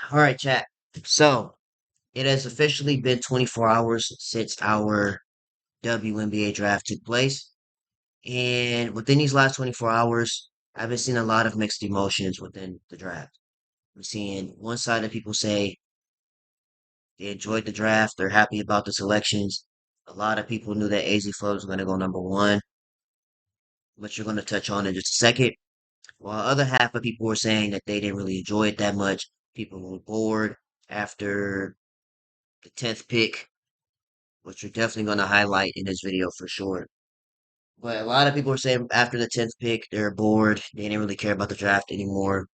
All right, chat. So it has officially been 24 hours since our WNBA draft took place. And within these last 24 hours, I've been seeing a lot of mixed emotions within the draft. I'm seeing one side of people say they enjoyed the draft, they're happy about the selections. A lot of people knew that AZ Flow was going to go number one, which you're going to touch on in just a second. While other half of people were saying that they didn't really enjoy it that much. People were bored after the 10th pick, which we're definitely going to highlight in this video for sure. But a lot of people are saying after the 10th pick, they're bored. They didn't really care about the draft anymore.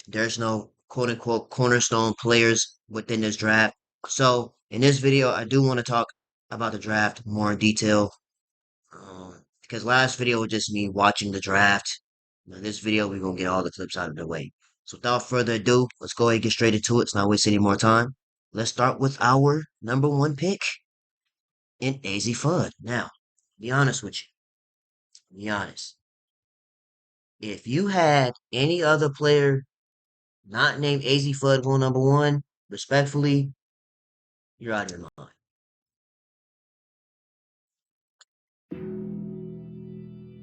There's no quote unquote cornerstone players within this draft. So in this video, I do want to talk about the draft more in detail. Because last video was just me watching the draft. Now, this video, we're going to get all the clips out of the way. So without further ado, let's go ahead and get straight into it. Let's not waste any more time. Let's start with our number one pick in AZ Fudd. Now, be honest with you. Be honest. If you had any other player not named AZ Fudd going number one, respectfully, you're out of your mind.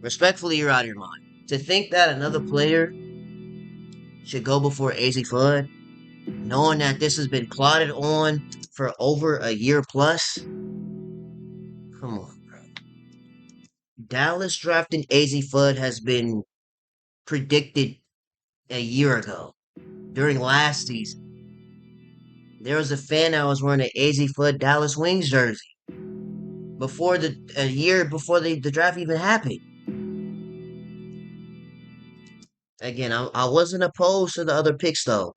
Respectfully, you're out of your mind. To think that another player should go before AZ Fudd, knowing that this has been plotted on for over a year plus, come on, bro. Dallas drafting AZ Fudd has been predicted a year ago during last season. There was a fan that was wearing an AZ Fudd Dallas Wings jersey before a year before the draft even happened. Again, I wasn't opposed to the other picks though.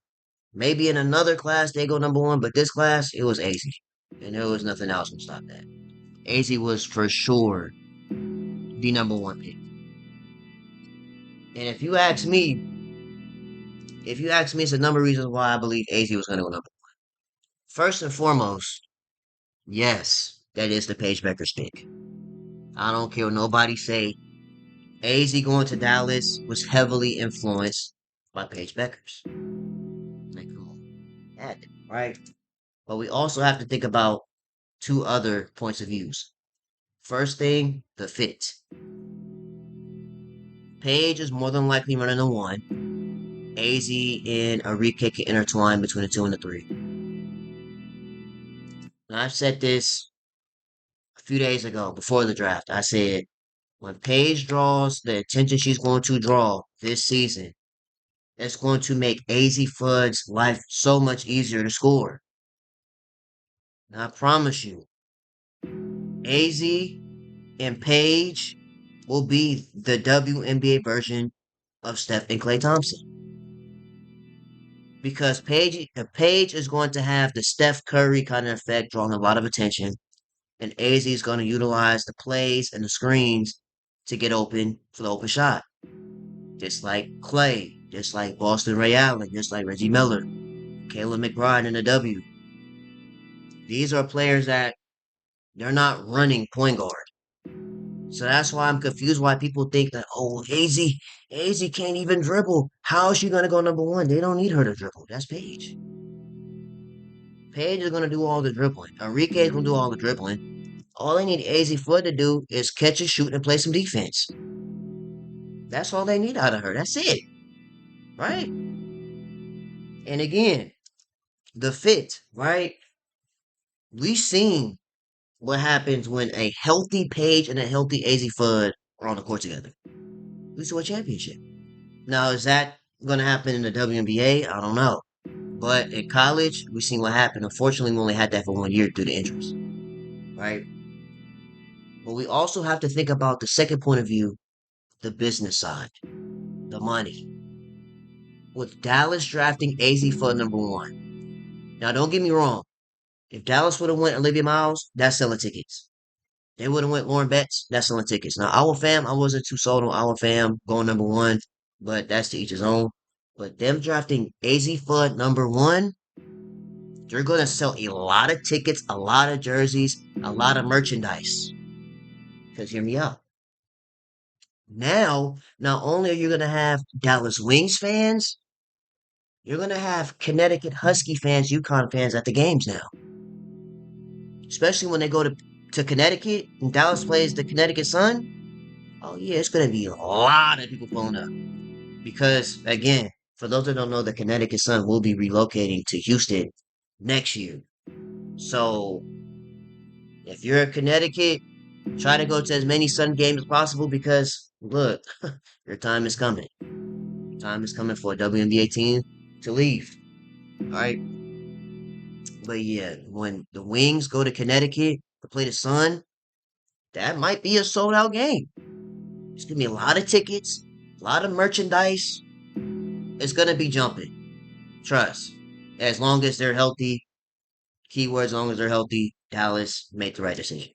Maybe in another class they go number one, but this class it was AZ, and there was nothing else to stop that. AZ was for sure the number one pick. And if you ask me, it's a number of reasons why I believe AZ was going to go number one. First and foremost, yes, that is the Paige Beckers pick. I don't care what nobody say. AZ going to Dallas was heavily influenced by Paige Beckers. Like, come on, that, right? But we also have to think about two other points of views. First thing, the fit. Paige is more than likely running the one. AZ and Arike can intertwine between the two and the three. And I've said this a few days ago before the draft. I said when Paige draws the attention she's going to draw this season, it's going to make AZ Fudd's life so much easier to score. And I promise you, AZ and Paige will be the WNBA version of Steph and Klay Thompson. Because Paige is going to have the Steph Curry kind of effect, drawing a lot of attention, and AZ is going to utilize the plays and the screens to get open for the open shot. Just like Klay, just like Boston Ray Allen, just like Reggie Miller, Kayla McBride in the W. These are players that they're not running point guard. So that's why I'm confused why people think that, oh, AZ can't even dribble. How is she going to go number one? They don't need her to dribble. That's Paige. Paige is going to do all the dribbling. Enrique is going to do all the dribbling. All they need AZ Flood to do is catch and shoot and play some defense. That's all they need out of her. That's it. Right? And again, the fit, right? We've seen what happens when a healthy Paige and a healthy AZ Fudd are on the court together. We see a championship. Now, is that going to happen in the WNBA? I don't know. But in college, we've seen what happened. Unfortunately, we only had that for 1 year due to injuries, right? But we also have to think about the second point of view, the business side, the money. With Dallas drafting AZ for number one. Now, don't get me wrong. If Dallas would have went Olivia Miles, that's selling tickets. They would have went Lauren Betts, that's selling tickets. Now, Awa Fam, I wasn't too sold on Awa Fam going number one, but that's to each his own. But them drafting AZ Fudd number one, they're going to sell a lot of tickets, a lot of jerseys, a lot of merchandise. Because hear me out. Now, not only are you going to have Dallas Wings fans, You're gonna have Connecticut Husky fans, UConn fans at the games now, especially when they go to Connecticut and Dallas plays the Connecticut Sun. Oh yeah, it's gonna be a lot of people pulling up because again, for those that don't know, the Connecticut Sun will be relocating to Houston next year. So if you're in Connecticut, try to go to as many Sun games as possible because look, your time is coming. Time is coming for a WNBA team to leave. All right. But yeah, when the Wings go to Connecticut to play the Sun, that might be a sold out game. It's gonna be a lot of tickets, a lot of merchandise. It's gonna be jumping. Trust. As long as they're healthy, keyword as long as they're healthy, Dallas made the right decision.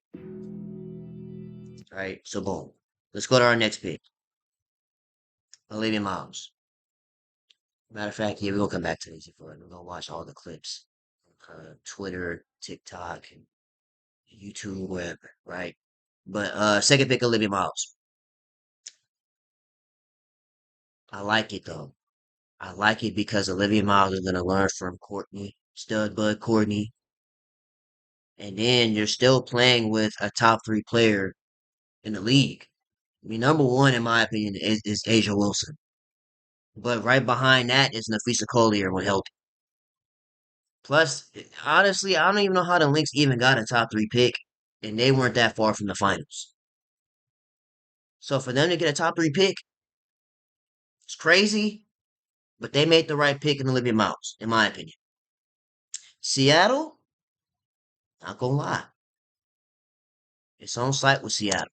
All right, so boom. Let's go to our next pick. Olivia Miles. Matter of fact, yeah, we're gonna come back to these before we're gonna watch all the clips. Twitter, TikTok, and YouTube, wherever, right? But second pick Olivia Miles. I like it though. I like it because Olivia Miles is gonna learn from Courtney, Stud Bud Courtney, and then you're still playing with a top three player in the league. I mean, number one in my opinion is Asia Wilson, but right behind that is Nafisa Collier when healthy. Plus, honestly, I don't even know how the Lynx even got a top three pick, and they weren't that far from the finals. So for them to get a top three pick, it's crazy, but they made the right pick in Olivia Miles, in my opinion. Seattle, not gonna lie, it's on site with Seattle.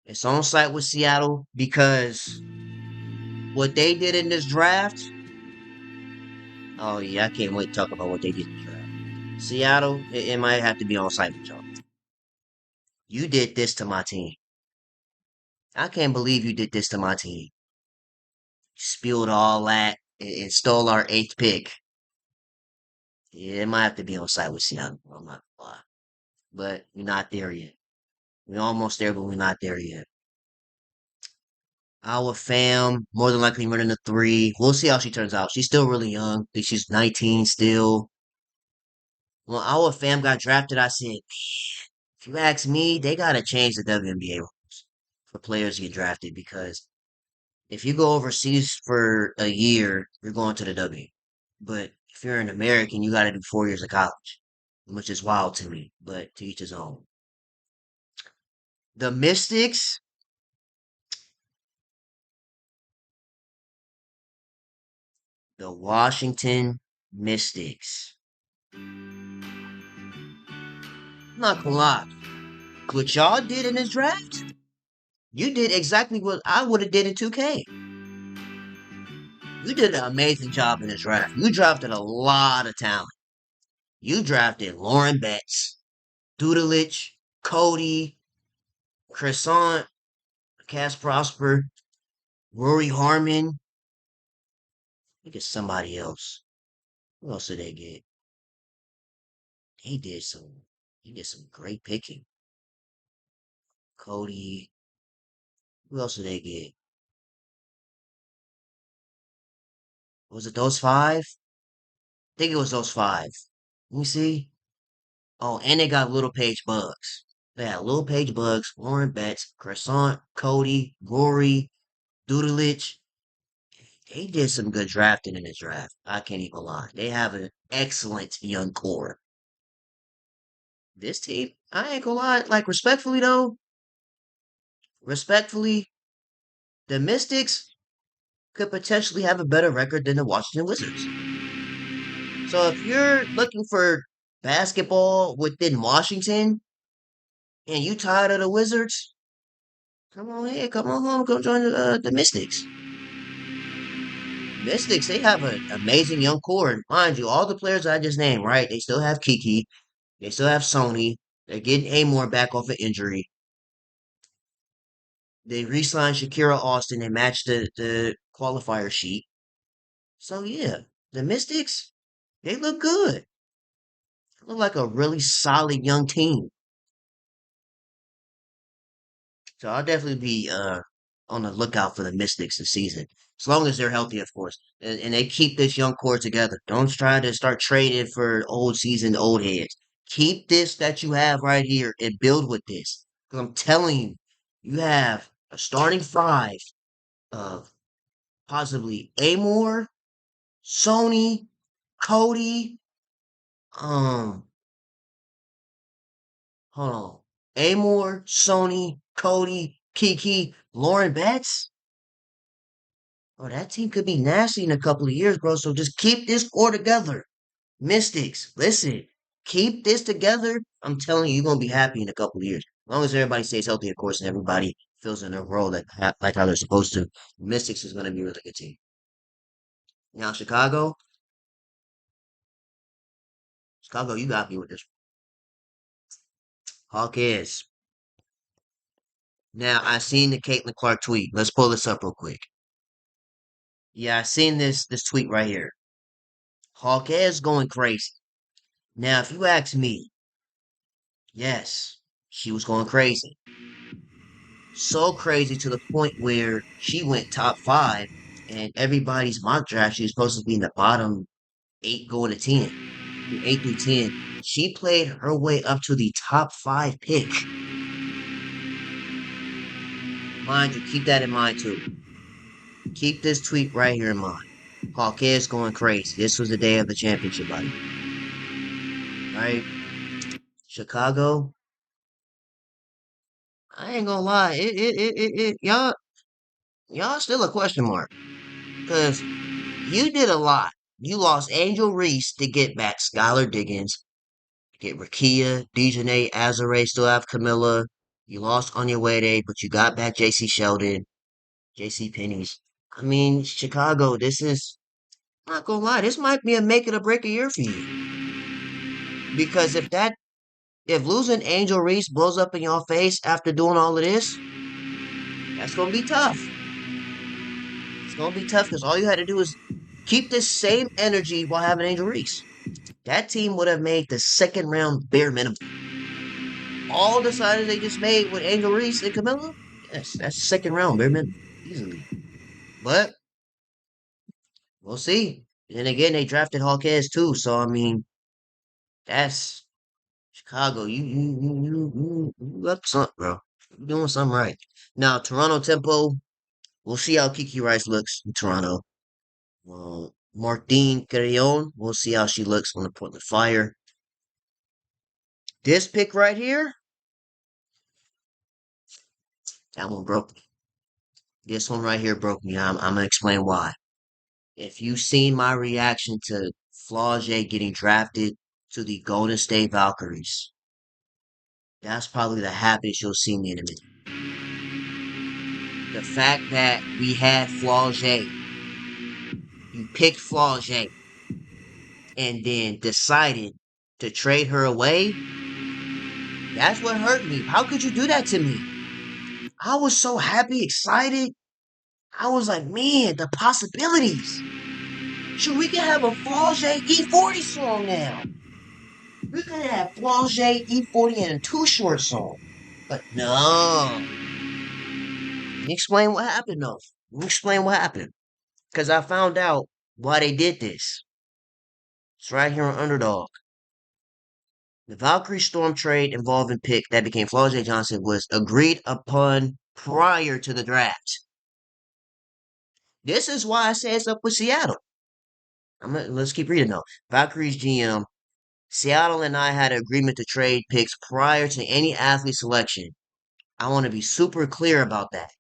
It's on site with Seattle because what they did in this draft. Oh yeah, I can't wait to talk about what they did in the draft. Seattle, it might have to be on site with y'all. You did this to my team. I can't believe you did this to my team. Spilled all that and stole our eighth pick. Yeah, it might have to be on site with Seattle. I'm not gonna lie, but we're not there yet. We're almost there, but we're not there yet. Our fam, more than likely running the three. We'll see how she turns out. She's still really young. I think she's 19 still. When our fam got drafted, I said, if you ask me, they gotta change the WNBA rules for players to get drafted because if you go overseas for a year, you're going to the W. But if you're an American, you gotta do 4 years of college, which is wild to me, but to each his own. The Mystics, the Washington Mystics. I'm not gonna lie. What y'all did in this draft, you did exactly what I would have did in 2K. You did an amazing job in this draft. You drafted a lot of talent. You drafted Lauren Betts, Dudelich, Cotie, Croissant, Cass Prosper, Rory Harmon. Look at somebody else. Who else did they get? They did some. He did some great picking. Cotie. Who else did they get? Was it those five? I think it was those five. Let me see. Oh, and they got Little Page Bugs. They had Little Page Bugs, Lauren Betts, Croissant, Cotie, Rory, Dudelich. They did some good drafting in this draft. I can't even lie. They have an excellent young core. This team, I ain't gonna lie, like respectfully though, respectfully, the Mystics could potentially have a better record than the Washington Wizards. So if you're looking for basketball within Washington and you tired of the Wizards, come on here, come on home, come join the Mystics. Mystics, they have an amazing young core. And mind you, all the players I just named, right? They still have Kiki, they still have Sony. They're getting Amore back off an injury. They re-signed Shakira Austin. They matched the qualifier sheet. So yeah, the Mystics, they look good. They look like a really solid young team. So I'll definitely be on the lookout for the Mystics this season. As long as they're healthy, of course. And they keep this young core together. Don't try to start trading for old season, old heads. Keep this that you have right here and build with this. Because I'm telling you, you have a starting five of possibly Amor, Sony, Cotie, um, hold on. Amor, Sony, Cotie, Kiki, Lauren Betts. Oh, that team could be nasty in a couple of years, bro. So just keep this core together. Mystics, listen, keep this together. I'm telling you, you're gonna be happy in a couple of years. As long as everybody stays healthy, of course, and everybody fills in their role like how they're supposed to. Mystics is gonna be a really good team. Now, Chicago, you got me with this. Hawk is. Now, I seen the Caitlin Clark tweet. Let's pull this up real quick. Yeah, I seen this tweet right here. Hawk is going crazy. Now, if you ask me, yes, she was going crazy. So crazy to the point where she went top five, and everybody's mock draft, she was supposed to be in the bottom eight going to 10, the 8 through 10. She played her way up to the top five pick. Mind you, keep that in mind too. Keep this tweet right here in mind. Hawkeye going crazy. This was the day of the championship, buddy. Right? Chicago, I ain't gonna lie. Y'all still a question mark. Because you did a lot. You lost Angel Reese to get back Skylar Diggins, get Rakia, Dejanay, Azare, still have Camilla. You lost on your way day, but you got back JC Sheldon, JC Pennies. I mean, Chicago, this is I'm not gonna lie, this might be a make it or break a year for you. Because if losing Angel Reese blows up in your face after doing all of this, that's gonna be tough. It's gonna be tough because all you had to do is keep this same energy while having Angel Reese. That team would have made the second round bare minimum. All the signings they just made with Angel Reese and Camilla, yes, that's second round bare minimum easily. But we'll see. And again, they drafted Hawkes too, so I mean, that's Chicago. You up to something, bro. You're doing something right. Now, Toronto Tempo. We'll see how Kiki Rice looks in Toronto. Martine Carrion. We'll see how she looks on the Portland Fire. This pick right here, that one broke me. This one right here broke me. I'm gonna explain why. If you've seen my reaction to Flaujae getting drafted to the Golden State Valkyries, that's probably the happiest you'll see me in a minute. The fact that we had Flaujae, you picked Flaujae, and then decided to trade her away, that's what hurt me. How could you do that to me? I was so happy, excited. I was like, man, the possibilities. Shoot, we can have a Flaujae E40 song now. We could have Flaujae E40 and a Too Short song. But no. Let me explain what happened though. Let me explain what happened. Because I found out why they did this. It's right here on Underdog. The Valkyrie Storm trade involving pick that became Flaujae Johnson was agreed upon prior to the draft. This is why I say it's up with Seattle. Let's keep reading though. Valkyrie's GM, Seattle and I had an agreement to trade picks prior to any athlete selection. I want to be super clear about that.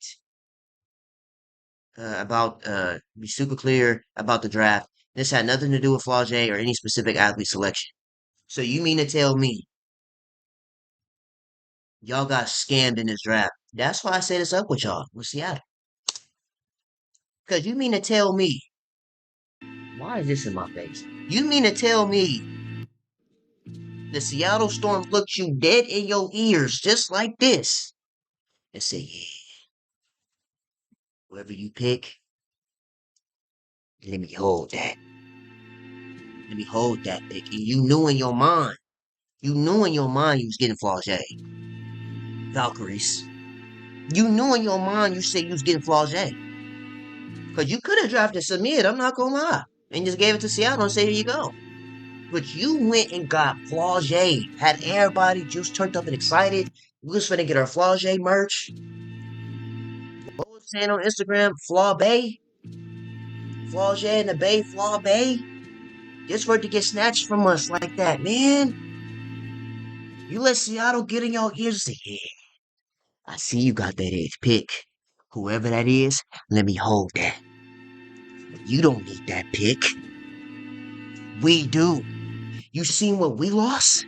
Be super clear about the draft. This had nothing to do with Flaujae or any specific athlete selection. So you mean to tell me y'all got scammed in this draft? That's why I said it's up with y'all with Seattle. Because you mean to tell me, why is this in my face? You mean to tell me the Seattle Storm looked you dead in your ears just like this and said, yeah, whoever you pick, let me hold that. Let me hold that pick. And you knew in your mind, you was getting Flaujae. Valkyries. You knew in your mind you said you was getting Flaujae. Because you could have drafted Samir, I'm not gonna lie. And just gave it to Seattle and say, here you go. But you went and got Flaujae. Had everybody juice turned up and excited. We was finna get our Flaujae merch. What was saying on Instagram? Flaw Bay? Flaujae in the Bay, Flaw Bay? Just for it to get snatched from us like that, man. You let Seattle get in your ears and say, yeah, I see you got that edge pick. Whoever that is, let me hold that. You don't need that pick. We do. You seen what we lost?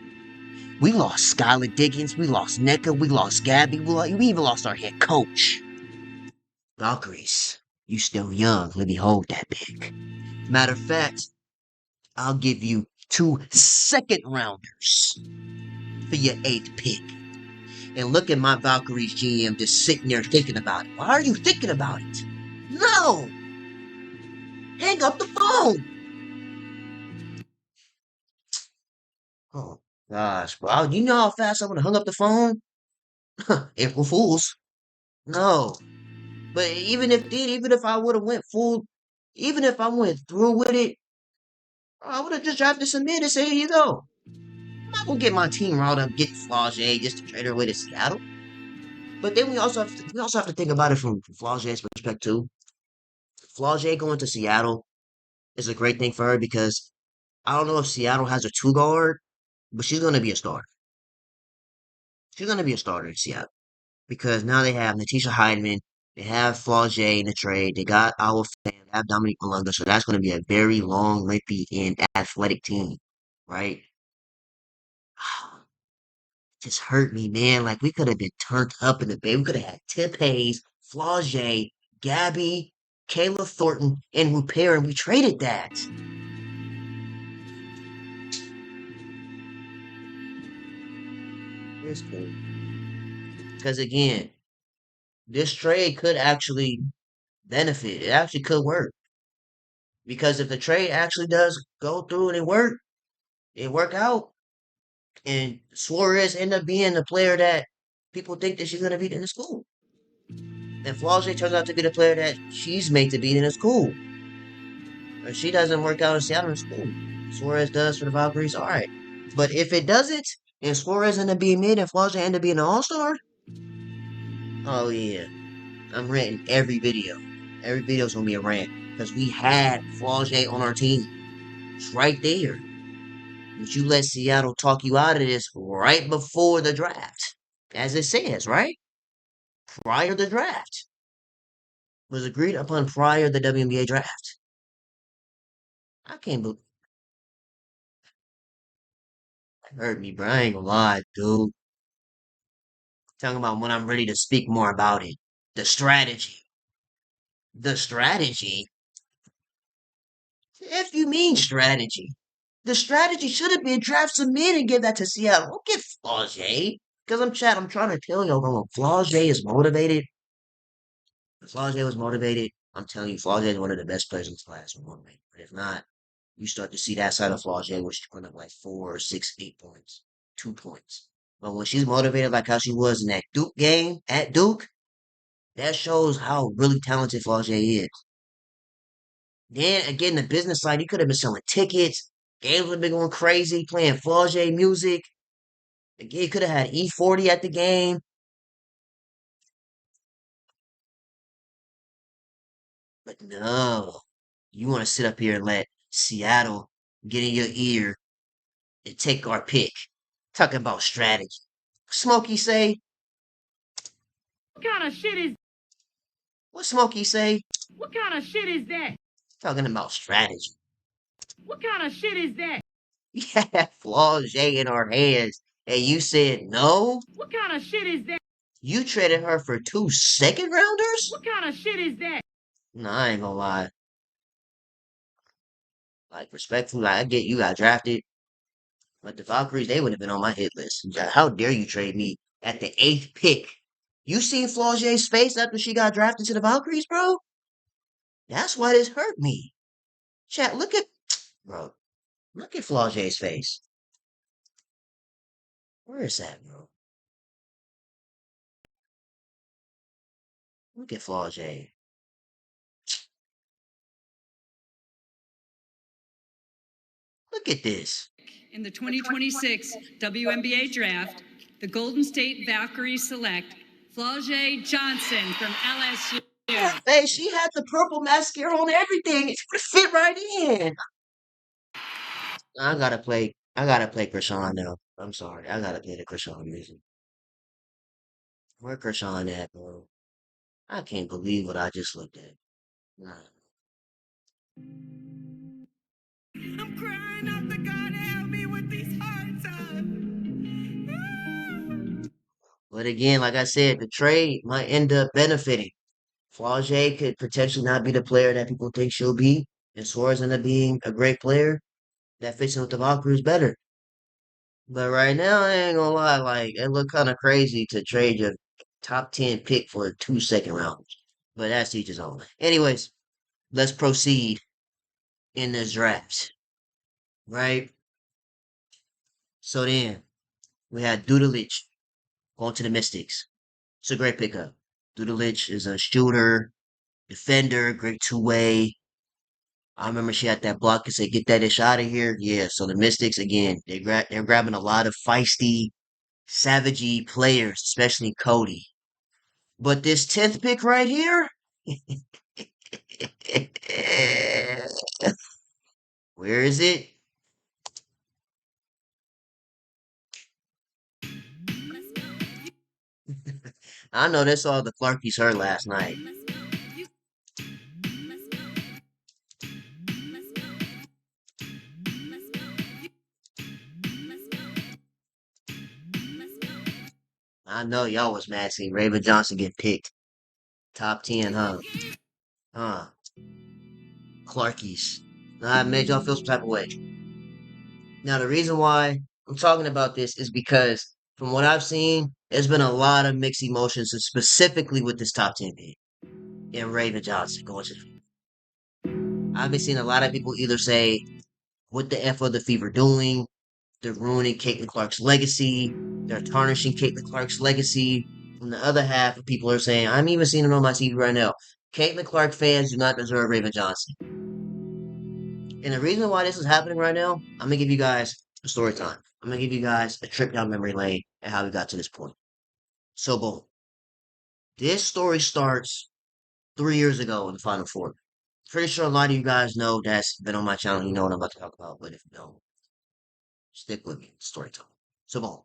We lost Skylar Diggins, we lost NECA, we lost Gabby, we even lost our head coach. Valkyries, you still young, let me hold that pick. Matter of fact, I'll give you 2 second rounders for your 8th pick. And look at my Valkyries GM just sitting there thinking about it. Why are you thinking about it? No! Hang up the phone! Oh, gosh, bro. You know how fast I would have hung up the phone? April Fools. No. But even if I would have went full, even if I went through with it, I would have just dropped to submit and say, here you go. I'm not gonna get my team riled up, get Flaujae just to trade her away to Seattle. But then we also have to think about it from Flaujae's perspective too. Flaujae going to Seattle is a great thing for her because I don't know if Seattle has a two guard, but she's gonna be a starter. She's gonna be a starter in Seattle because now they have Natisha Hydeman, they have Flaujae in the trade, they got Awa Fam, they have Dominique Malunga, so that's gonna be a very long, lengthy, and athletic team, right? Just hurt me, man. Like we could have been turned up in the Bay. We could have had Tip Hayes, Flaujae, Gabby, Kayla Thornton, and Rupert, and we traded that. It's cool. Because again, this trade could actually benefit. It actually could work. Because if the trade actually does go through and it work out, and Suarez end up being the player that people think that she's gonna be in the school. And Flaujae turns out to be the player that she's made to be in the school. Or she doesn't work out in Seattle in school. Suarez does for the Valkyries, alright. But if it doesn't, and Suarez end up being mid and Flaujae end up being an all-star, oh yeah. I'm ranting every video. Every video's gonna be a rant. Because we had Flaujae on our team. It's right there. But you let Seattle talk you out of this right before the draft. As it says, right? Prior to the draft. Was agreed upon prior to the WNBA draft. I can't believe it hurt me, bro. I ain't gonna lie, dude. Talking about when I'm ready to speak more about it. The strategy. The strategy? If you mean strategy. The strategy should have been draft some in and give that to Seattle. Don't get Flaujae. Because I'm trying to tell you, bro, when Flaujae is motivated, if Flaujae was motivated, I'm telling you, Flaujae is one of the best players in this class. But if not, you start to see that side of Flaujae where she's putting up like 4, 6, 8 points, 2 points. But when she's motivated like how she was in that Duke game at Duke, that shows how really talented Flaujae is. Then again, the business side, you could have been selling tickets. Games would have been going crazy, playing Flaujae music. Again, you could have had E40 at the game. But no, you want to sit up here and let Seattle get in your ear and take our pick. Talking about strategy. Smokey say, What kind of shit is what Smokey say? what kind of shit is that? Talking about strategy. What kind of shit is that? We had Flaujae in our hands, and you said no? What kind of shit is that? You traded her for 2 second rounders? What kind of shit is that? Nah, I ain't gonna lie. Like, respectfully, like, I get you got drafted, but the Valkyries, they would have been on my hit list. How dare you trade me at the 8th pick? You seen Flaujae's face after she got drafted to the Valkyries, bro? That's why this hurt me. Chat, bro, look at Flaujae's face. Where is that, bro? Look at Flaujae. Look at this. In the 2026 WNBA draft, the Golden State Valkyries select Flaujae Johnson from LSU. Hey, she had the purple mascara on everything. It fit right in. I gotta play Krishan now. I'm sorry. I gotta play the Krishan music. Where Krishan at, bro? I can't believe what I just looked at. Nah. I'm crying out to God to help me with these hard times. But again, like I said, the trade might end up benefiting. Flaujae could potentially not be the player that people think she'll be, and Suarez end up being a great player that fits in with the Valkyries better. But right now, I ain't gonna lie, like it looked kind of crazy to trade your top 10 pick for 2 second rounds. But that's each his own. Anyways, let's proceed in this draft, right? So then we had Dudelich going to the Mystics. It's a great pickup. Dudelich is a shooter, defender, great two-way. I remember she had that block and said, "Get that ish out of here." Yeah. So the Mystics again, they're grabbing a lot of feisty, savagey players, especially Cotie. But this 10th pick right here, where is it? I know that's all the Clarkies heard last night. I know y'all was mad seeing Raven Johnson get picked. Top 10, huh? Huh. Clarkies. I made y'all feel some type of way. Now, the reason why I'm talking about this is because from what I've seen, there's been a lot of mixed emotions, specifically with this top 10 pick and Raven Johnson going to. I've been seeing a lot of people either say, what the F are the Fever doing? They're ruining Caitlin Clark's legacy. They're tarnishing Caitlin Clark's legacy. And the other half of people are saying, I'm even seeing it on my TV right now. Caitlin Clark fans do not deserve Raven Johnson. And the reason why this is happening right now, I'm gonna give you guys a story time. I'm gonna give you guys a trip down memory lane and how we got to this point. So boom. This story starts 3 years ago in the Final Four. Pretty sure a lot of you guys know that's been on my channel. You know what I'm about to talk about, but if you don't, stick with me. Story time. So boom.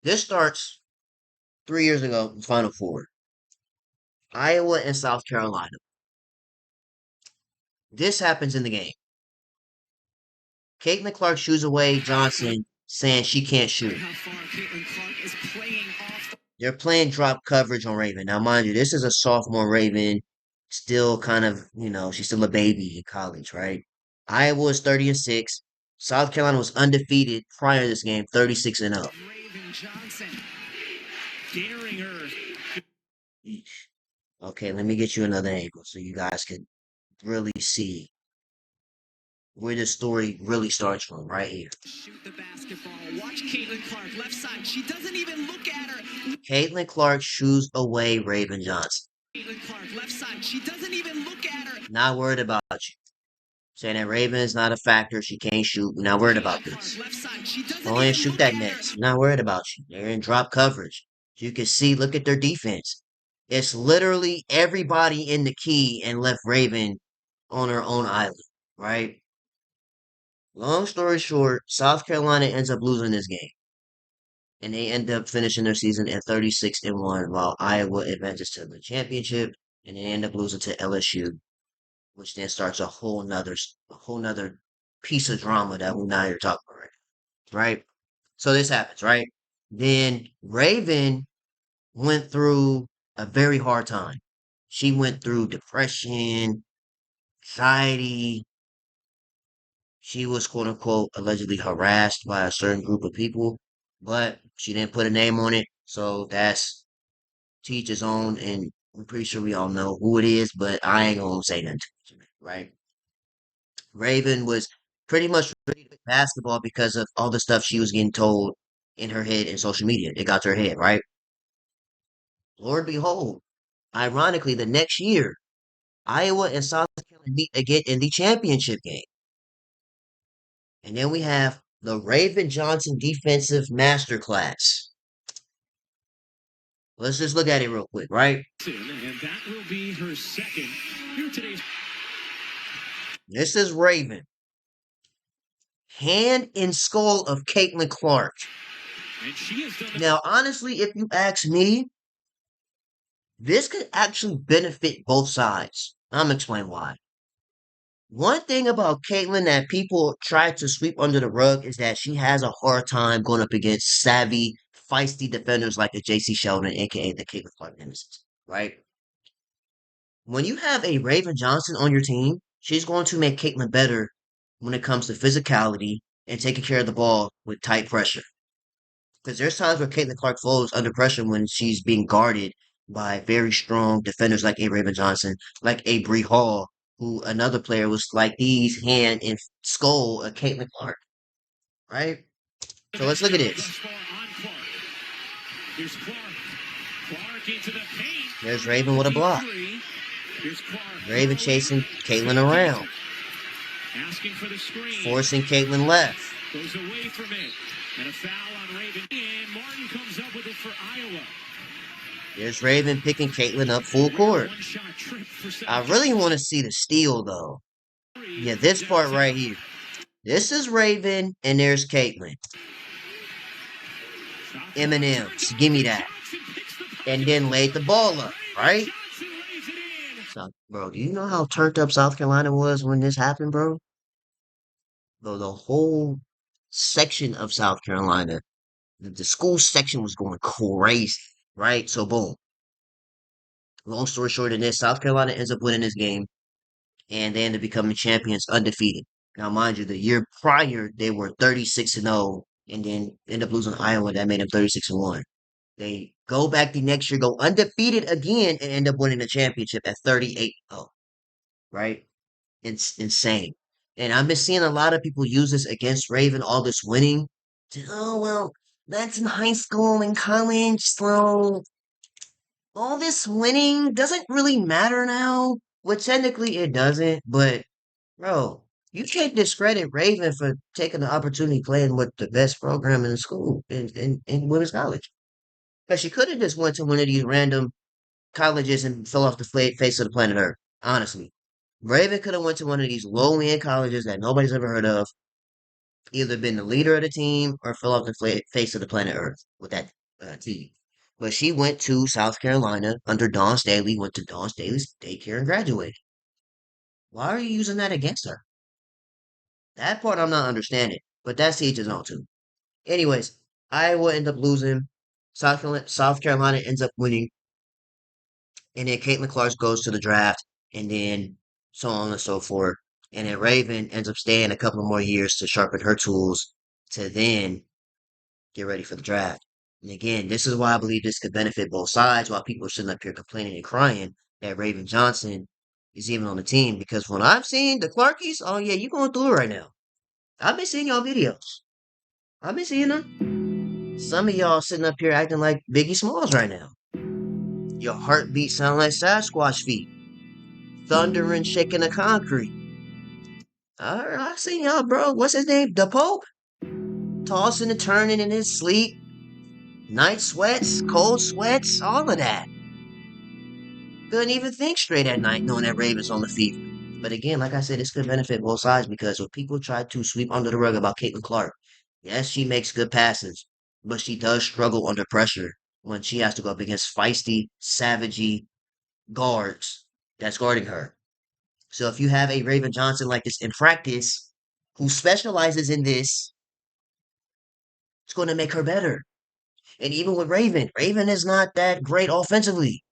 This starts 3 years ago in the Final Four. Iowa and South Carolina. This happens in the game. Caitlin Clark shoos away Johnson, saying she can't shoot. They're playing drop coverage on Raven. Now, mind you, this is a sophomore Raven, still kind of, she's still a baby in college, right? Iowa is 30-6. South Carolina was undefeated prior to this game, 36-0. Raven Johnson daring her. Okay, let me get you another angle so you guys can really see where this story really starts from, right here. Shoot the basketball. Watch Caitlin Clark, left side. She doesn't even look at her. Caitlin Clark shoos away Raven Johnson. Caitlin Clark, left side. She doesn't even look at her. Not worried about you. Saying that Raven is not a factor. She can't shoot. We're not worried about this. Go ahead and shoot that next. We're not worried about you. They're in drop coverage. You can see, look at their defense. It's literally everybody in the key and left Raven on her own island, right? Long story short, South Carolina ends up losing this game. And they end up finishing their season at 36-1, while Iowa advances to the championship, and they end up losing to LSU, which then starts a whole nother piece of drama that we're not here talking about right? So this happens, right? Then Raven went through a very hard time. She went through depression, anxiety. She was quote unquote allegedly harassed by a certain group of people, but she didn't put a name on it. So that's to each his own. And I'm pretty sure we all know who it is, but I ain't gonna say nothing, right? Raven was pretty much ready to play basketball because of all the stuff she was getting told in her head in social media. It got to her head, right? Lord behold, Ironically, the next year, Iowa and South Carolina meet again in the championship game. And then we have the Raven Johnson defensive masterclass. Let's just look at it real quick, right? And that will be her second. Here today's. This is Raven. Hand and skull of Caitlin Clark. And she has done Now, honestly, if you ask me, this could actually benefit both sides. I'm gonna explain why. One thing about Caitlyn that people try to sweep under the rug is that she has a hard time going up against savvy, feisty defenders like a JC Sheldon, aka the Caitlyn Clark Nemesis, right? When you have a Raven Johnson on your team, she's going to make Caitlyn better when it comes to physicality and taking care of the ball with tight pressure. Because there's times where Caitlin Clark falls under pressure when she's being guarded by very strong defenders like a Raven Johnson, like a Bree Hall, who another player was like these hand and skull of Caitlin Clark, right? So let's look at this. Here's Clark. Clark into the paint. There's Raven with a block. Here's Clark. Raven chasing Caitlin around, Asking for the screen. forcing Caitlin left. Goes away from it. And a foul on Raven. And Martin comes up with it for Iowa. There's Raven picking Caitlin up full court. I really want to see the steal though. Yeah, this part right here. This is Raven, and there's Caitlin. M&M's, give me that. And then laid the ball up, right? So, bro, do you know how turned up South Carolina was when this happened, bro? Bro, the whole section of South Carolina, the school section was going crazy, right? So, boom. Long story short in this, South Carolina ends up winning this game, and they end up becoming champions undefeated. Now, mind you, the year prior, they were 36-0, and then end up losing Iowa. That made them 36-1. They go back the next year, go undefeated again, and end up winning the championship at 38-0. Right? It's insane. And I've been seeing a lot of people use this against Raven, all this winning. Oh, well, that's in high school and college, so all this winning doesn't really matter now. Well, technically it doesn't, but bro, you can't discredit Raven for taking the opportunity playing with the best program in the school in women's college. Because she could have just went to one of these random colleges and fell off the face of the planet Earth. Honestly, Raven could have went to one of these low end colleges that nobody's ever heard of, either been the leader of the team or fell off the face of the planet Earth with that team. But she went to South Carolina under Dawn Staley, went to Dawn Staley's daycare and graduated. Why are you using that against her? That part I'm not understanding, but that's each his own too. Anyways, Iowa end up losing. South Carolina ends up winning, and then Caitlin Clark goes to the draft, and then so on and so forth. And then Raven ends up staying a couple more years to sharpen her tools to then get ready for the draft. And again, this is why I believe this could benefit both sides while people are sitting up here complaining and crying that Raven Johnson is even on the team. Because when I've seen the Clarkies, oh yeah, you going through it right now. I've been seeing y'all videos. I've been seeing them. Some of y'all sitting up here acting like Biggie Smalls right now. Your heartbeat sound like Sasquatch feet. Thunder and shaking the concrete. I seen y'all, bro. What's his name? The Pope? Tossing and turning in his sleep. Night sweats, cold sweats, all of that. Couldn't even think straight at night knowing that Ravens on the fever. But again, like I said, this could benefit both sides because when people try to sweep under the rug about Caitlin Clark, yes, she makes good passes, but she does struggle under pressure when she has to go up against feisty, savagey guards that's guarding her. So if you have a Raven Johnson like this in practice who specializes in this, it's going to make her better. And even with Raven, Raven is not that great offensively.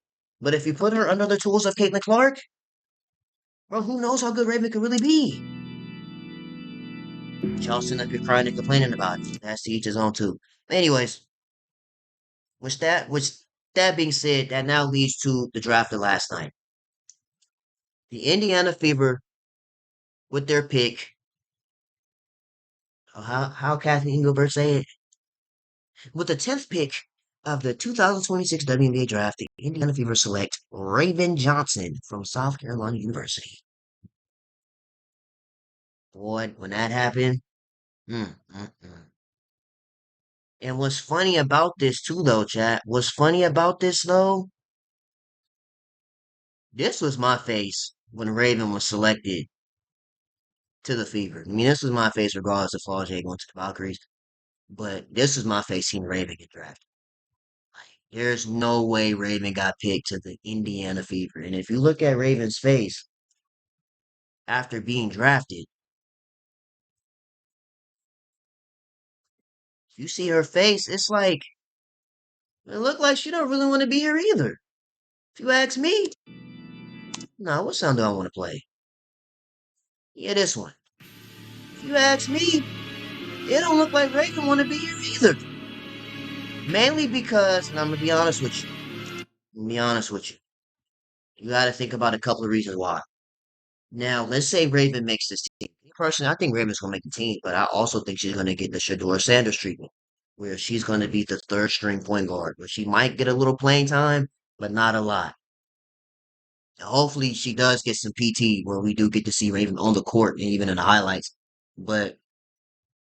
But if you put her under the tools of Caitlin Clark, bro, who knows how good Raven could really be? Y'all sitting up here crying and complaining about it. That's to each his own too. Anyways, with that being said, that now leads to the draft of last night. The Indiana Fever with their pick. How Kathy Engelbert say it? With the 10th pick of the 2026 WNBA draft, the Indiana Fever select Raven Johnson from South Carolina University. Boy, when that happened, mm, mm, mm. And what's funny about this too, though, chat? What's funny about this though? This was my face when Raven was selected to the Fever. I mean, this was my face regardless of Flaujae going to the Valkyries. But this was my face seeing Raven get drafted. Like, there's no way Raven got picked to the Indiana Fever. And if you look at Raven's face after being drafted, you see her face, it's like it looked like she don't really want to be here either. If you ask me, nah, what sound do I want to play? Yeah, this one. If you ask me, it don't look like Raven want to be here either. Mainly because, and I'm gonna be honest with you. I'm gonna be honest with you. You got to think about a couple of reasons why. Now, let's say Raven makes this team. Personally, I think Raven's gonna make the team, but I also think she's gonna get the Shador Sanders treatment, where she's gonna be the third string point guard, where she might get a little playing time, but not a lot. Hopefully, she does get some PT where we do get to see Raven on the court and even in the highlights. But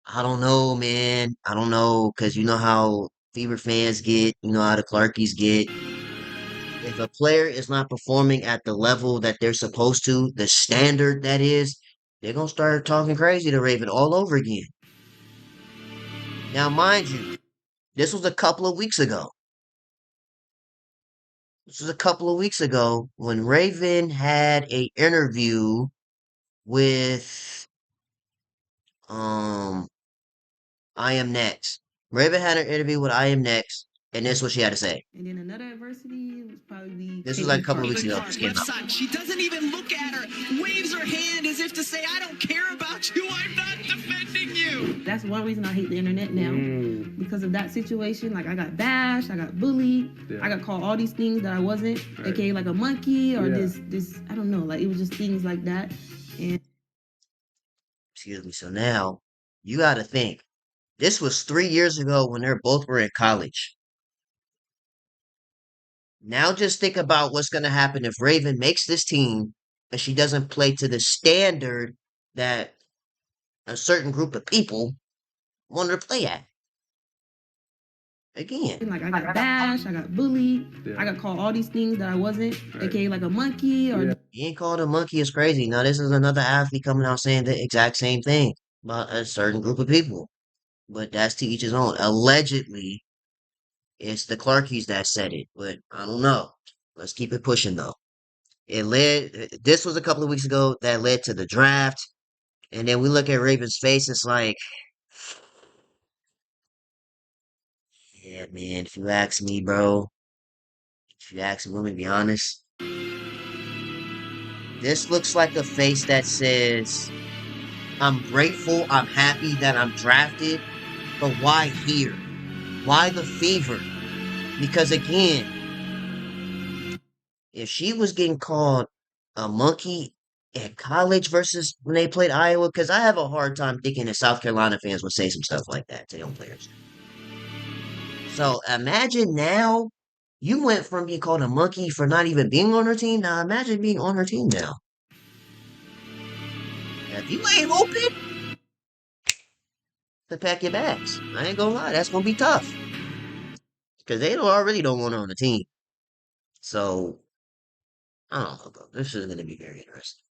I don't know, man. I don't know because you know how Fever fans get, you know how the Clarkies get. If a player is not performing at the level that they're supposed to, the standard that is, they're gonna start talking crazy to Raven all over again. Now, mind you, this was a couple of weeks ago. This was a couple of weeks ago when Raven had a interview with um I Am Next. Raven had an interview with I Am Next, and this is what she had to say. And then another adversity was probably This was like a couple of weeks ago. This came Left out. side. She doesn't even look at her, waves her hand as if to say, I don't care about you, I'm not defending you. That's one reason I hate the internet now. Because of that situation. Like I got bashed, I got bullied, I got called all these things that I wasn't, aka like a monkey or this I don't know, like it was just things like that. And Excuse me. So now you got to think. This was 3 years ago when they both were in college. Now just think about what's going to happen if Raven makes this team and she doesn't play to the standard that a certain group of people want her to play at. Again. like I got bashed, I got bullied, I got called all these things that I wasn't, aka like a monkey or Being called a monkey is crazy. Now this is another athlete coming out saying the exact same thing about a certain group of people. But that's to each his own. Allegedly, it's the Clarkies that said it, but I don't know. Let's keep it pushing though. This was a couple of weeks ago that led to the draft. And then we look at Raven's face, it's like, yeah, man, if you ask me, bro, if you ask me, let me be honest, this looks like a face that says, I'm grateful, I'm happy that I'm drafted, but why here? Why the Fever? Because again, if she was getting called a monkey at college versus when they played Iowa, because I have a hard time thinking that South Carolina fans would say some stuff like that to their own players. So imagine now you went from being called a monkey for not even being on her team. Now imagine being on her team now. If you ain't open, to pack your bags. I ain't gonna lie, that's gonna be tough. Because they already don't want her on the team. So I don't know, bro. This is gonna be very interesting.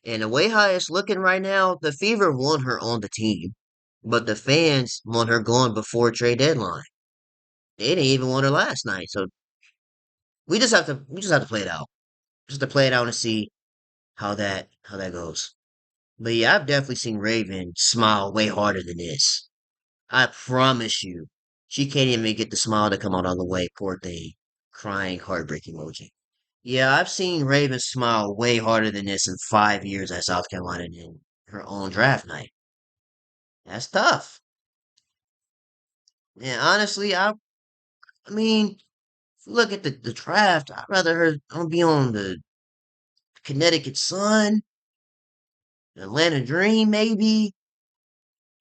And the way how it's looking right now, the Fever want her on the team. But the fans want her gone before trade deadline. They didn't even want her last night. So we just have to play it out. Just to play it out and see how that goes. But yeah, I've definitely seen Raven smile way harder than this. I promise you. She can't even get the smile to come out all the way, poor thing. Crying heartbreak emoji. Yeah, I've seen Raven smile way harder than this in 5 years at South Carolina in her own draft night. That's tough. And honestly, I mean, if you look at the draft, I'd rather her be on the Connecticut Sun, Atlanta Dream, maybe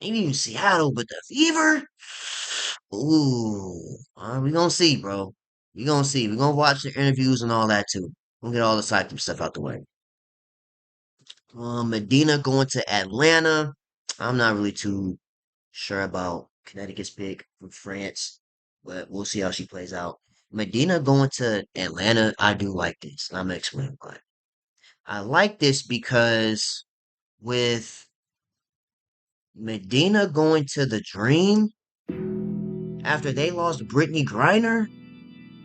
even Seattle, but the Fever. Ooh, we gonna see, bro. We gonna see. We gonna watch the interviews and all that too. We'll get all the side stuff out the way. Madina going to Atlanta. I'm not really too sure about Connecticut's pick from France, but we'll see how she plays out. Madina going to Atlanta. I do like this. I'm gonna explain why. I like this because with Madina going to the Dream after they lost Brittany Griner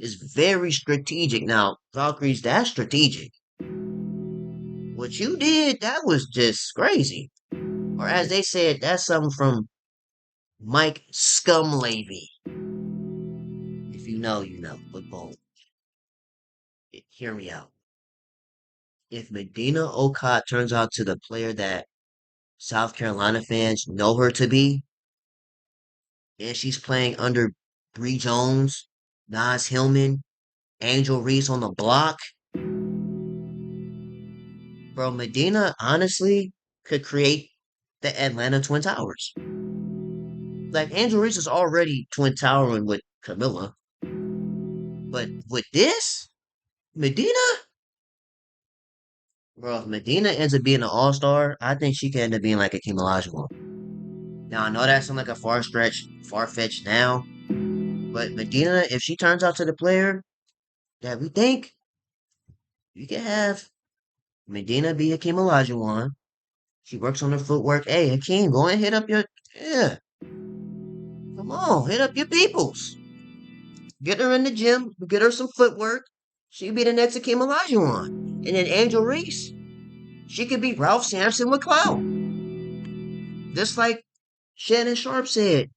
is very strategic. Now, Valkyrie's that strategic. What you did, that was just crazy. Or as they said, that's something from Mike Scumlavy. If you know, you know. But boom, hear me out. If Madina OOOOKot turns out to the player that South Carolina fans know her to be, and she's playing under Bree Jones, Nas Hillman, Angel Reese on the block, bro, Madina honestly could create the Atlanta Twin Towers. Like Angel Reese is already Twin Towering with Camilla, but with this, Madina, bro, if Madina ends up being an All Star, I think she could end up being like a Kim Olajuwon. Now I know that sounds like a far fetched now, but Medina, if she turns out to the player that we think, you can have Medina be Hakeem Olajuwon. She works on her footwork. Hey, Hakeem, go and hit up your yeah. Come on, hit up your peoples. Get her in the gym, get her some footwork. She'd be the next Hakeem Olajuwon. And then Angel Reese, she could be Ralph Sampson with clout. Just like Shannon Sharp said,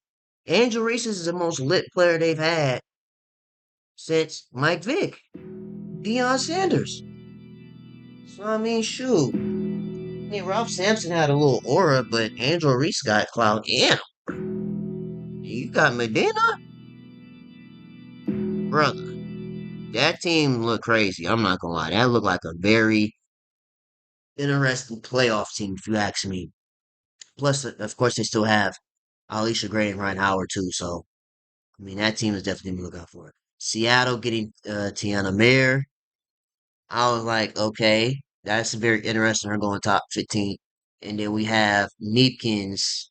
Angel Reese is the most lit player they've had since Mike Vick, Deion Sanders. So I mean, shoot. I mean, Ralph Sampson had a little aura, but Angel Reese got clout in him. You got Medina, brother. That team looked crazy. I'm not gonna lie. That looked like a very interesting playoff team, if you ask me. Plus, of course, they still have Alicia Gray and Ryan Howard too. So, I mean, that team is definitely to look out for. Seattle getting Tiana Mayer. I was like, okay, that's very interesting. Her going top 15. And then we have Kneepkens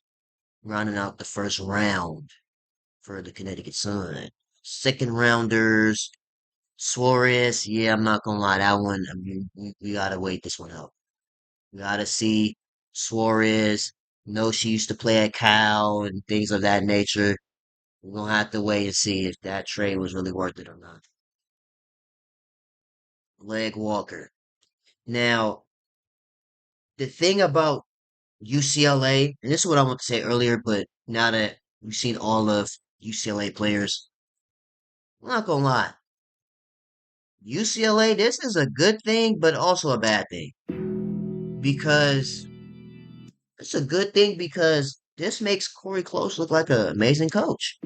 rounding out the first round for the Connecticut Sun. Second rounders, Suarez. Yeah, I'm not gonna lie, that one. I mean, we gotta wait this one out. We gotta see Suarez. Know she used to play at Cal and things of that nature. We're gonna have to wait and see if that trade was really worth it or not. Leg Walker. Now, the thing about UCLA, and this is what I want to say earlier, but now that we've seen all of UCLA players, I'm not gonna lie. UCLA, this is a good thing, but also a bad thing. Because it's a good thing because this makes Corey Close look like an amazing coach.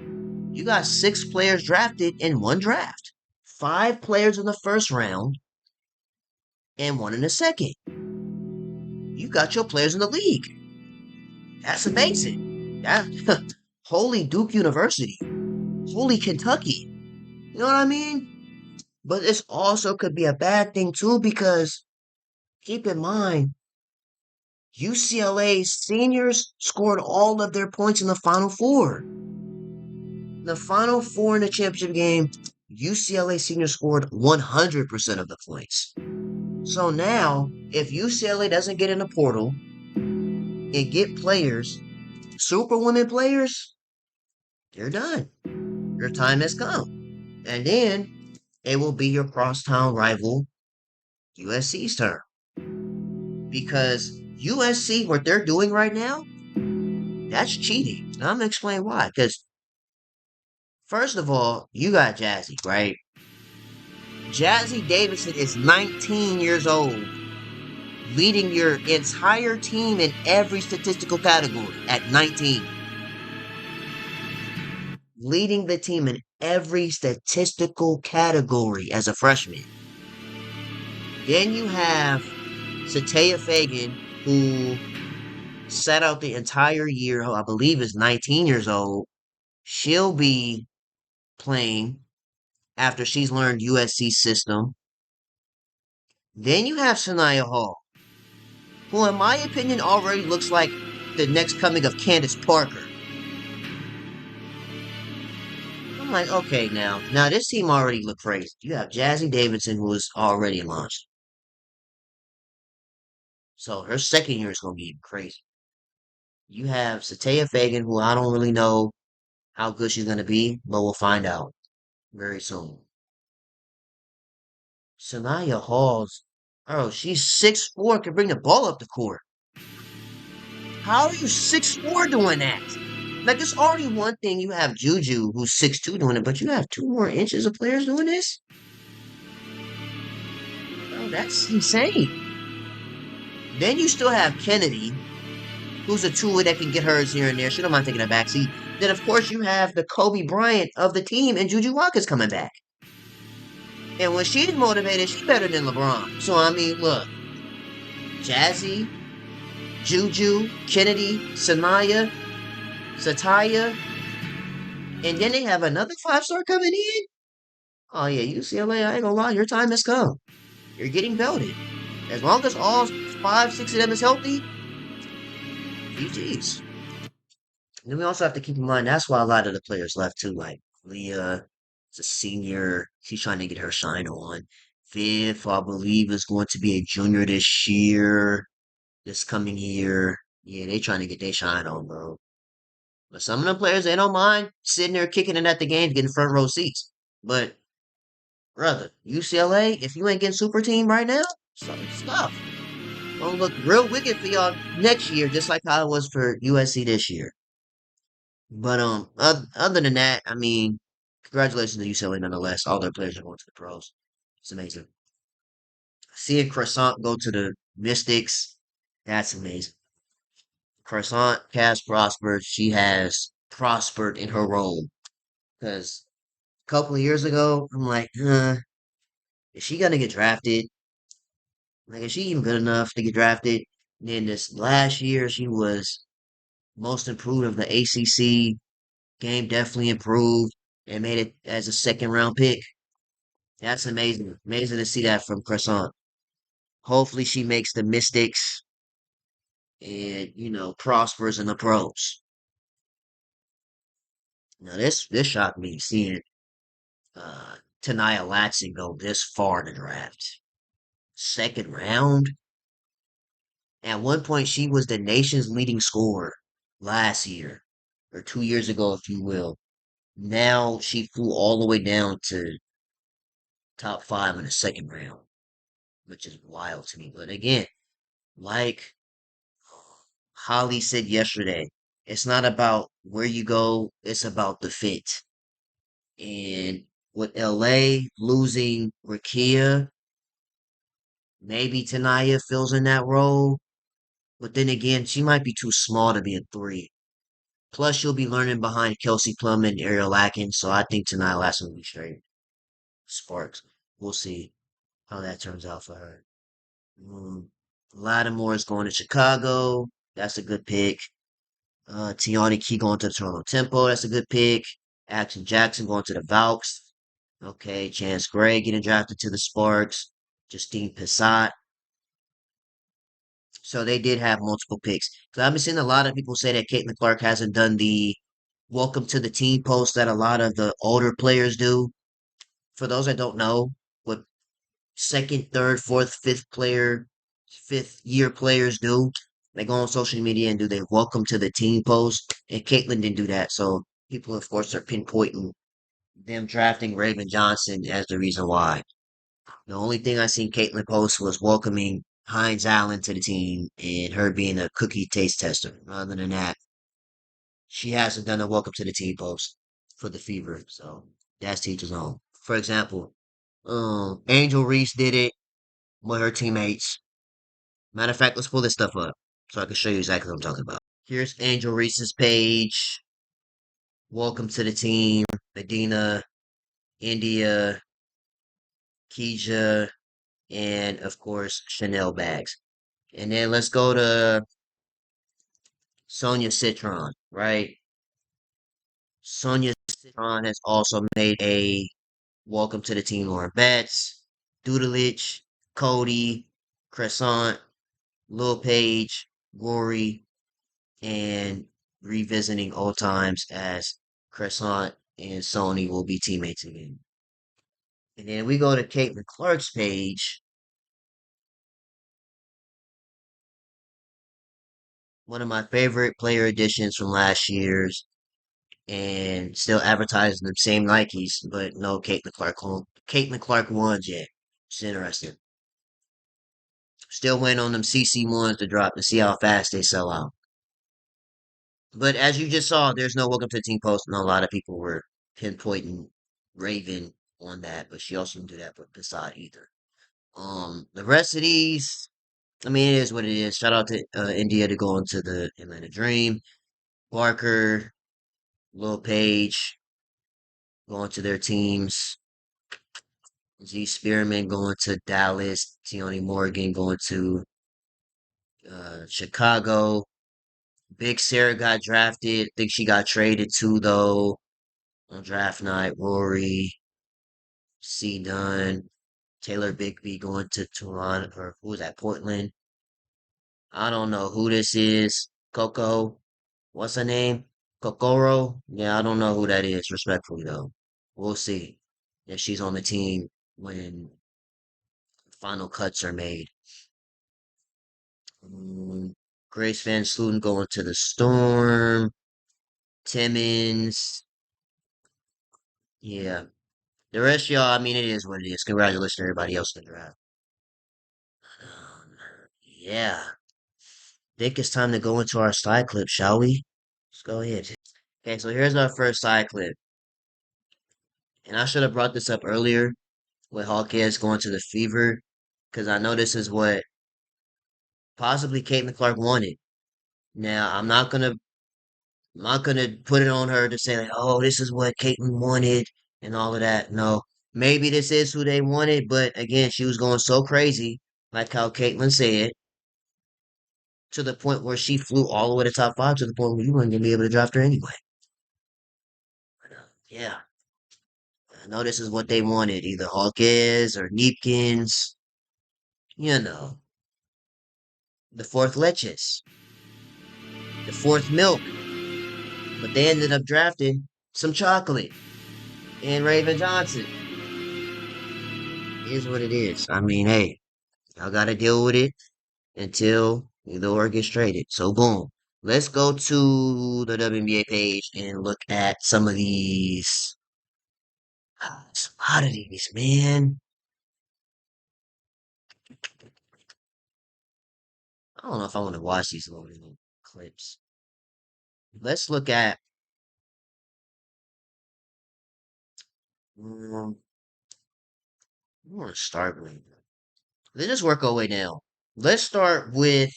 You got 6 players drafted in one draft, 5 players in the first round, and 1 in the second. You got your players in the league. That's amazing. That holy Duke University. Holy Kentucky. You know what I mean? But this also could be a bad thing too because keep in mind, UCLA seniors scored all of their points in the Final Four. The Final Four in the championship game, UCLA seniors scored 100% of the points. So now, if UCLA doesn't get in the portal and get players, superwomen players, they're done. Your time has come. And then it will be your crosstown rival, USC's turn. Because USC, what they're doing right now, that's cheating. And I'm going to explain why. Because, first of all, you got Jazzy, right? Jazzy Davidson is 19 years old, leading your entire team in every statistical category at 19. Leading the team in every statistical category as a freshman. Then you have Sataya Fagan, who sat out the entire year, I believe is 19 years old. She'll be playing after she's learned USC system. Then you have Taniya Hall, who, in my opinion, already looks like the next coming of Candace Parker. I'm like, okay, now this team already look crazy. You have Jazzy Davidson, who is already launched, so her second year is gonna be even crazy. You have Sataya Fagan, who I don't really know how good she's gonna be, but we'll find out very soon. Sanaya Halls, oh, she's 6'4", can bring the ball up the court. How are you 6'4" doing that? Like, it's already one thing you have Juju, who's 6'2", doing it, but you have 2 more inches of players doing this? Bro, that's insane. Then you still have Kennedy, who's a two that can get hers here and there. She don't mind taking a backseat. Then, of course, you have the Kobe Bryant of the team, and Juju Walker's coming back. And when she's motivated, she's better than LeBron. So, I mean, look. Jazzy, Juju, Kennedy, Sanaya, Sataya, and then they have another 5-star coming in. Oh yeah, UCLA, I ain't gonna lie, your time has come. You're getting belted. As long as all 5, 6 of them is healthy, GG's. Then we also have to keep in mind that's why a lot of the players left too. Like Leah, is a senior, she's trying to get her shine on. Viv, I believe, is going to be a junior this year, this coming year. Yeah, they trying to get their shine on, bro. But some of the players, they don't mind sitting there kicking it at the games, getting front row seats. But, brother, UCLA, if you ain't getting super team right now, stop. Gonna look real wicked for y'all next year, just like how it was for USC this year. But other than that, I mean, congratulations to UCLA nonetheless. All their players are going to the pros. It's amazing. Seeing Croissant go to the Mystics, that's amazing. Croissant has prospered. She has prospered in her role. Because a couple of years ago, I'm like, is she gonna get drafted? Like, is she even good enough to get drafted? And then this last year, she was most improved of the ACC. Game definitely improved and made it as a second round pick. That's amazing. Amazing to see that from Croissant. Hopefully, she makes the Mystics and prospers in the pros. Now, this shocked me seeing Taniya Latson go this far in the draft. Second round. At one point, she was the nation's leading scorer last year, or 2 years ago, if you will. Now she flew all the way down to top 5 in the second round, which is wild to me. But again, like Holly said yesterday, it's not about where you go, it's about the fit. And with LA losing Rakia, maybe Taniya fills in that role. But then again, she might be too small to be a 3. Plus, she'll be learning behind Kelsey Plum and Ariel Atkins, so I think tonight last will be straight. Sparks. We'll see how that turns out for her. Lattimore is going to Chicago. That's a good pick. Tiani Key going to the Toronto Tempo. That's a good pick. Action Jackson going to the Valks. Okay, Chance Gray getting drafted to the Sparks. Justine Pissat. So they did have multiple picks. So I've been seeing a lot of people say that Caitlin Clark hasn't done the welcome to the team post that a lot of the older players do. For those that don't know, what second, third, fourth, fifth year players do, they go on social media and do their welcome to the team post. And Caitlin didn't do that. So people, of course, are pinpointing them drafting Raven Johnson as the reason why. The only thing I seen Caitlin post was welcoming Hines Allen to the team and her being a cookie taste tester. Other than that, she hasn't done a welcome to the team post for the Fever. So that's teacher's own. For example, Angel Reese did it with her teammates. Matter of fact, let's pull this stuff up so I can show you exactly what I'm talking about. Here's Angel Reese's page. Welcome to the team. Madina, India, Keisha, and of course Chanel bags. And then let's go to Sonia Citron, right? Sonia Citron has also made a welcome to the team Lauren Betts, Dudelich, Cotie, Crescent, Lil Page, Rory, and revisiting old times as Crescent and Sony will be teammates again. And then we go to Caitlin Clark's page. One of my favorite player additions from last year's, and still advertising the same Nikes, but no Caitlin Clark home. Caitlin Clark ones yet. It's interesting. Still waiting on them CC ones to drop to see how fast they sell out. But as you just saw, there's no welcome to the team post, and a lot of people were pinpointing Raven on that, but she also didn't do that with Passad either. The rest of these, I mean, it is what it is. Shout out to India to go into the Atlanta Dream. Barker, Lil Page going to their teams. Z Spearman going to Dallas. Tioni Morgan going to Chicago. Big Sarah got drafted. I think she got traded too, though, on draft night. Rory, C. Dunn, Taylor Bigby going to Toronto, or who was that? Portland. I don't know who this is. Coco, what's her name? Kokoro? Yeah, I don't know who that is, respectfully, though. We'll see if she's on the team when final cuts are made. Grace Van Sluten going to the Storm. Timmons. Yeah. The rest of y'all, I mean, it is what it is. Congratulations to everybody else in the draft. Yeah. Think it's time to go into our side clip, shall we? Let's go ahead. Okay, so here's our first side clip. And I should have brought this up earlier with Hawkins going to the Fever, because I know this is what possibly Caitlin Clark wanted. Now, I'm not gonna put it on her to say like, oh, this is what Caitlyn wanted and all of that. No, maybe this is who they wanted, but again, she was going so crazy, like how Caitlyn said, to the point where she flew all the way to top five, to the point where you weren't gonna be able to draft her anyway. Yeah, I know this is what they wanted, either Hawkins or Kneepkens, you know, the fourth leches, the fourth milk, but they ended up drafting some chocolate and Raven Johnson. It is what it is. I mean, hey, y'all gotta deal with it until the or gets traded. So boom. Let's go to the WNBA page and look at some of these. Some oddities, man. I don't know if I want to watch these little clips. Let's look at. I want to start with. Let's just work our way down. Let's start with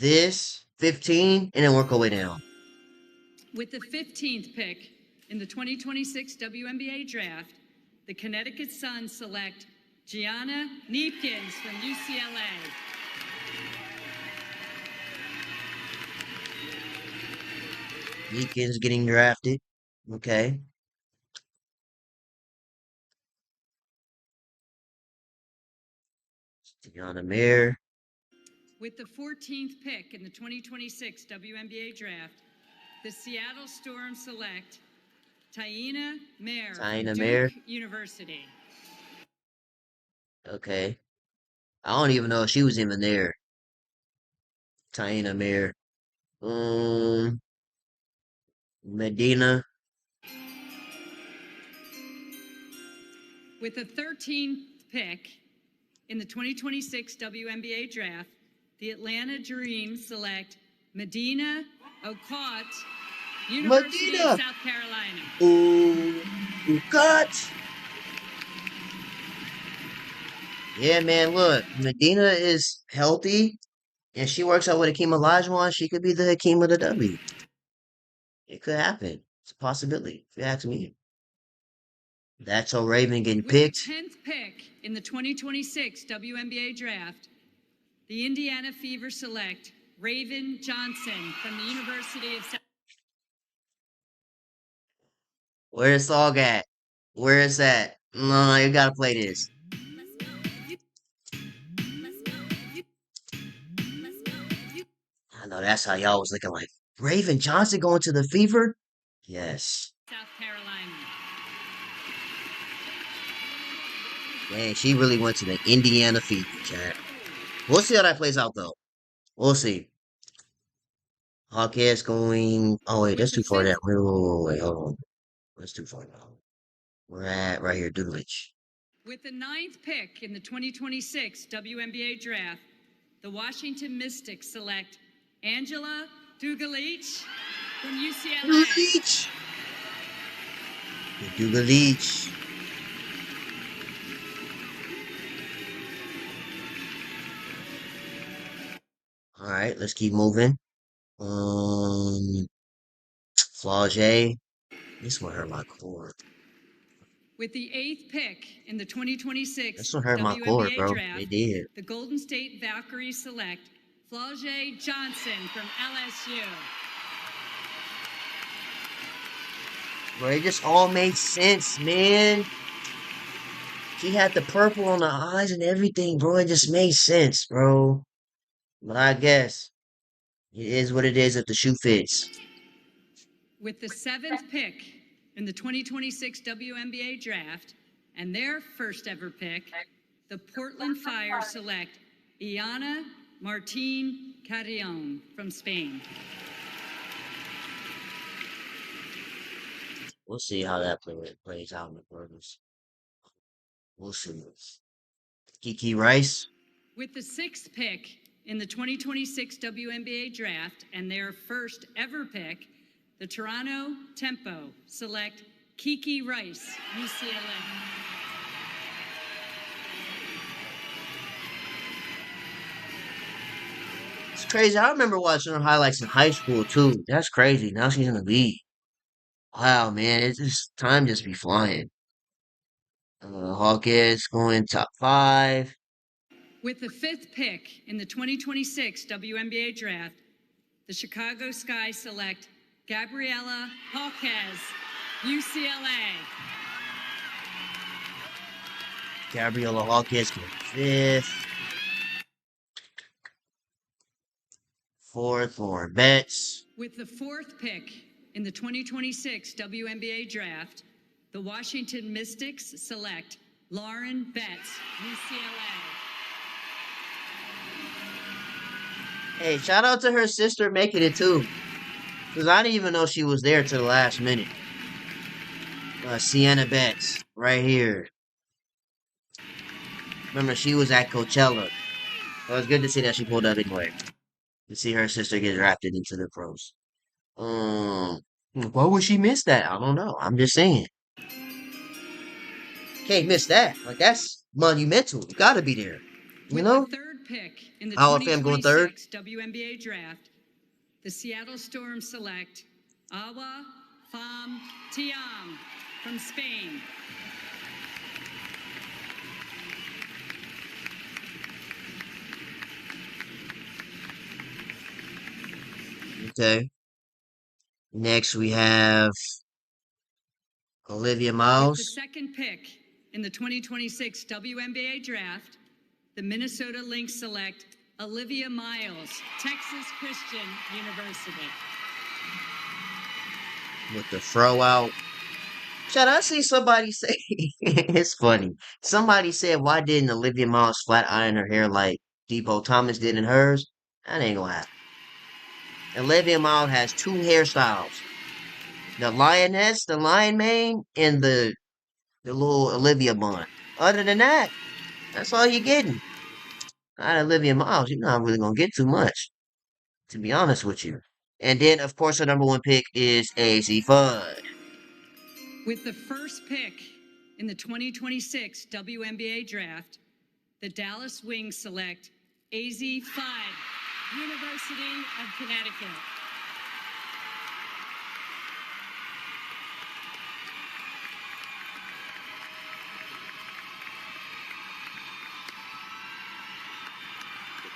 this 15 and then work our way down. With the 15th pick in the 2026 WNBA draft, the Connecticut Sun select Gianna Kneepkens from UCLA. Deacon's getting drafted. Okay. Gianna Mayer. With the 14th pick in the 2026 WNBA draft, the Seattle Storm select Taniya Mayer from Duke University. Okay. I don't even know if she was even there. Taniya Mayer. Madina. With the 13th pick in the 2026 WNBA draft, the Atlanta Dream select Madina OOOOKot, University of South Carolina. OOOOOKot. Yeah, man, look. Madina is healthy, and she works out with Hakeem Olajuwon. She could be the Hakeem of the W. It could happen. It's a possibility, if you ask me. That's how Raven getting picked. With the 10th pick in the 2026 WNBA draft, the Indiana Fever select Raven Johnson from the University of South Where's Sog at? Where is that? No, you gotta play this. I know that's how y'all was looking like. Raven Johnson going to the Fever? Yes. South Carolina. Dang, she really went to the Indiana Fever, chat. We'll see how that plays out, though. We'll see. Hawkeye going. Oh, wait, With that's the too far down. fifth, Wait, hold on. That's too far down. We're at right here, Doolitch. with the ninth pick in the 2026 WNBA draft, the Washington Mystics select Angela Dugalich from UCLA. Doolitch! Doolitch. All right, let's keep moving. Flaujae. This one hurt my core. With the eighth pick in the 2026 This one hurt my core, WNBA bro. draft, It did. the Golden State Valkyries select Flaujae Johnson from LSU. Bro, it just all made sense, man. She had the purple on the eyes and everything, bro. It just made sense, bro. But I guess it is what it is if the shoe fits. With the seventh pick in the 2026 WNBA draft and their first ever pick, the Portland Fire select Gianna Martin Carrion from Spain. We'll see how that plays out in the quarters. We'll see. Kiki Rice. With the sixth pick in the 2026 WNBA draft and their first ever pick, the Toronto Tempo select Kiki Rice, UCLA. It's crazy. I remember watching her highlights in high school too. That's crazy. Now she's in the league. Wow, man. It's just time just be flying. Hawkins going top 5. With the fifth pick in the 2026 WNBA draft, the Chicago Sky select Gabriela Jacquez, UCLA. Gabriela Hawkins going 5th. 4th, Lauren Betts. With the fourth pick in the 2026 WNBA draft, the Washington Mystics select Lauren Betts, UCLA. Hey, shout out to her sister making it too. Because I didn't even know she was there to the last minute. Sienna Betts, right here. Remember, she was at Coachella. So it was good to see that she pulled up anyway. To see her sister get drafted into the pros. Why would she miss that? I don't know. I'm just saying. Can't miss that. Like, that's monumental. You gotta be there. You With know? the third pick in the Awa Fam going 3rd. 2026 WNBA draft, the Seattle Storm select Awa Fam Interview from Spain. Okay. Next we have Olivia With the Miles. second pick in the 2026 WNBA draft, the Minnesota Lynx select Olivia Miles, Texas Christian University. With the throw out. Should I see somebody say it's funny. Somebody said, why didn't Olivia Miles flat iron her hair like Depot Thomas did in hers? That ain't gonna happen. Olivia Miles has 2 hairstyles. The lioness, the lion mane, and the little Olivia bun. Other than that, that's all you're getting. Not Olivia Miles, you're not really gonna get too much, to be honest with you. And then, of course, the number 1 pick is Azzi Fudd. With the first pick in the 2026 WNBA draft, the Dallas Wings select Azzi Fudd, University of Connecticut.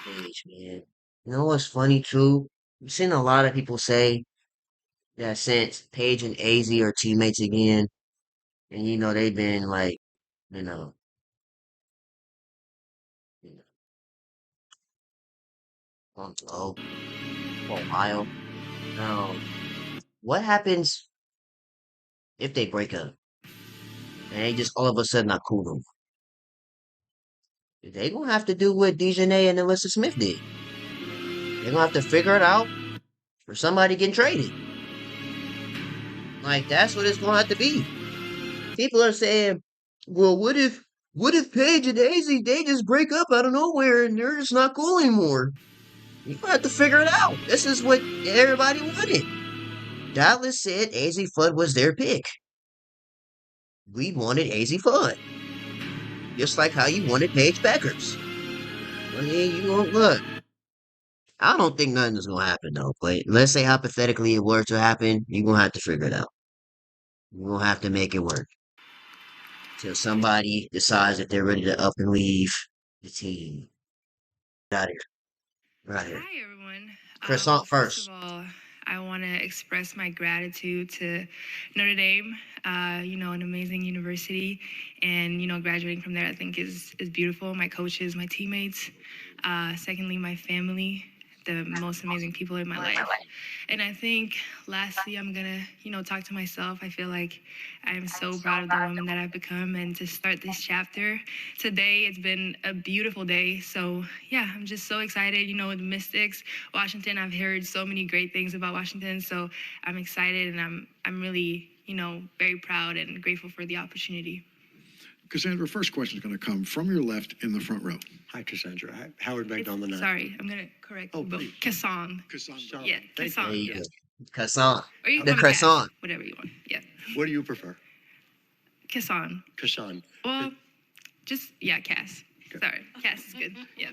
Page, man. You know what's funny too? I've seen a lot of people say that since Paige and Azzi are teammates again, and they've been like, you know, you know, on the low for a while. Now, what happens if they break up and they just all of a sudden not cool no more? They gonna have to do what Dejanay and Alyssa Smith did. They're gonna have to figure it out for somebody getting traded. Like that's what it's gonna have to be. People are saying, well, what if Paige and Daisy they just break up out of nowhere and they're just not cool anymore? You gonna have to figure it out. This is what everybody wanted. Dallas said Azzi Fudd was their pick. We wanted Azzi Fudd. Just like how you wanted Paige Beckers. I mean, you won't look. I don't think nothing is gonna happen though, but let's say hypothetically it were to happen, you're gonna have to figure it out. You're gonna have to make it work. Till somebody decides that they're ready to up and leave the team. Out here. Right here. Hi, everyone. Croissant First first. of all, I want to express my gratitude to Notre Dame, an amazing university. And, graduating from there, I think is beautiful. My coaches, my teammates. Secondly, my family, the most amazing people in my life. And I think, lastly, I'm going to, talk to myself. I feel like I'm so proud of the woman that I've become. And to start this chapter today, it's been a beautiful day. So, yeah, I'm just so excited. With the Mystics, Washington, I've heard so many great things about Washington. So I'm excited and I'm really, very proud and grateful for the opportunity. Cassandra, first question is going to come from your left in the front row. Hi, Cassandra. Howard McDonald. Sorry, I'm going to correct you both. Cassan. Cassandra. Yeah, Cassan. There you Yeah. go. Croissant. Or you The can call me Cass, croissant. whatever you want. Yeah. What do you prefer? Cassan. Kassan. Well, Cass. Sorry, Cass is good. Yeah.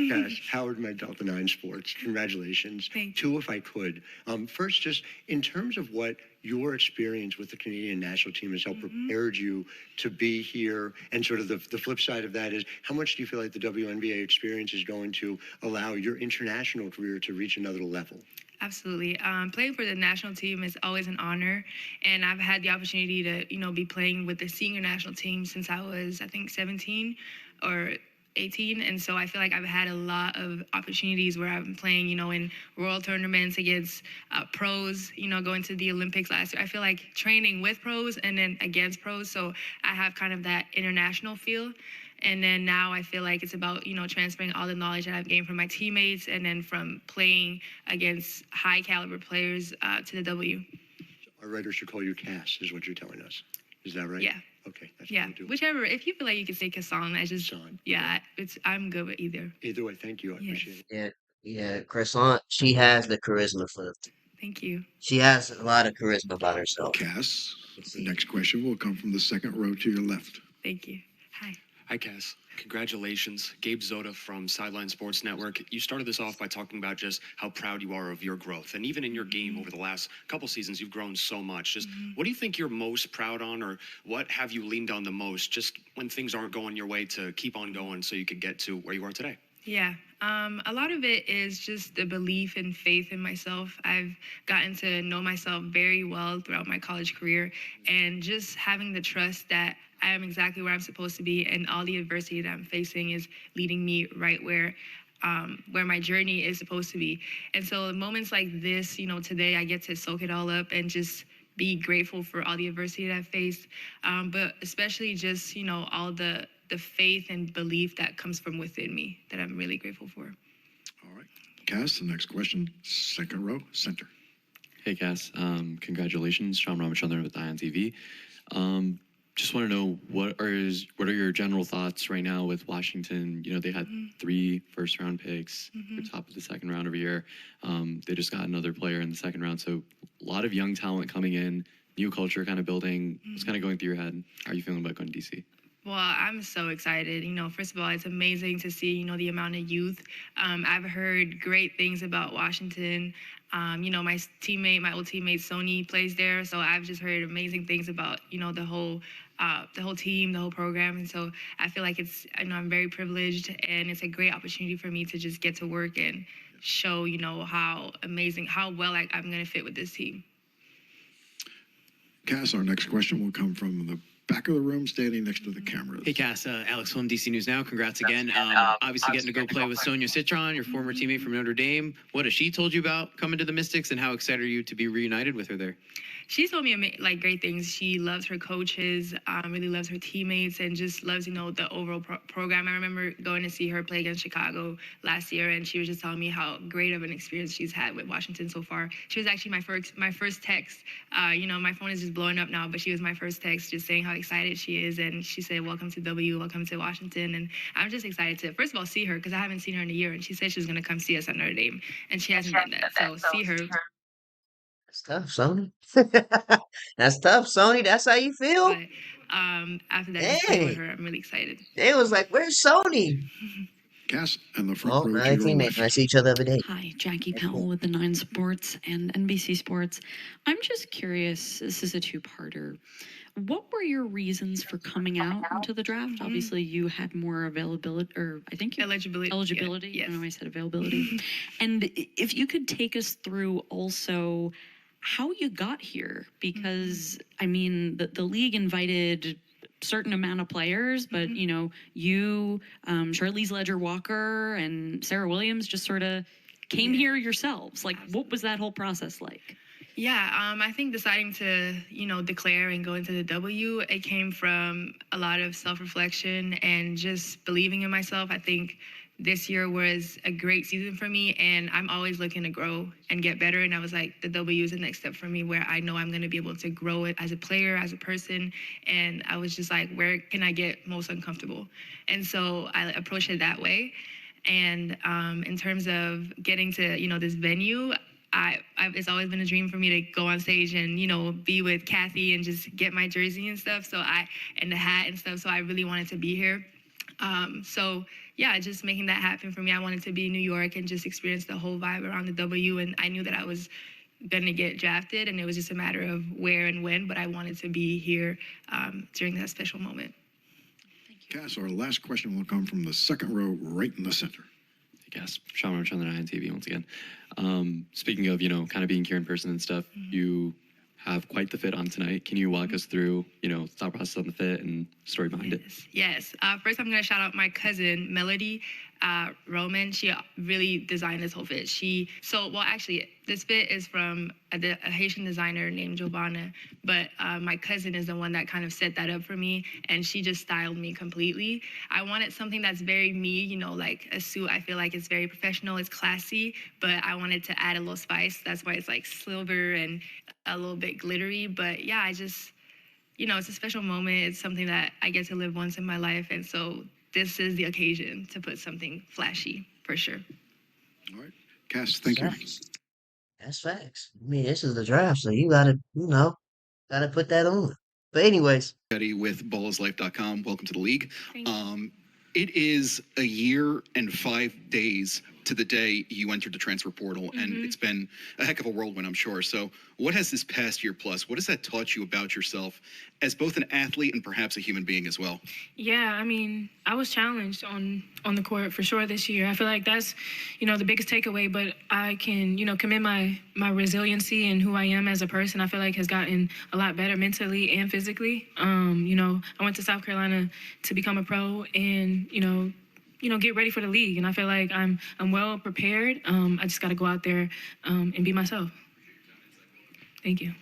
Cass, Howard McDonald, 9 Sports. Congratulations. Thank you. 2, if I could. First, just in terms of what your experience with the Canadian national team has helped prepared you to be here, and sort of the flip side of that is, how much do you feel like the WNBA experience is going to allow your international career to reach another level? Absolutely. Playing for the national team is always an honor, and I've had the opportunity to, be playing with the senior national team since I was, I think, 17 or 18, and so I feel like I've had a lot of opportunities where I've been playing, in world tournaments against pros, going to the Olympics last year. I feel like training with pros and then against pros, so I have kind of that international feel. And then now I feel like it's about, transferring all the knowledge that I've gained from my teammates and then from playing against high caliber players to the W. Our writers should call you Cass, is what you're telling us. Is that right? Yeah. Okay, that's Yeah, what we do. whichever. If you feel like you can say Kassan, Kassan. Yeah, I'm good with either. Either way, thank you. I appreciate it. Yeah, Croissant. She has the charisma for the. Thank you. She has a lot of charisma about herself. Cass, the next question will come from the second row to your left. Thank you. Hi. Hi, Cass. Congratulations. Gabe Zota from Sideline Sports Network. You started this off by talking about just how proud you are of your growth. And even in your game over the last couple seasons, you've grown so much. Just what do you think you're most proud on, or what have you leaned on the most just when things aren't going your way to keep on going so you could get to where you are today? Yeah, a lot of it is just the belief and faith in myself. I've gotten to know myself very well throughout my college career, and just having the trust that I am exactly where I'm supposed to be, and all the adversity that I'm facing is leading me right where my journey is supposed to be. And so moments like this, today I get to soak it all up and just be grateful for all the adversity that I've faced, but especially just, all the faith and belief that comes from within me that I'm really grateful for. All right. Cass, the next question, second row, center. Hey, Cass. Congratulations. Sean Ramachandran with Ion TV. Just want to know what are your general thoughts right now with Washington? They had 3 first-round picks. They're top of the second round every year. They just got another player in the second round. So a lot of young talent coming in, new culture kind of building. What's kind of going through your head? How are you feeling about going to DC? Well, I'm so excited. First of all, it's amazing to see, the amount of youth. I've heard great things about Washington. My old teammate Sony plays there, so I've just heard amazing things about, the whole team, the whole program. And so I feel like I'm very privileged, and it's a great opportunity for me to just get to work and show, how well I'm going to fit with this team. Cass, our next question will come from the back of the room, standing next to the cameras. Hey, Cass. Alex from DC News Now. Congrats again. Obviously getting to go play with Sonia Citron, your former teammate from Notre Dame. What has she told you about coming to the Mystics, and how excited are you to be reunited with her there? She told me like great things. She loves her coaches, really loves her teammates, and just loves, you know, the overall program. I remember going to see her play against Chicago last year, and she was just telling me how great of an experience she's had with Washington so far. She was actually my first text. You know, my phone is just blowing up now, but she was my first text, just saying how excited she is, and she said, "Welcome to W, welcome to Washington." And I'm just excited to, first of all, see her, because I haven't seen her in a year, and she said she was going to come see us at Notre Dame, and she hasn't done that. So see her. That's tough, Sony. That's tough, Sony. That's how you feel? But after that, just playing with Dang. her, I'm really excited. They was like, where's Sony? Cass, and the front Oh, row now to they your teammates. left. I see each other every day. Hi, Jackie Powell with the 9 Sports and NBC Sports. I'm just curious, this is a two-parter. What were your reasons for coming out into the draft? Obviously, you had more availability, or I think you Eligibility. eligibility. Yes. I know I said availability. And if you could take us through also how you got here, because I mean, the league invited certain amount of players, but you know, you, Charlisse Ledger-Walker, and Sarah Williams just sort of came here yourselves. Like, what was that whole process like? Yeah, I think deciding to, you know, declare and go into the W, it came from a lot of self-reflection and just believing in myself. I think this year was a great season for me, and I'm always looking to grow and get better. And I was like, the W is the next step for me, where I know I'm going to be able to grow it as a player, as a person. And I was just like, where can I get most uncomfortable? And so I approached it that way. And in terms of getting to, you know, this venue, it's always been a dream for me to go on stage and, you know, be with Kathy and just get my jersey and stuff. And the hat and stuff. So I really wanted to be here. So yeah, just making that happen for me. I wanted to be in New York and just experience the whole vibe around the W. And I knew that I was going to get drafted, and it was just a matter of where and when, but I wanted to be here during that special moment. Cass, our last question will come from the second row right in the center. Hey, Cass. Sean Roach on the Ion TV once again. Speaking of, you know, kind of being here in person and stuff, you have quite the fit on tonight. Can you walk us through, you know, thought process on the fit and story behind it? Yes. First, I'm going to shout out my cousin, Melody Roman. She really designed this whole fit. Actually, this fit is from a Haitian designer named Giovanna, but my cousin is the one that kind of set that up for me, and she just styled me completely. I wanted something that's very me, you know, like a suit. I feel like it's very professional, it's classy, but I wanted to add a little spice. That's why it's like silver and a little bit glittery. But yeah, I just, you know, it's a special moment. It's something that I get to live once in my life, and so this is the occasion to put something flashy, for sure. All right. Cass, thank you. That's facts. I mean, this is the draft, so you gotta, you know, gotta put that on. But anyways. With ballislife.com. Welcome to the league. Thank you. It is a year and 5 days to the day you entered the transfer portal, and it's been a heck of a whirlwind, I'm sure. So what has this past year plus, what has that taught you about yourself as both an athlete and perhaps a human being as well? Yeah, I mean, I was challenged on the court for sure this year. I feel like that's, you know, the biggest takeaway, but I can, you know, commend my resiliency and who I am as a person. I feel like has gotten a lot better mentally and physically. You know, I went to South Carolina to become a pro and, you know, get ready for the league. And I feel like I'm well prepared. I just got to go out there and be myself. Thank you.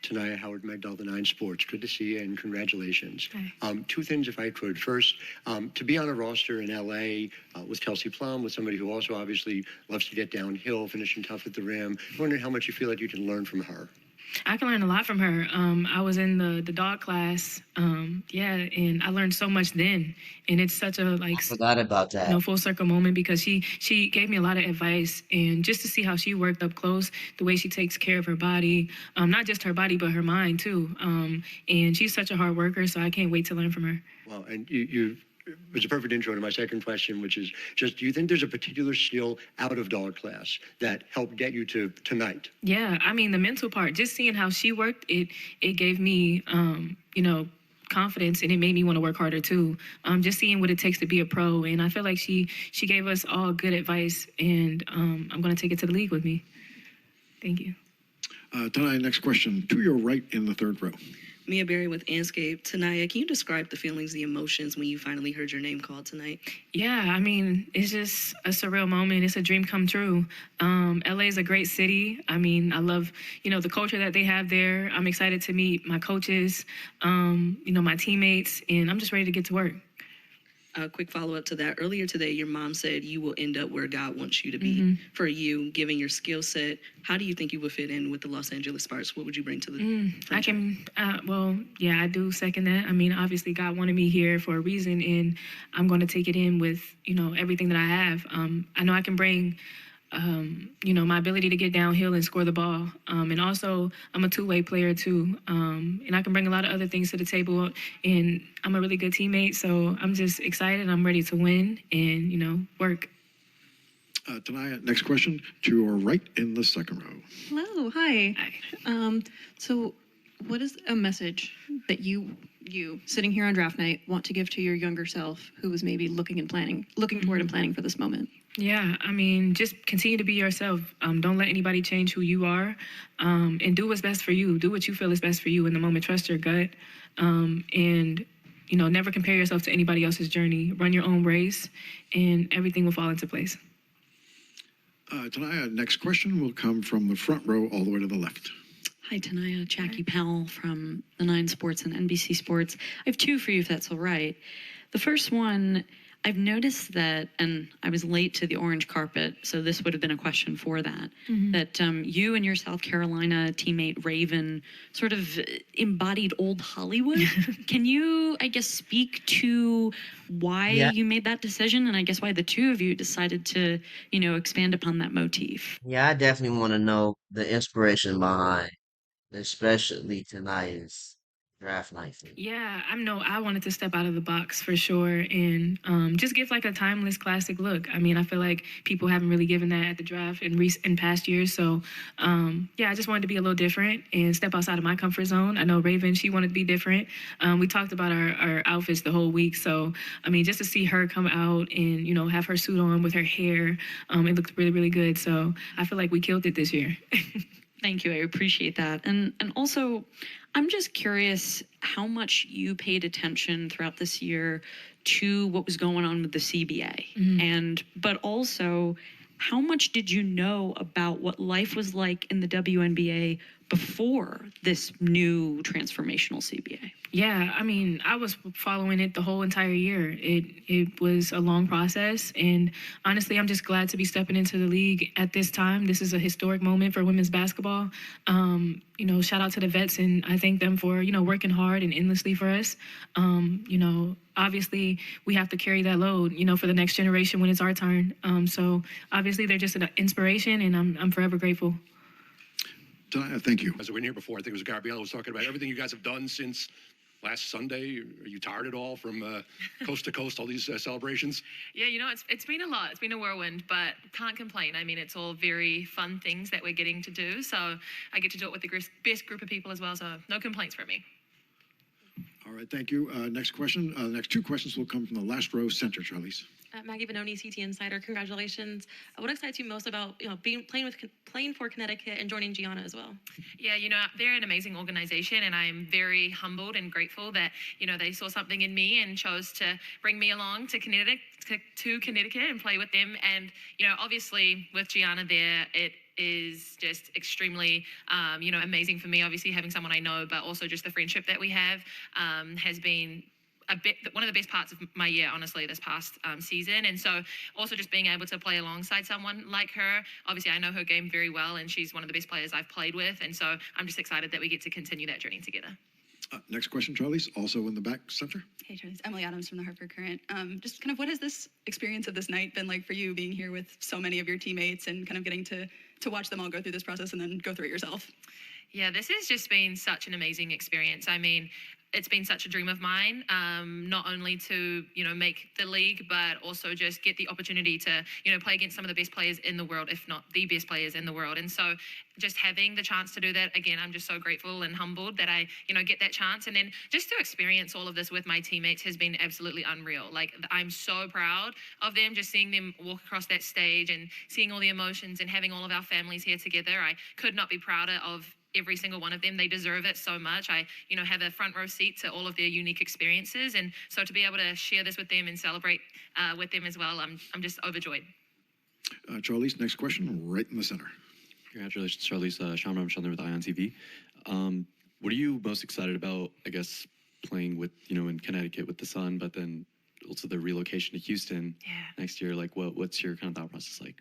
Taniya, Howard Magdal, the 9 Sports. Good to see you, and congratulations. Hi. 2 things, if I could. First, to be on a roster in L.A. With Kelsey Plum, with somebody who also obviously loves to get downhill, finishing tough at the rim. I'm wondering how much you feel like you can learn from her. I can learn a lot from her. I was in the dog class, and I learned so much then. And it's such a I forgot about that. You know, full circle moment, because she gave me a lot of advice, and just to see how she worked up close, the way she takes care of her body, not just her body but her mind too. And she's such a hard worker, so I can't wait to learn from her. Well, and you was a perfect intro to my second question, which is just, do you think there's a particular skill out of dog class that helped get you to tonight? Yeah, I mean, the mental part, just seeing how she worked, it gave me, you know, confidence, and it made me want to work harder too. Just seeing what it takes to be a pro, and I feel like she gave us all good advice, and I'm going to take it to the league with me. Thank you. Taniya, next question. To your right in the third row. Mia Berry with Anscape. Taniya, can you describe the feelings, the emotions when you finally heard your name called tonight? Yeah, I mean, it's just a surreal moment. It's a dream come true. LA is a great city. I mean, I love, the culture that they have there. I'm excited to meet my coaches, my teammates, and I'm just ready to get to work. A quick follow-up to that. Earlier today, your mom said you will end up where God wants you to be. For you, given your skill set, how do you think you would fit in with the Los Angeles Sparks? What would you bring to the I do second that. I mean, obviously, God wanted me here for a reason, and I'm going to take it in with, everything that I have. I know I can bring my ability to get downhill and score the ball. And also, I'm a two-way player, too. And I can bring a lot of other things to the table. And I'm a really good teammate, so I'm just excited. I'm ready to win and, work. Taniya, next question. To your right in the second row. Hello, hi. So what is a message that you sitting here on draft night want to give to your younger self who was maybe looking toward and planning for this moment? Yeah, I mean, just continue to be yourself. Don't let anybody change who you are, and do what's best for you. Do what you feel is best for you in the moment. Trust your gut, and never compare yourself to anybody else's journey. Run your own race, and everything will fall into place. Taniya, next question will come from the front row all the way to the left. Hi, Taniya. Jackie Powell from the 9 Sports and NBC Sports. I have two for you, if that's all right. The first one, I've noticed that, and I was late to the orange carpet, so this would have been a question for that, that you and your South Carolina teammate Raven sort of embodied old Hollywood. Can you, speak to why you made that decision, and I guess why the two of you decided to, expand upon that motif? Yeah, I definitely want to know the inspiration behind, especially Taniya's draft night thing. Yeah, I wanted to step out of the box for sure and just give like a timeless classic look. I mean, I feel like people haven't really given that at the draft in past years. So, I just wanted to be a little different and step outside of my comfort zone. I know Raven, she wanted to be different. We talked about our outfits the whole week. So, I mean, just to see her come out and, have her suit on with her hair, it looked really, really good. So I feel like we killed it this year. Thank you. I appreciate that. And also, I'm just curious how much you paid attention throughout this year to what was going on with the CBA. But also, how much did you know about what life was like in the WNBA before this new transformational CBA? Yeah, I mean, I was following it the whole entire year. It was a long process, and honestly, I'm just glad to be stepping into the league at this time. This is a historic moment for women's basketball. Shout out to the vets, and I thank them for, working hard and endlessly for us. Obviously, we have to carry that load, for the next generation when it's our turn. So obviously, they're just an inspiration, and I'm forever grateful. Thank you. As we were in here before, I think it was Gabriela was talking about everything you guys have done since last Sunday. Are you tired at all from coast to coast, all these celebrations? Yeah, it's been a lot. It's been a whirlwind, but can't complain. I mean, it's all very fun things that we're getting to do. So I get to do it with the best group of people as well. So no complaints from me. All right, thank you. Next question. The next two questions will come from the last row center, Charlisse. Maggie Bononi, CT Insider. Congratulations. What excites you most about playing for Connecticut and joining Gianna as well? Yeah, they're an amazing organization, and I'm very humbled and grateful that they saw something in me and chose to bring me along to Connecticut and play with them. And obviously with Gianna there, it is just extremely amazing for me. Obviously having someone I know, but also just the friendship that we have has been one of the best parts of my year, honestly, this past season. And so also just being able to play alongside someone like her. Obviously, I know her game very well, and she's one of the best players I've played with. And so I'm just excited that we get to continue that journey together. Next question, Charlisse, also in the back center. Hey, Charlisse. Emily Adams from the Hartford Courant. Just kind of what has this experience of this night been like for you, being here with so many of your teammates and kind of getting to watch them all go through this process and then go through it yourself? Yeah, this has just been such an amazing experience. I mean, it's been such a dream of mine, not only to, make the league, but also just get the opportunity to, play against some of the best players in the world, if not the best players in the world. And so just having the chance to do that, again, I'm just so grateful and humbled that I, get that chance. And then just to experience all of this with my teammates has been absolutely unreal. Like, I'm so proud of them, just seeing them walk across that stage and seeing all the emotions and having all of our families here together. I could not be prouder of every single one of them. They deserve it so much. I, have a front row seat to all of their unique experiences. And so to be able to share this with them and celebrate with them as well, I'm just overjoyed. Charlisse, next question, right in the center. Congratulations, Charlisse. Sean Ramchandler with Ion TV. What are you most excited about, I guess, playing with, in Connecticut with the Sun, but then also the relocation to Houston next year? Like, what's your kind of thought process like?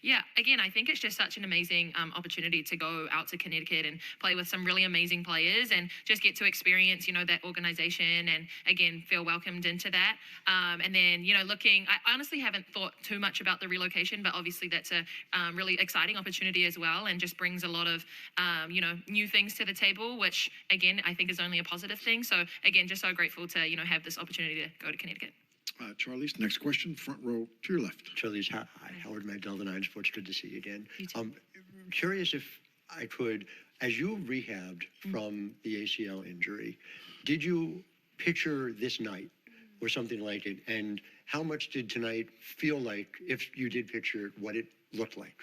Yeah, again, I think it's just such an amazing opportunity to go out to Connecticut and play with some really amazing players and just get to experience, that organization and, again, feel welcomed into that. And then, I honestly haven't thought too much about the relocation, but obviously that's a really exciting opportunity as well and just brings a lot of, new things to the table, which, again, I think is only a positive thing. So, again, just so grateful to, have this opportunity to go to Connecticut. Charlisse, next question, front row to your left. Charlisse, hi, Howard Mandel, the Nine Sports. Good to see you again. Curious if I could, as you rehabbed from the ACL injury, did you picture this night or something like it? And how much did tonight feel like, if you did picture it, what it looked like?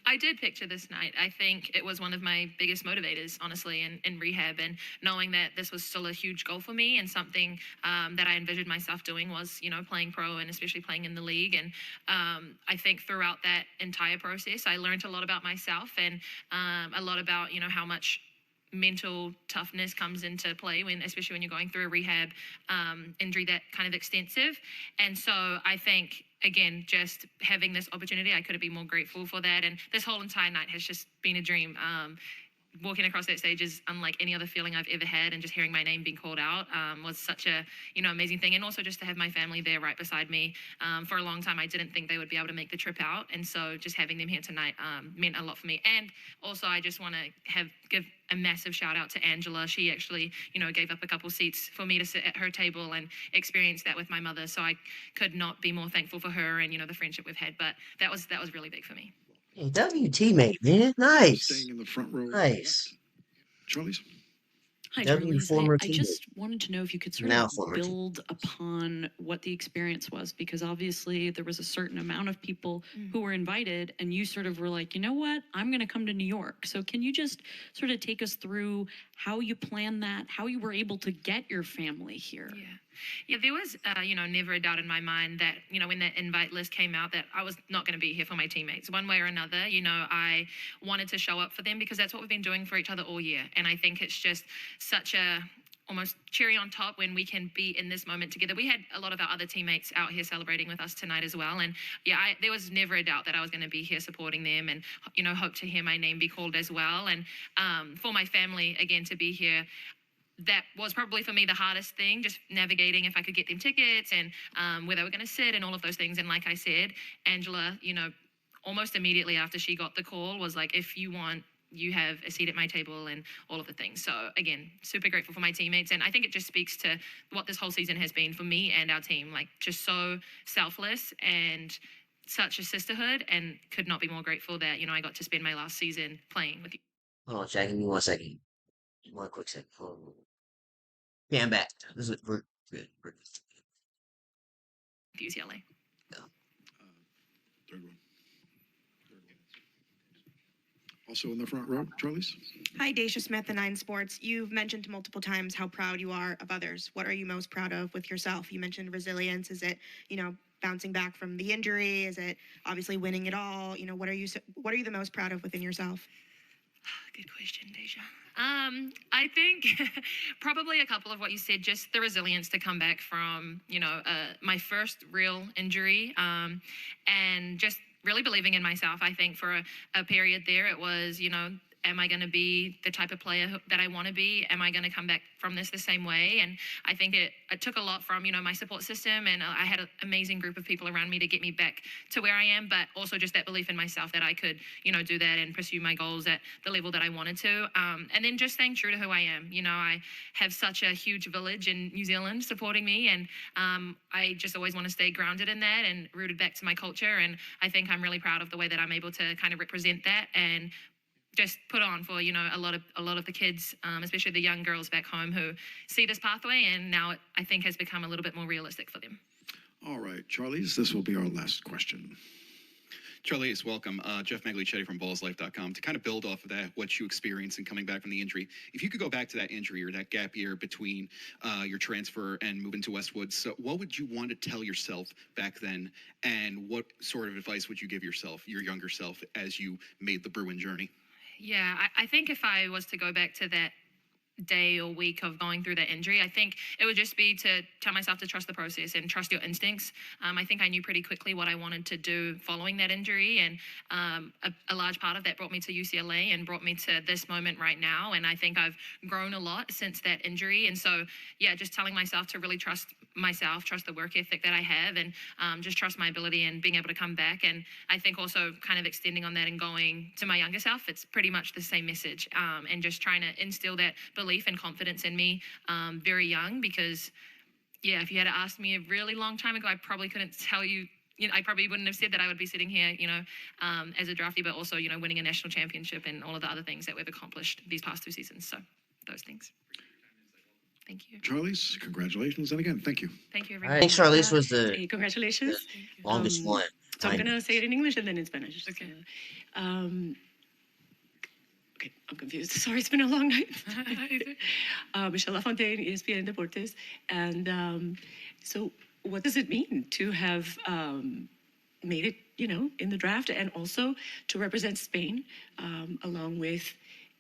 I did picture this night. I think it was one of my biggest motivators, honestly, in rehab, and knowing that this was still a huge goal for me and something that I envisioned myself doing was, playing pro and especially playing in the league. And I think throughout that entire process, I learned a lot about myself and a lot about, how much mental toughness comes into play especially when you're going through a rehab injury that kind of extensive. And so I think, again, just having this opportunity, I couldn't be more grateful for that. And this whole entire night has just been a dream. Walking across that stage is unlike any other feeling I've ever had, and just hearing my name being called out was such a, amazing thing. And also just to have my family there right beside me. For a long time, I didn't think they would be able to make the trip out. And so just having them here tonight meant a lot for me. And also I just want to give a massive shout out to Angela. She actually, gave up a couple seats for me to sit at her table and experience that with my mother. So I could not be more thankful for her and, the friendship we've had. But that was really big for me. Hey, W teammate, man. Nice. Staying in the front row. Nice. Charlisse? Hi, W Charlisse. former I just wanted to know if you could sort Now of former build upon what the experience was, because obviously there was a certain amount of people who were invited, and you sort of were like, you know what, I'm going to come to New York. So can you just sort of take us through how you planned that, how you were able to get your family here? Yeah, there was, never a doubt in my mind that, when that invite list came out, that I was not going to be here for my teammates. One way or another, I wanted to show up for them because that's what we've been doing for each other all year. And I think it's just such a almost cherry on top when we can be in this moment together. We had a lot of our other teammates out here celebrating with us tonight as well. And there was never a doubt that I was going to be here supporting them and, hope to hear my name be called as well. And for my family, again, to be here, that was probably for me the hardest thing, just navigating if I could get them tickets and where they were going to sit and all of those things. And like I said, Angela, almost immediately after she got the call was like, if you want, you have a seat at my table and all of the things. So again, super grateful for my teammates. And I think it just speaks to what this whole season has been for me and our team, like just so selfless and such a sisterhood, and could not be more grateful that, I got to spend my last season playing with you. Hold on, Jack. Give me 1 second. 1 quick second. Yeah, I'm back. We're good. We're good. UCLA. Third one. Also in the front row, Charlisse? Hi, Daisha Smith, the Nine Sports. You've mentioned multiple times how proud you are of others. What are you most proud of with yourself? You mentioned resilience. Is it, bouncing back from the injury? Is it obviously winning it all? What are you the most proud of within yourself? Good question, Deja. I think probably a couple of what you said, just the resilience to come back from, my first real injury, and just really believing in myself. I think for a period there, it was, am I going to be the type of player that I want to be? Am I going to come back from this the same way? And I think it took a lot from, my support system, and I had an amazing group of people around me to get me back to where I am, but also just that belief in myself that I could, do that and pursue my goals at the level that I wanted to. And then just staying true to who I am. I have such a huge village in New Zealand supporting me, and I just always want to stay grounded in that and rooted back to my culture. And I think I'm really proud of the way that I'm able to kind of represent that and just put on for, a lot of the kids, especially the young girls back home who see this pathway, and now it, I think, has become a little bit more realistic for them. All right, Charlisse, this will be our last question. Charlisse, welcome. Jeff Maglicetti from ballslife.com. To kind of build off of that, what you experienced in coming back from the injury, if you could go back to that injury or that gap year between your transfer and moving to Westwood, so what would you want to tell yourself back then, and what sort of advice would you give yourself, your younger self, as you made the Bruin journey? Yeah, I think if I was to go back to that day or week of going through that injury, I think it would just be to tell myself to trust the process and trust your instincts. I think I knew pretty quickly what I wanted to do following that injury, and a large part of that brought me to UCLA and brought me to this moment right now. And I think I've grown a lot since that injury. And so, yeah, just telling myself to really trust myself, trust the work ethic that I have, and just trust my ability and being able to come back. And I think also kind of extending on that and going to my younger self, it's pretty much the same message, and just trying to instill that belief and confidence in me very young, because yeah, if you had asked me a really long time ago, I probably couldn't tell you, I probably wouldn't have said that I would be sitting here, as a draftee, but also, winning a national championship and all of the other things that we've accomplished these past 2 seasons. So those things. Thank you. Charlisse, congratulations. And again, thank you. Thank you, I everyone. think Charlisse was the Hey, congratulations. longest one. So I'm going to say it in English and then in Spanish. Okay. Okay, I'm confused. Sorry, it's been a long night. Michelle Lafontaine, ESPN Deportes. And so what does it mean to have made it, in the draft, and also to represent Spain along with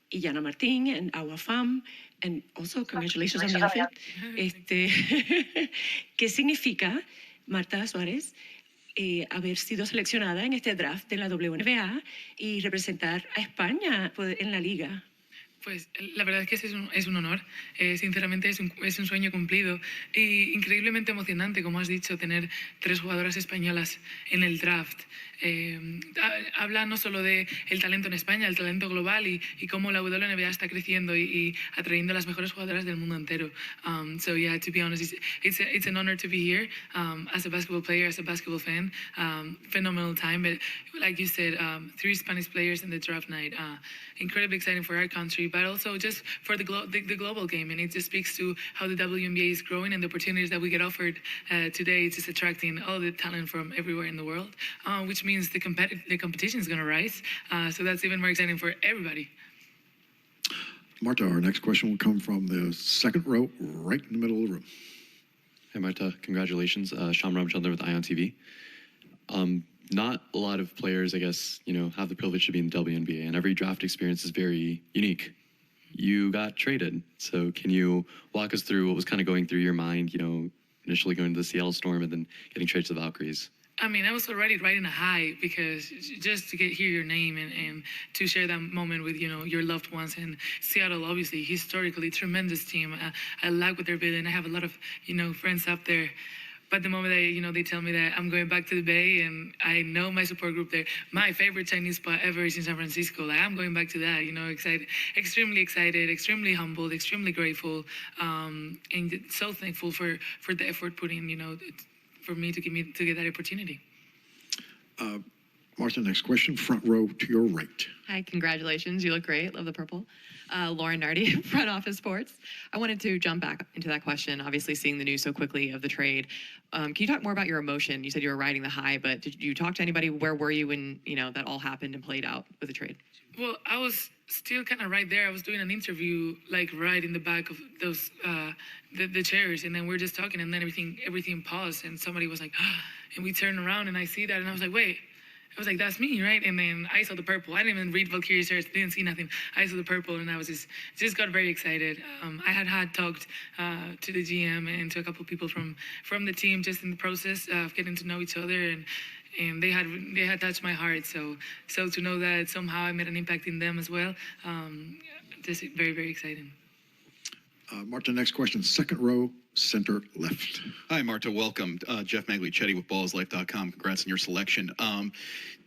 Gianna Martin and Awa Fam, and also congratulations on the outfit. ¿Qué significa, Marta Suarez, haber sido seleccionada en este draft de la WNBA y representar a España en la liga? Pues la verdad es que es un honor, sinceramente es un sueño cumplido y increíblemente emocionante, como has dicho, tener 3 jugadoras españolas en el draft. Habla no solo de el talento en España, el talento global y cómo la WNBA está creciendo y atrayendo a las mejores jugadoras del mundo entero. So yeah, to be honest, it's an honor to be here as a basketball player, as a basketball fan. Phenomenal time, but like you said, 3 Spanish players in the draft night. Incredibly exciting for our country, but also just for the global game, and it just speaks to how the WNBA is growing and the opportunities that we get offered today. It's just attracting all the talent from everywhere in the world, which means the competition is going to rise. So that's even more exciting for everybody. Marta, our next question will come from the second row, right in the middle of the room. Hey, Marta, congratulations. Sean Ramchandler with Ion TV. Not a lot of players, I guess, have the privilege to be in the WNBA, and every draft experience is very unique. You got traded. So can you walk us through what was kind of going through your mind, initially going to the Seattle Storm and then getting traded to the Valkyries? I mean, I was already riding a high because just to hear your name and to share that moment with, your loved ones. And Seattle, obviously, historically, tremendous team. I like what they're building. I have a lot of, friends up there. But the moment they tell me that I'm going back to the Bay and I know my support group there, my favorite Chinese spot ever is in San Francisco. Like, I'm going back to that, extremely excited, extremely humbled, extremely grateful, and so thankful for the effort put in, for me to get that opportunity. Marta, next question, front row to your right. Hi, congratulations. You look great. Love the purple. Lauren Nardi, Front Office Sports. I wanted to jump back into that question, obviously seeing the news so quickly of the trade. Can you talk more about your emotion? You said you were riding the high, but did you talk to anybody? Where were you when, that all happened and played out with the trade? Well, I was still kind of right there. I was doing an interview, like right in the back of those, the chairs, and then we're just talking, and then everything paused, and somebody was like, and we turned around, and I see that, and I was like, wait. I was like, that's me, right? And then I saw the purple. I didn't even read Valkyrie shirts, didn't see nothing. I saw the purple, and I was just got very excited. I had talked to the GM and to a couple of people from the team just in the process of getting to know each other, and they had touched my heart. So to know that somehow I made an impact in them as well, just very, very exciting. Marta, next question, second row, center left. Hi, Marta. Welcome. Jeff Maglicetti with ballslife.com. Congrats on your selection.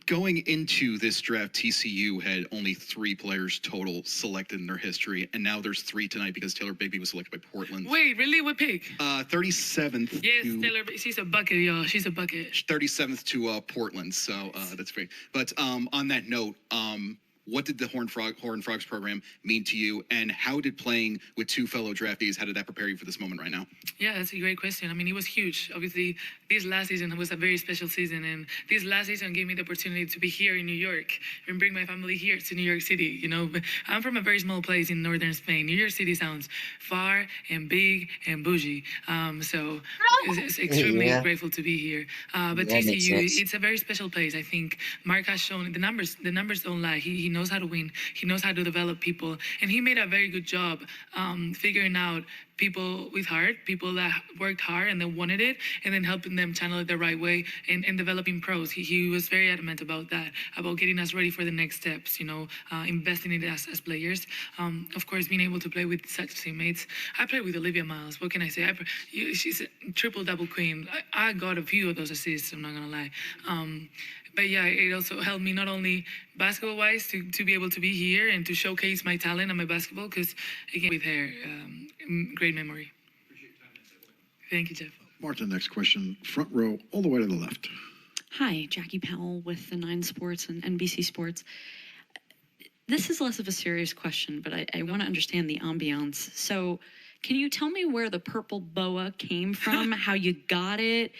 Going into this draft, TCU had only 3 players total selected in their history, and now there's 3 tonight because Taylor Bigby was selected by Portland. Wait, really? What pick? 37th. Yes, Taylor. She's a bucket, y'all. She's a bucket. 37th to Portland, so that's great. But on that note, What did the Horned Frogs program mean to you, and how did playing with two fellow draftees, how did that prepare you for this moment right now? Yeah, that's a great question. I mean, it was huge. Obviously, this last season was a very special season, and this last season gave me the opportunity to be here in New York and bring my family here to New York City. You know, I'm from a very small place in northern Spain. New York City sounds far and big and bougie. So it's extremely grateful to be here. But TCU, it's a very special place. I think Mark has shown the numbers don't lie. He knows how to win. He knows how to develop people, and he made a very good job figuring out people with heart, people that worked hard and they wanted it, and then helping them channel it the right way and developing pros. He was very adamant about that, about getting us ready for the next steps, you know, investing in it as players. Of course, being able to play with such teammates. I played with Olivia Miles. What can I say? She's a triple-double queen. I got a few of those assists, I'm not going to lie. But yeah, it also helped me not only basketball-wise to be able to be here and to showcase my talent and my basketball, because again, with her, great memory. Thank you, Jeff. Marta, next question. Front row, all the way to the left. Hi, Jackie Powell with the 9 Sports and NBC Sports. This is less of a serious question, but I want to understand the ambiance. So can you tell me where the purple boa came from, how you got it?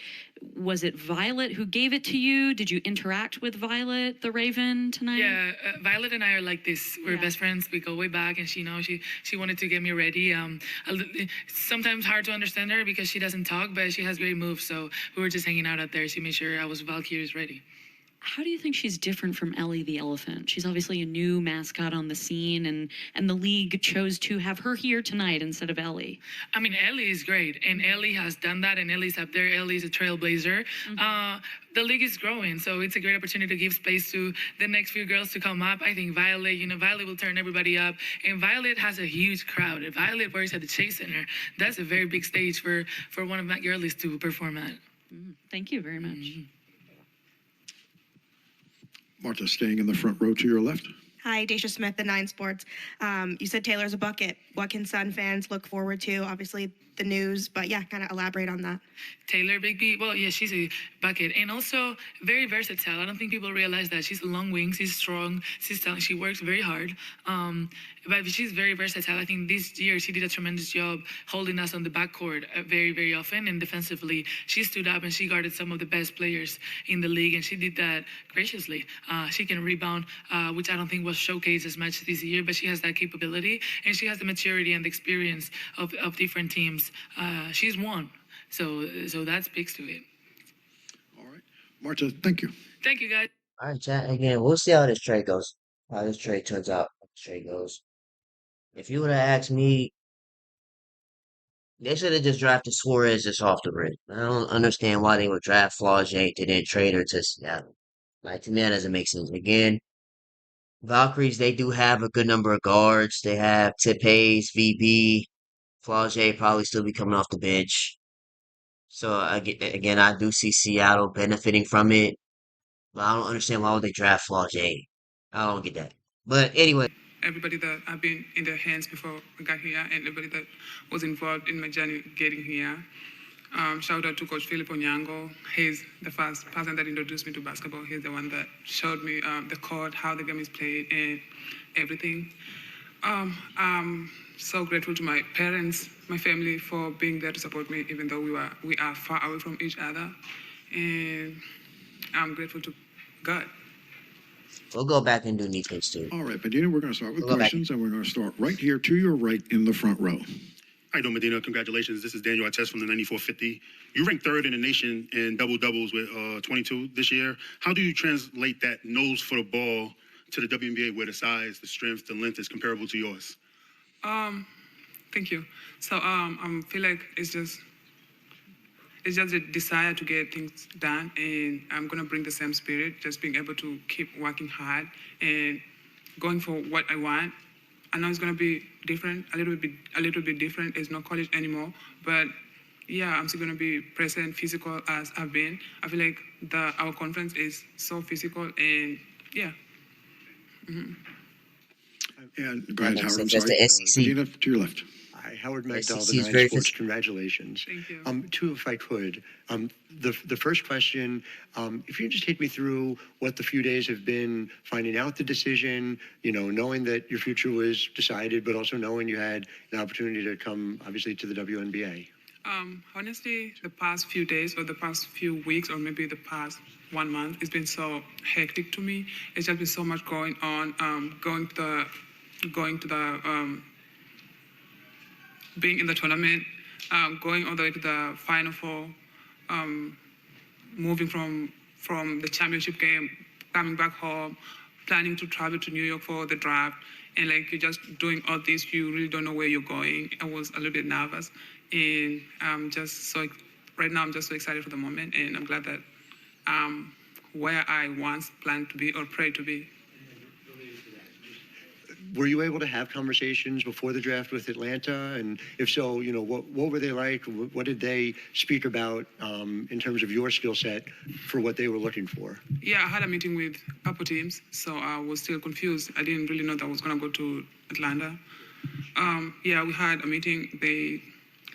Was it Violet who gave it to you? Did you interact with Violet, the Raven, tonight? Yeah, Violet and I are like this. We're best friends. We go way back, and she wanted to get me ready. Sometimes hard to understand her because she doesn't talk, but she has great moves. So we were just hanging out there. She made sure I was Valkyrie's ready. How do you think she's different from Ellie the elephant? She's obviously a new mascot on the scene, and the league chose to have her here tonight instead of Ellie. I mean, Ellie is great, and Ellie has done that, and Ellie's up there. Ellie's a trailblazer. The league is growing, so it's a great opportunity to give space to the next few girls to come up. I think Violet, Violet will turn everybody up, and Violet has a huge crowd. If Violet works at the Chase Center, that's a very big stage for one of my girlies to perform at. Thank you very much. Marta, staying in the front row to your left. Hi, Daisha Smith, the 9 Sports. You said Taylor's a bucket. What can Sun fans look forward to? Obviously, the news, but yeah, kind of elaborate on that. Taylor Bigby, well, yeah, she's a bucket, and also very versatile. I don't think people realize that. She's a long wing, she's strong, she's talented, she works very hard, but she's very versatile. I think this year she did a tremendous job holding us on the backcourt very, very often, and defensively, she stood up and she guarded some of the best players in the league, and she did that graciously. She can rebound, which I don't think was showcased as much this year, but she has that capability, and she has the maturity and the experience of different teams. She's won, so that speaks to it. All right, Marta, thank you. Thank you, guys. All right, chat. Again, we'll see how this trade goes. How this trade turns out. How this trade goes. If you would have asked me, they should have just drafted Suarez just off the rip. I don't understand why they would draft Flaujae to then trade her to Seattle. Like, to me, that doesn't make sense. Again, Valkyries, they do have a good number of guards. They have Tip Hayes, VB, Flaujae probably still be coming off the bench. So again, I do see Seattle benefiting from it, but I don't understand why would they draft Flaujae. I don't get that. But anyway, everybody that I've been in their hands before I got here, and everybody that was involved in my journey getting here. Shout out to Coach Philip Onyango. He's the first person that introduced me to basketball. He's the one that showed me the court, how the game is played, and everything. I'm so grateful to my parents, my family, for being there to support me, even though we are far away from each other. And I'm grateful to God. we'll go back and do kneepkens too. All right, Madina, we're going to start with We'll go back. questions, and we're going to start right here to your right in the front row. How you doing, Madina? Congratulations. This is Daniel Artest from the 9450. You ranked third in the nation in double-doubles with 22 this year. How do you translate that nose for the ball to the WNBA where the size, the strength, the length is comparable to yours? Thank you. So I feel like it's just a desire to get things done, and I'm gonna bring the same spirit, just being able to keep working hard and going for what I want. I know it's gonna be different, a little bit different. It's not college anymore, but yeah, I'm still gonna be present, physical as I've been. I feel like our conference is so physical, and yeah. And go ahead, That makes Howard. I'm sense. That's sorry. the SEC. Madina, to your left. Hi, Howard Yes, Magdal, the he's Nine very Sports. Congratulations. Thank you. Two, if I could. The first question, if you could just take me through what the few days have been, finding out the decision, knowing that your future was decided, but also knowing you had an opportunity to come, obviously, to the WNBA. Honestly, the past few days or the past few weeks or maybe the past 1 month, it's been so hectic to me. It's just been so much going on. Being in the tournament, going all the way to the Final Four, moving from the championship game, coming back home, planning to travel to New York for the draft, and you're just doing all this, you really don't know where you're going. I was a little bit nervous, and right now I'm just so excited for the moment, and I'm glad that where I once planned to be or prayed to be. Were you able to have conversations before the draft with Atlanta? And if so, what were they like? What did they speak about in terms of your skill set for what they were looking for? Yeah, I had a meeting with Purple teams, so I was still confused. I didn't really know that I was going to go to Atlanta. Yeah, we had a meeting. They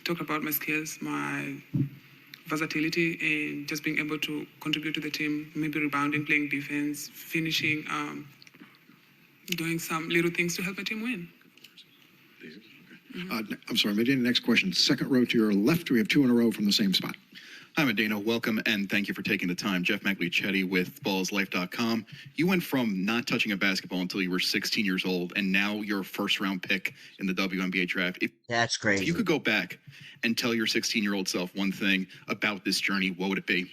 talked about my skills, my versatility, and just being able to contribute to the team, maybe rebounding, playing defense, finishing, doing some little things to help my team win. I'm sorry, Madina, next question. Second row to your left. We have two in a row from the same spot. Hi, Madina. Welcome, and thank you for taking the time. Jeff McLeod with ballslife.com. You went from not touching a basketball until you were 16 years old, and now you're a first-round pick in the WNBA draft. That's crazy. If you could go back and tell your 16-year-old self one thing about this journey, what would it be?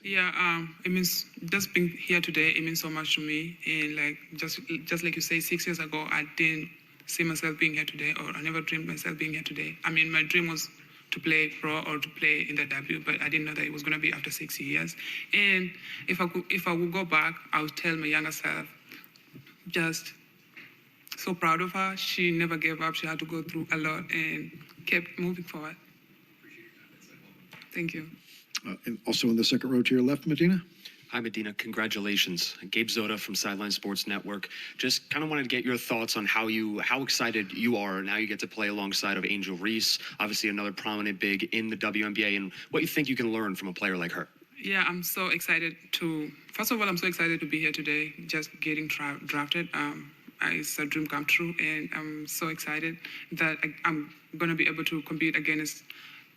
Yeah, it means just being here today, it means so much to me. And just like you say, 6 years ago, I didn't see myself being here today, or I never dreamed myself being here today. I mean, my dream was to play pro or to play in the W, but I didn't know that it was going to be after 6 years. And if I would go back, I would tell my younger self, just so proud of her. She never gave up. She had to go through a lot and kept moving forward. Thank you. And also in the second row to your left, Madina. Hi, Madina. Congratulations. Gabe Zoda from Sideline Sports Network. Just kind of wanted to get your thoughts on how excited you are. Now you get to play alongside of Angel Reese, obviously another prominent big in the WNBA, and what you think you can learn from a player like her. Yeah, I'm so excited first of all, I'm so excited to be here today, just getting drafted. It's a dream come true, and I'm so excited that I'm going to be able to compete against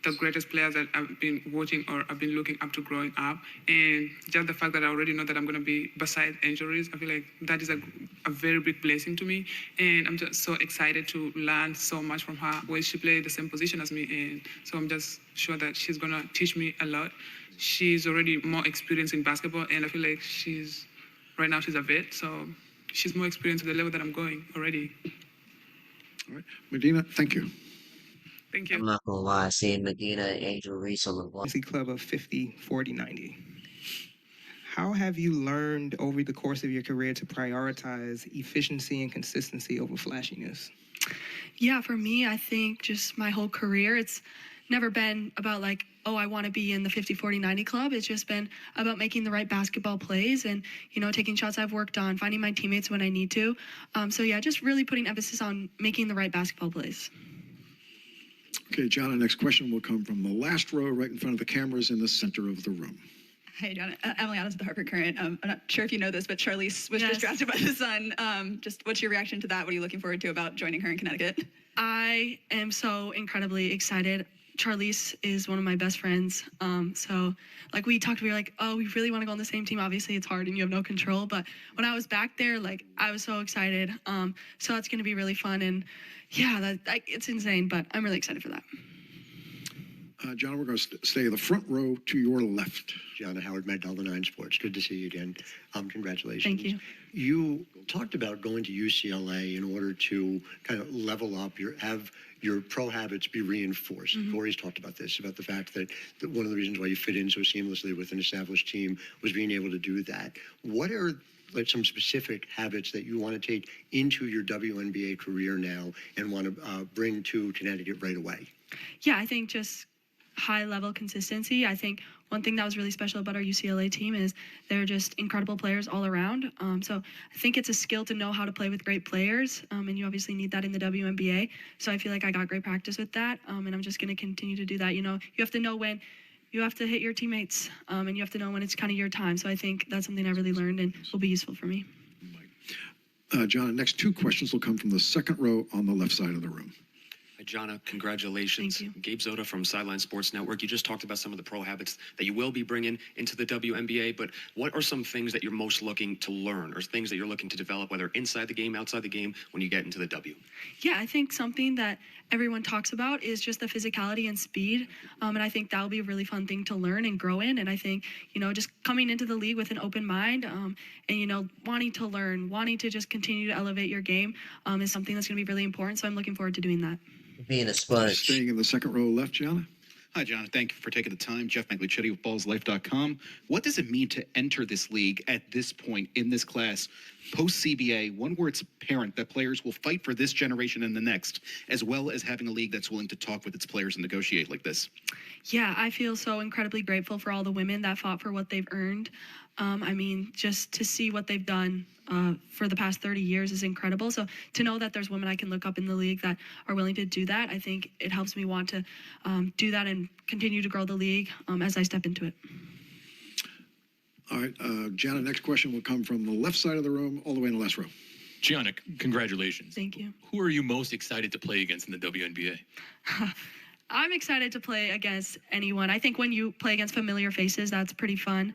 the greatest players that I've been watching or I've been looking up to growing up. And just the fact that I already know that I'm going to be beside injuries, I feel like that is a very big blessing to me. And I'm just so excited to learn so much from her, where she played the same position as me. And so I'm just sure that she's going to teach me a lot. She's already more experienced in basketball, and I feel like right now she's a vet. So she's more experienced at the level that I'm going already. All right, Madina, thank you. Thank you. I'm not gonna lie, seeing Madina and Angel Reese on the block. Club of 50, 40, 90. How have you learned over the course of your career to prioritize efficiency and consistency over flashiness? Yeah, for me, I think just my whole career, it's never been about I want to be in the 50, 40, 90 club. It's just been about making the right basketball plays and, taking shots I've worked on, finding my teammates when I need to. So yeah, just really putting emphasis on making the right basketball plays. Okay, Gianna, next question will come from the last row right in front of the cameras in the center of the room. Hey, Gianna. Emily Adams of the Hartford Courant. I'm not sure if you know this, but Charlisse was just drafted by the Sun. Just what's your reaction to that? What are you looking forward to about joining her in Connecticut? I am so incredibly excited. Charlisse is one of my best friends. So we talked, we were like, oh, we really want to go on the same team. Obviously it's hard and you have no control. But when I was back there, I was so excited. So that's going to be really fun. And yeah, it's insane, but I'm really excited for that. Gianna, we're going to stay in the front row to your left. Gianna, Howard Magdal, the Nine Sports. Good to see you again. Congratulations. Thank you. You talked about going to UCLA in order to kind of level up have your pro habits be reinforced. Mm-hmm. Corey's talked about this, about the fact that one of the reasons why you fit in so seamlessly with an established team was being able to do that. What are some specific habits that you want to take into your WNBA career now and want to bring to Connecticut right away? Yeah, I think just high level consistency. I think one thing that was really special about our UCLA team is they're just incredible players all around. So I think it's a skill to know how to play with great players, and you obviously need that in the WNBA. So I feel like I got great practice with that, and I'm just going to continue to do that. You know, you have to know when you have to hit your teammates, and you have to know when it's kind of your time. So I think that's something I really learned and will be useful for me. Gianna, the next two questions will come from the second row on the left side of the room. Gianna, congratulations. Thank you. Gabe Zota from Sideline Sports Network. You just talked about some of the pro habits that you will be bringing into the WNBA, but what are some things that you're most looking to learn or things that you're looking to develop, whether inside the game, outside the game, when you get into the W? Yeah, I think something that everyone talks about is just the physicality and speed. And I think that'll be a really fun thing to learn and grow in. And I think, you know, just coming into the league with an open mind and, you know, wanting to learn, wanting to just continue to elevate your game is something that's going to be really important. So I'm looking forward to doing that. Being a sponge. Staying in the second row left, Gianna. Hi, John. Thank you for taking the time. Jeff Maglichetti with ballslife.com. What does it mean to enter this league at this point in this class, post-CBA, one where it's apparent that players will fight for this generation and the next, as well as having a league that's willing to talk with its players and negotiate like this? Yeah, I feel so incredibly grateful for all the women that fought for what they've earned. I mean, just to see what they've done for the past 30 years is incredible. So to know that there's women I can look up in the league that are willing to do that, I think it helps me want to do that and continue to grow the league as I step into it. All right, Gianna, next question will come from the left side of the room, all the way in the last row. Gianna, congratulations. Thank you. Who are you most excited to play against in the WNBA? I'm excited to play against anyone. I think when you play against familiar faces, that's pretty fun.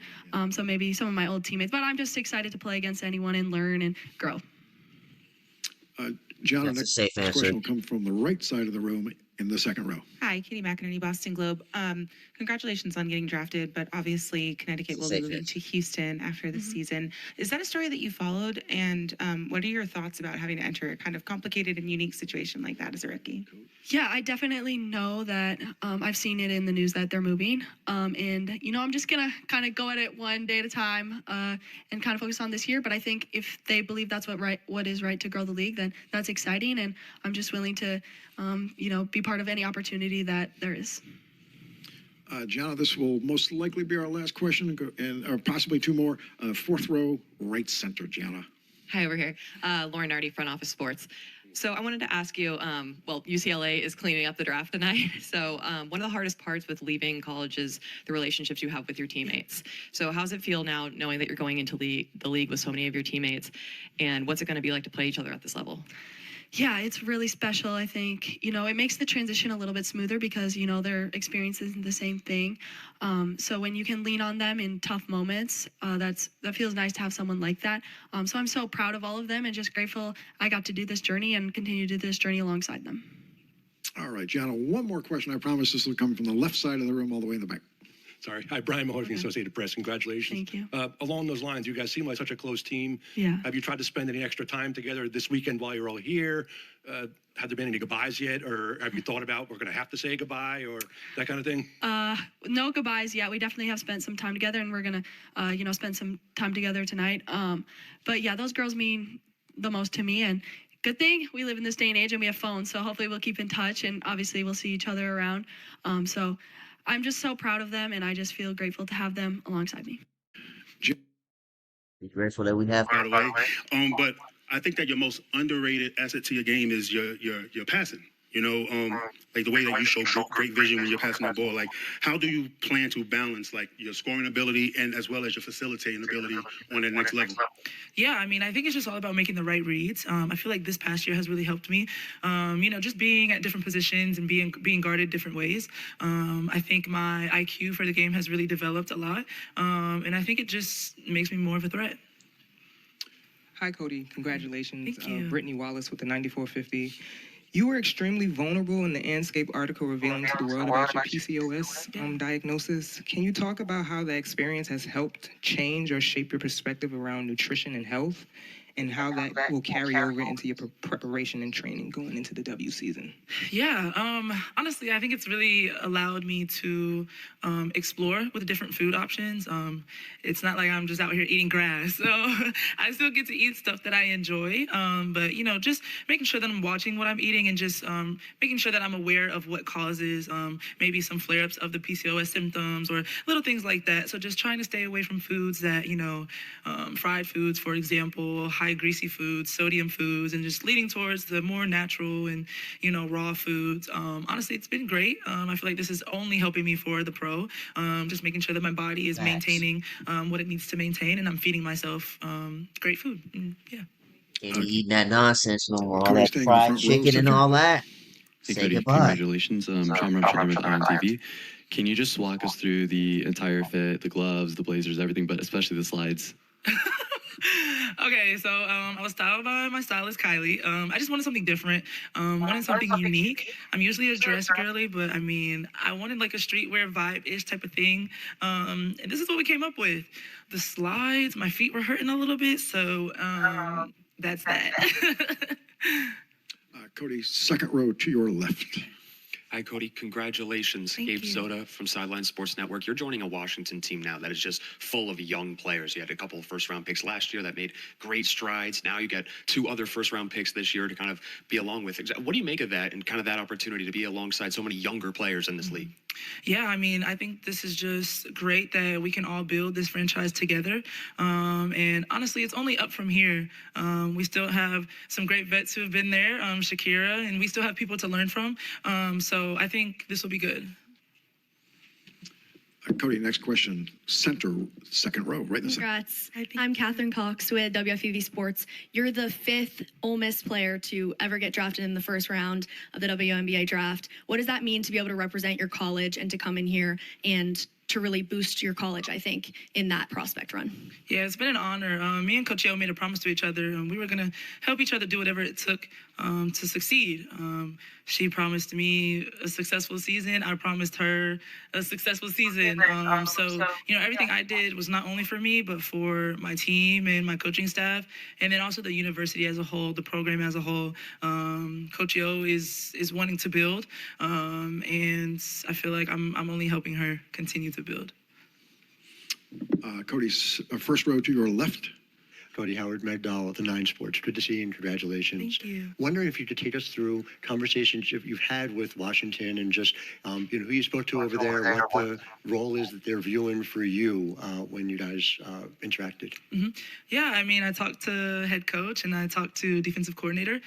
So maybe some of my old teammates, but I'm just excited to play against anyone and learn and grow. Gianna, That's a next safe answer. question will come from the right side of the room in the second row. Hi, Katie McInerney, Boston Globe. Congratulations on getting drafted, but obviously Connecticut will be moving to Houston after this season. Is that a story that you followed? And what are your thoughts about having to enter a kind of complicated and unique situation like that as a rookie? Yeah, I definitely know that I've seen it in the news that they're moving. And, you know, I'm just going to kind of go at it one day at a time and kind of focus on this year. But I think if they believe that's what is right to grow the league, then that's exciting. And I'm just willing to, you know, be part of any opportunity that there is. Gianna, this will most likely be our last question, or possibly two more. Fourth row, right center, Gianna. Hi, over here. Lauren Nardi, Front Office Sports. So I wanted to ask you, well, UCLA is cleaning up the draft tonight. So one of the hardest parts with leaving college is the relationships you have with your teammates. So how does it feel now knowing that you're going into the league with so many of your teammates? And what's it going to be like to play each other at this level? Yeah, it's really special. I think, you know, it makes the transition a little bit smoother because, you know, their experience isn't the same thing. So when you can lean on them in tough moments, that feels nice to have someone like that. So I'm so proud of all of them and just grateful I got to do this journey and continue to do this journey alongside them. All right, Gianna, one more question. I promise this will come from the left side of the room all the way in the back. Sorry. Hi, Brian Mahoney from the Associated Press. Congratulations. Thank you. Along those lines, you guys seem like such a close team. Yeah. Have you tried to spend any extra time together this weekend while you're all here? Have there been any goodbyes yet? Or have you thought about we're going to have to say goodbye or that kind of thing? No goodbyes yet. We definitely have spent some time together and we're going to, you know, spend some time together tonight. But yeah, those girls mean the most to me. And good thing we live in this day and age and we have phones. So hopefully we'll keep in touch and obviously we'll see each other around. So I'm just so proud of them, and I just feel grateful to have them alongside me. Be grateful that we have. By the way, but I think that your most underrated asset to your game is your passing. You know, like the way that you show great vision when you're passing the ball. Like, how do you plan to balance like your scoring ability and as well as your facilitating ability on that next level? Yeah, I mean, I think it's just all about making the right reads. I feel like this past year has really helped me. You know, just being at different positions and being guarded different ways. I think my IQ for the game has really developed a lot, and I think it just makes me more of a threat. Hi, Cotie. Congratulations. Thank you. Brittany Wallace with the 9450. You were extremely vulnerable in the Anscape article revealing to the world about your PCOS diagnosis. Can you talk about how that experience has helped change or shape your perspective around nutrition and health? and how that will carry over into your preparation and training going into the W season? Yeah, honestly, I think it's really allowed me to explore with different food options. It's not like I'm just out here eating grass, so I still get to eat stuff that I enjoy. But just making sure that I'm watching what I'm eating and just making sure that I'm aware of what causes maybe some flare-ups of the PCOS symptoms or little things like that. So just trying to stay away from foods that fried foods, for example, high greasy foods, sodium foods, and just leading towards the more natural and raw foods. Honestly, it's been great. I feel like this is only helping me for the pro. Just making sure that my body is maintaining what it needs to maintain, and I'm feeding myself great food. Yeah. Ain't eating that nonsense no more. All Cody's that staying in the fried front row, chicken and center. all that. Hey, Say Cotie, goodbye. congratulations. Sean Rumshelder with INTV. Can you just walk us through the entire fit, the gloves, the blazers, everything, but especially the slides? Okay, so I was styled by my stylist Kylie. I just wanted something different, wanted something unique. I'm usually a dress girly, but I wanted like a streetwear vibe-ish type of thing. And this is what we came up with. The slides, my feet were hurting a little bit, so that's that. Cotie, second row to your left. Hi, Cotie. Congratulations. Gabe Zota from Sideline Sports Network. You're joining a Washington team now that is just full of young players. You had a couple of first-round picks last year that made great strides. Now you got 2 other first-round picks this year to kind of be along with. What do you make of that and kind of that opportunity to be alongside so many younger players in this league? Yeah, I think this is just great that we can all build this franchise together. And honestly, it's only up from here. We still have some great vets who have been there, Shakira, and we still have people to learn from. So I think this will be good. Cotie, next question. Center, second row, right in the center. Congrats. I'm Catherine Cox with WFUV Sports. You're the 5th Ole Miss player to ever get drafted in the first round of the WNBA draft. What does that mean to be able to represent your college and to come in here and to really boost your college, I think, in that prospect run? Yeah, it's been an honor. Me and Cotie made a promise to each other, and we were going to help each other do whatever it took to succeed. She promised me a successful season. I promised her a successful season. So everything I did was not only for me, but for my team and my coaching staff, and then also the university as a whole, the program as a whole. Cotie is wanting to build, and I feel like I'm only helping her continue to build. Cotie's first row to your left. Cotie, Howard Magdal at the 9 Sports. Good to see you and congratulations. Thank you. Wondering if you could take us through conversations you've had with Washington and just who you spoke to over there, what the role is that they're viewing for you when you guys interacted. Mm-hmm. Yeah, I talked to head coach and I talked to defensive coordinator.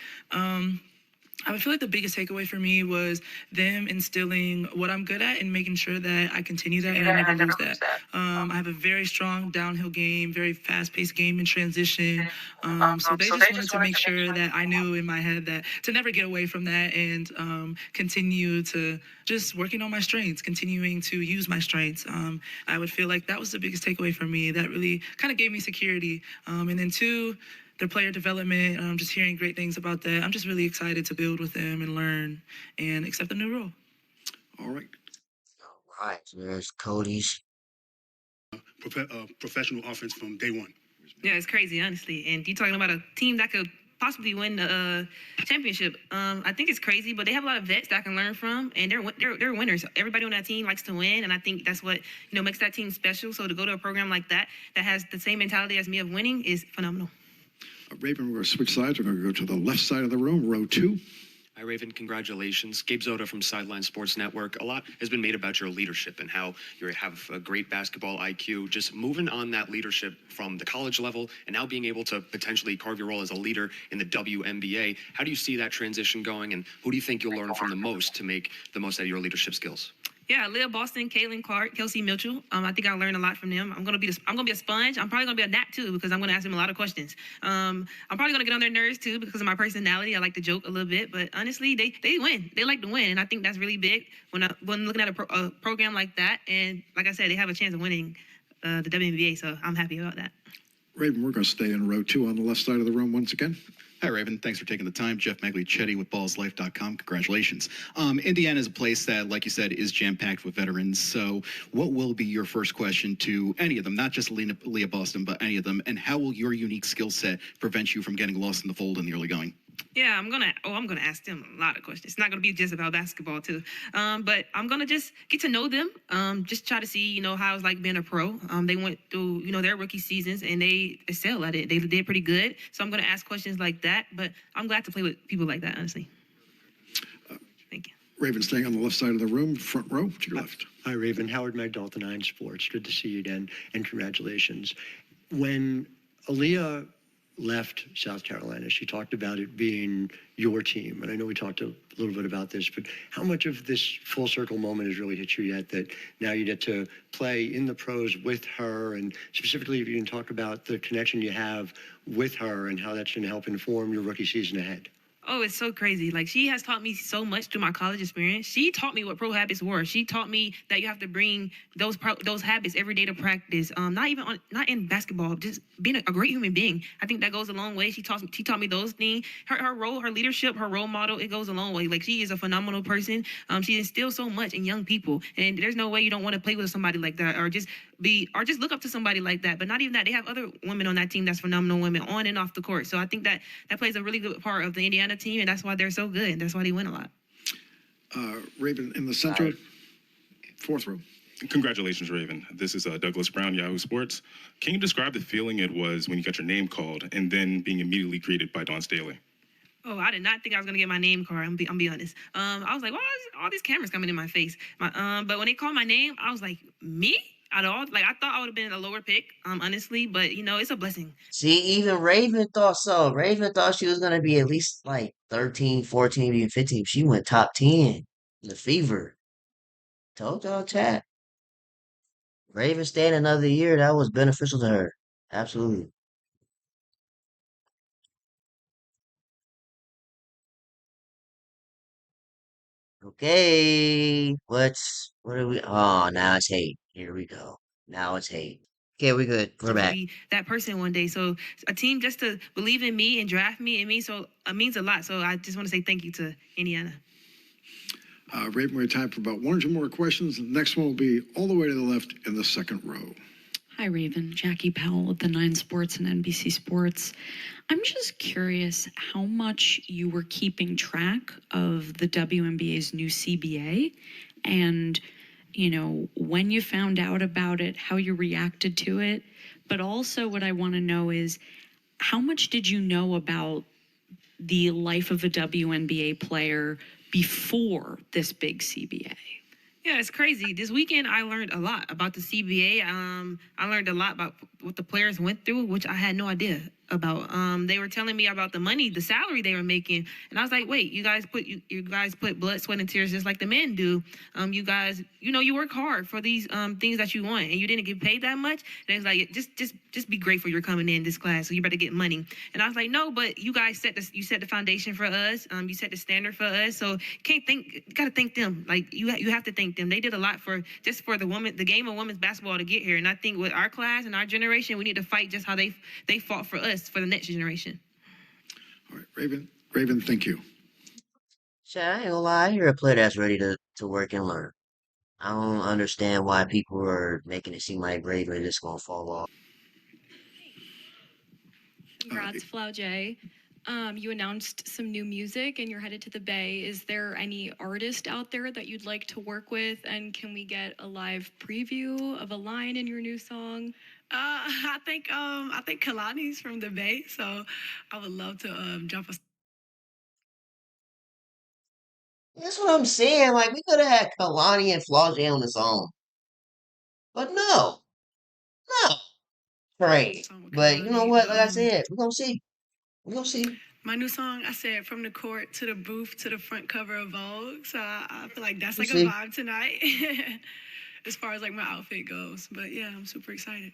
I feel like the biggest takeaway for me was them instilling what I'm good at and making sure that I continue that and I never lose that. I have a very strong downhill game, very fast-paced game in transition. So they just wanted to make sure that I knew in my head that to never get away from that and continue to just working on my strengths, continuing to use my strengths. I would feel like that was the biggest takeaway for me. That really kind of gave me security. And then 2, their player development, just hearing great things about that. I'm just really excited to build with them and learn and accept the new role. All right. All right, so there's Cotie's. Professional offense from day one. Yeah, it's crazy, honestly. And you're talking about a team that could possibly win the championship. I think it's crazy, but they have a lot of vets that I can learn from, and they're winners. Everybody on that team likes to win, and I think that's what makes that team special. So to go to a program like that has the same mentality as me of winning is phenomenal. Raven, we're going to switch sides. We're going to go to the left side of the room, row 2. Hi, Raven. Congratulations. Gabe Zota from Sideline Sports Network. A lot has been made about your leadership and how you have a great basketball IQ. Just moving on that leadership from the college level and now being able to potentially carve your role as a leader in the WNBA. How do you see that transition going, and who do you think you'll learn from the most to make the most out of your leadership skills? Yeah, Leah Boston, Caitlin Clark, Kelsey Mitchell. I think I learned a lot from them. I'm gonna be a sponge. I'm probably gonna be a gnat too because I'm gonna ask them a lot of questions. I'm probably gonna get on their nerves too because of my personality. I like to joke a little bit, but honestly, they win. They like to win, and I think that's really big when looking at a program like that. And like I said, they have a chance of winning the WNBA, so I'm happy about that. Raven, we're going to stay in row 2 on the left side of the room once again. Hi, Raven. Thanks for taking the time. Jeff Maglicetti with ballslife.com. Congratulations. Indiana is a place that, like you said, is jam-packed with veterans. So what will be your first question to any of them, not just Leah Boston, but any of them, and how will your unique skill set prevent you from getting lost in the fold in the early going? Yeah, I'm gonna ask them a lot of questions. It's not gonna be just about basketball too, but I'm gonna just get to know them. Just try to see, how it's like being a pro. They went through, their rookie seasons and they excel at it. They did pretty good. So I'm gonna ask questions like that. But I'm glad to play with people like that, honestly. Thank you. Raven, staying on the left side of the room, front row to your left. Hi, Raven. Howard Magdal, the 9 Sports. Good to see you again, and congratulations. When Aaliyah left South Carolina, she talked about it being your team. And I know we talked a little bit about this, but how much of this full circle moment has really hit you yet that now you get to play in the pros with her? And specifically, if you can talk about the connection you have with her and how that's going to help inform your rookie season ahead. Oh, it's so crazy. Like, she has taught me so much through my college experience. She taught me what pro habits were. She taught me that you have to bring those habits every day to practice. Not in basketball, just being a great human being. I think that goes a long way. She taught me those things. Her role, her leadership, her role model, it goes a long way. Like, she is a phenomenal person. She instills so much in young people. And there's no way you don't want to play with somebody like that or just look up to somebody like that. But not even that. They have other women on that team that's phenomenal women on and off the court. So I think that plays a really good part of the Indiana team, and that's why they're so good, and that's why they win a lot. Raven in the center, fourth row. Congratulations, Raven. This is Douglas Brown, Yahoo Sports. Can you describe the feeling it was when you got your name called and then being immediately greeted by Dawn Staley? Oh, I did not think I was gonna get my name called. I'm be honest. I was like, why is all these cameras coming in my face? But when they called my name, I was like, me? At all? Like, I thought I would have been a lower pick, honestly, but it's a blessing. See, even Raven thought so. Raven thought she was gonna be at least like 13, 14, even 15. She went top 10. The fever. Told y'all, chat. Raven staying another year, that was beneficial to her. Absolutely. Okay. What are we? Oh, now it's hate. Here we go. Now it's hate. Okay, we good. We're back. Be that person one day. So a team just to believe in me and draft me, it means a lot. So I just want to say thank you to Indiana. Raven, we have time for about 1 or 2 more questions. The next one will be all the way to the left in the second row. Hi, Raven. Jackie Powell with the 9 Sports and NBC Sports. I'm just curious how much you were keeping track of the WNBA's new CBA and, when you found out about it, how you reacted to it. But also what I want to know is how much did you know about the life of a WNBA player before this big CBA? Yeah, it's crazy. This weekend, I learned a lot about the CBA. I learned a lot about what the players went through, which I had no idea about. They were telling me about the money, the salary they were making, and I was like, "Wait, you guys put blood, sweat, and tears just like the men do. You guys, you work hard for these things that you want, and you didn't get paid that much." And it's like, just be grateful you're coming in this class, so you better get money. And I was like, "No, but you guys set the foundation for us. You set the standard for us. So you gotta thank them. Like you have to thank them. They did a lot for the game of women's basketball to get here. And I think with our class and our generation, we need to fight just how they fought for us for the next generation." All right, Raven, thank you. Chat, I ain't gonna lie, you're a player that's ready to work and learn. I don't understand why people are making it seem like Raven is just gonna fall off. Congrats, Flaujae. You announced some new music and you're headed to the Bay. Is there any artist out there that you'd like to work with? And can we get a live preview of a line in your new song? I think Kalani's from the Bay, so I would love to drop a. That's what I'm saying. Like, we could have had Kalani and Flaujae on the song. But no. Right. But you know what? Like I said, we're gonna see. We're gonna see. My new song, I said, from the court to the booth to the front cover of Vogue. So I feel like that's like a vibe tonight as far as like my outfit goes. But yeah, I'm super excited.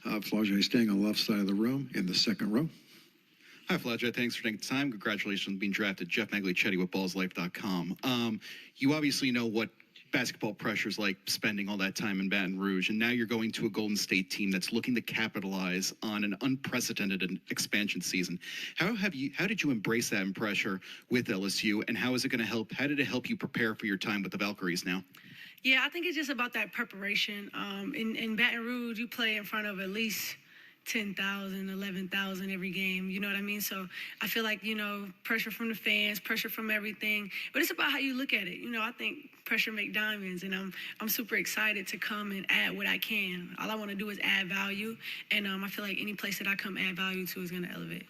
Flaujae staying on the left side of the room in the second row. Hi, Flaujae. Thanks for taking the time. Congratulations on being drafted. Jeff Maglicetti with ballslife.com. You obviously know what basketball pressures like spending all that time in Baton Rouge, and now you're going to a Golden State team that's looking to capitalize on an unprecedented expansion season. How did you embrace that pressure with LSU, and how is it going to help? How did it help you prepare for your time with the Valkyries now? Yeah, I think it's just about that preparation. In Baton Rouge, you play in front of at least 10,000, 11,000 every game. You know what I mean? So I feel like, pressure from the fans, pressure from everything. But it's about how you look at it. I think pressure make diamonds, and I'm super excited to come and add what I can. All I want to do is add value, and I feel like any place that I come add value to is going to elevate.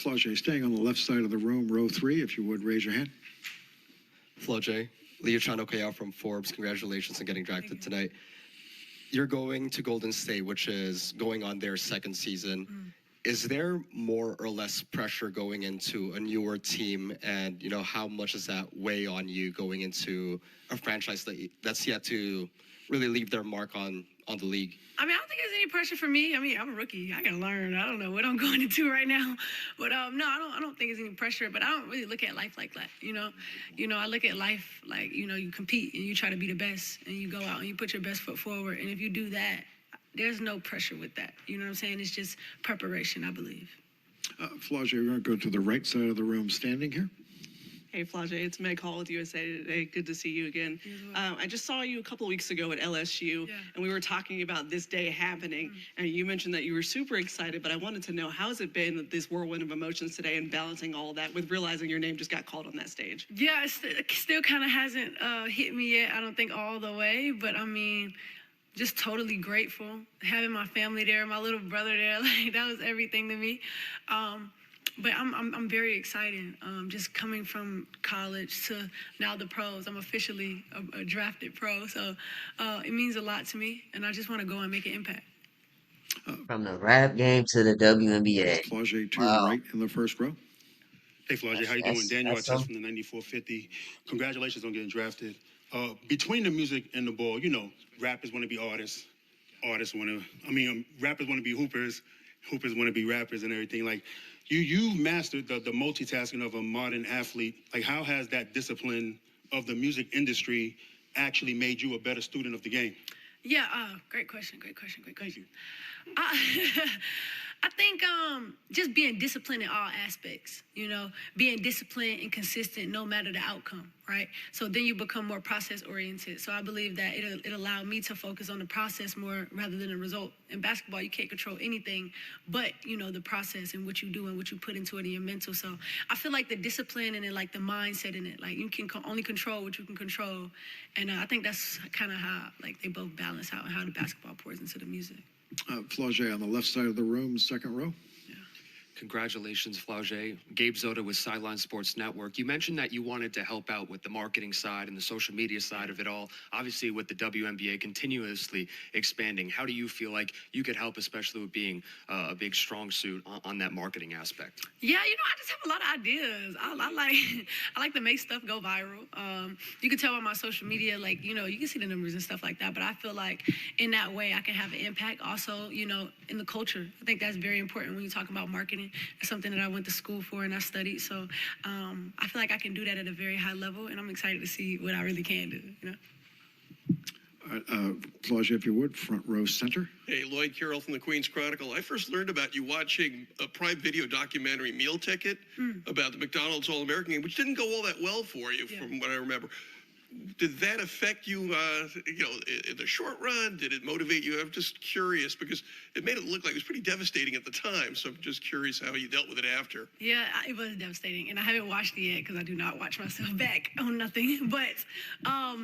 Flaujae, staying on the left side of the room, row 3, if you would raise your hand. Flaujae, Leochano from Forbes, congratulations on getting drafted tonight. You're going to Golden State, which is going on their second season. Is there more or less pressure going into a newer team, and how much does that weigh on you going into a franchise that's yet to really leave their mark on the league? I don't think there's any pressure for me. I'm a rookie. I gotta learn. I don't know what I'm going into right now, but no, I don't think there's any pressure. But I don't really look at life like that. I look at life like you compete and you try to be the best, and you go out and you put your best foot forward. And if you do that, there's no pressure with that. You know what I'm saying? It's just preparation, I believe. Flaujae, we're going to go to the right side of the room, standing here. Hey, Flaujae, it's Meg Hall with USA Today. Good to see you again. I just saw you a couple of weeks ago at LSU, and we were talking about this day happening, and you mentioned that you were super excited, but I wanted to know, how has it been, this whirlwind of emotions today, and balancing all of that with realizing your name just got called on that stage? Yeah, it still kind of hasn't hit me yet, I don't think all the way, but just totally grateful. Having my family there, my little brother there, that was everything to me. But I'm very excited. Just coming from college to now the pros. I'm officially a drafted pro, so it means a lot to me, and I just want to go and make an impact. From the rap game to the WNBA. Flaujae to your right in the first row. Hey, Flaujae, how you doing? Daniel Artest from the 9450. Congratulations on getting drafted. Between the music and the ball, rappers want to be artists. Rappers want to be hoopers. Hoopers want to be rappers and everything. You've mastered the multitasking of a modern athlete. How has that discipline of the music industry actually made you a better student of the game? Yeah, great question. Thank you. I think just being disciplined in all aspects, being disciplined and consistent no matter the outcome, right? So then you become more process oriented. So I believe that it allowed me to focus on the process more rather than the result. In basketball, you can't control anything but, the process and what you do and what you put into it in your mental. So I feel like the discipline and then the mindset in it, you can only control what you can control. And I think that's kind of how they both balance out and how the basketball pours into the music. Flaujae on the left side of the room, second row. Congratulations, Flaujae. Gabe Zota with Sideline Sports Network. You mentioned that you wanted to help out with the marketing side and the social media side of it all. Obviously, with the WNBA continuously expanding, how do you feel like you could help, especially with being a big, strong suit on that marketing aspect? Yeah, I just have a lot of ideas. I like to make stuff go viral. You can tell by my social media, you can see the numbers and stuff like that. But I feel like in that way, I can have an impact. Also, in the culture, I think that's very important when you talk about marketing. It's something that I went to school for and I studied. So I feel like I can do that at a very high level, and I'm excited to see what I really can do. Flaujae, if you would, front row center. Hey, Lloyd Carroll from the Queens Chronicle. I first learned about you watching a Prime Video documentary, Meal Ticket, about the McDonald's All-American game, which didn't go all that well for you, from what I remember. Did that affect you, in the short run? Did it motivate you? I'm just curious because it made it look like it was pretty devastating at the time. So I'm just curious how you dealt with it after. Yeah, it was devastating. And I haven't watched it yet because I do not watch myself back on nothing. But, I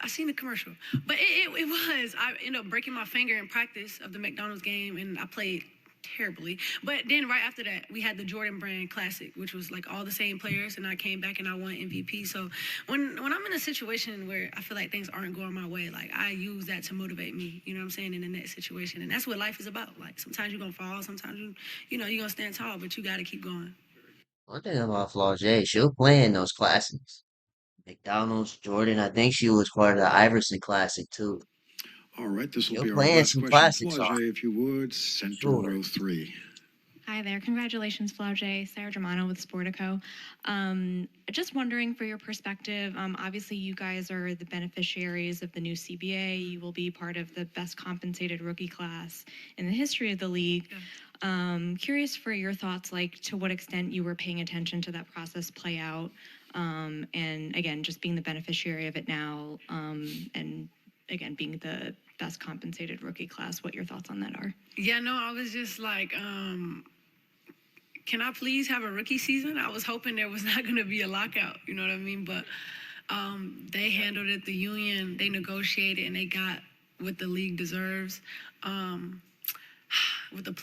seen the commercial. But it was. I ended up breaking my finger in practice of the McDonald's game, and I played terribly. But then right after that, we had the Jordan Brand Classic, which was all the same players, and I came back and I won MVP. So when I'm in a situation where I feel like things aren't going my way, I use that to motivate me, you know what I'm saying, in the next situation. And that's what life is about. Sometimes you're going to fall, sometimes you're going to stand tall, but you got to keep going. One thing about Flaujae, she'll play in those classics. McDonald's, Jordan, I think she was part of the Iverson Classic too. All right, this will be our playing last some question. classics, Flaujae, if you would, center row 3. Hi there. Congratulations, Flaujae. Sarah Germano with Sportico. Just wondering for your perspective, obviously you guys are the beneficiaries of the new CBA. You will be part of the best compensated rookie class in the history of the league. Curious for your thoughts, like to what extent you were paying attention to that process play out. And again, just being the beneficiary of it now, and again, being the best compensated rookie class, what your thoughts on that are. Yeah, no, I was just like, can I please have a rookie season? I was hoping there was not going to be a lockout, you know what I mean? But they handled it, the union, they negotiated, and they got what the league deserves, what the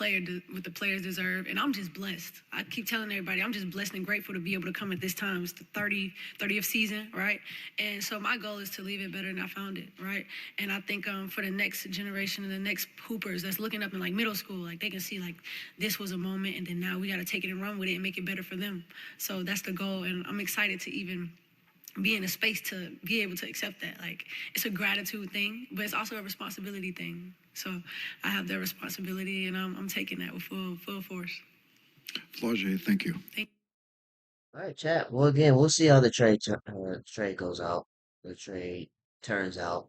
players deserve. And I'm just blessed. I keep telling everybody, I'm just blessed and grateful to be able to come at this time. It's the 30th season, right? And so my goal is to leave it better than I found it, right? And I think for the next generation and the next hoopers that's looking up in like middle school, like they can see like this was a moment, and then now we got to take it and run with it and make it better for them. So that's the goal, and I'm excited to even be in a space to be able to accept that. Like, it's a gratitude thing, but it's also a responsibility thing. So I have that responsibility, and I'm taking that with full force. Flaujae, thank you. All right, chat. Well, again, we'll see how the trade goes out. The trade turns out.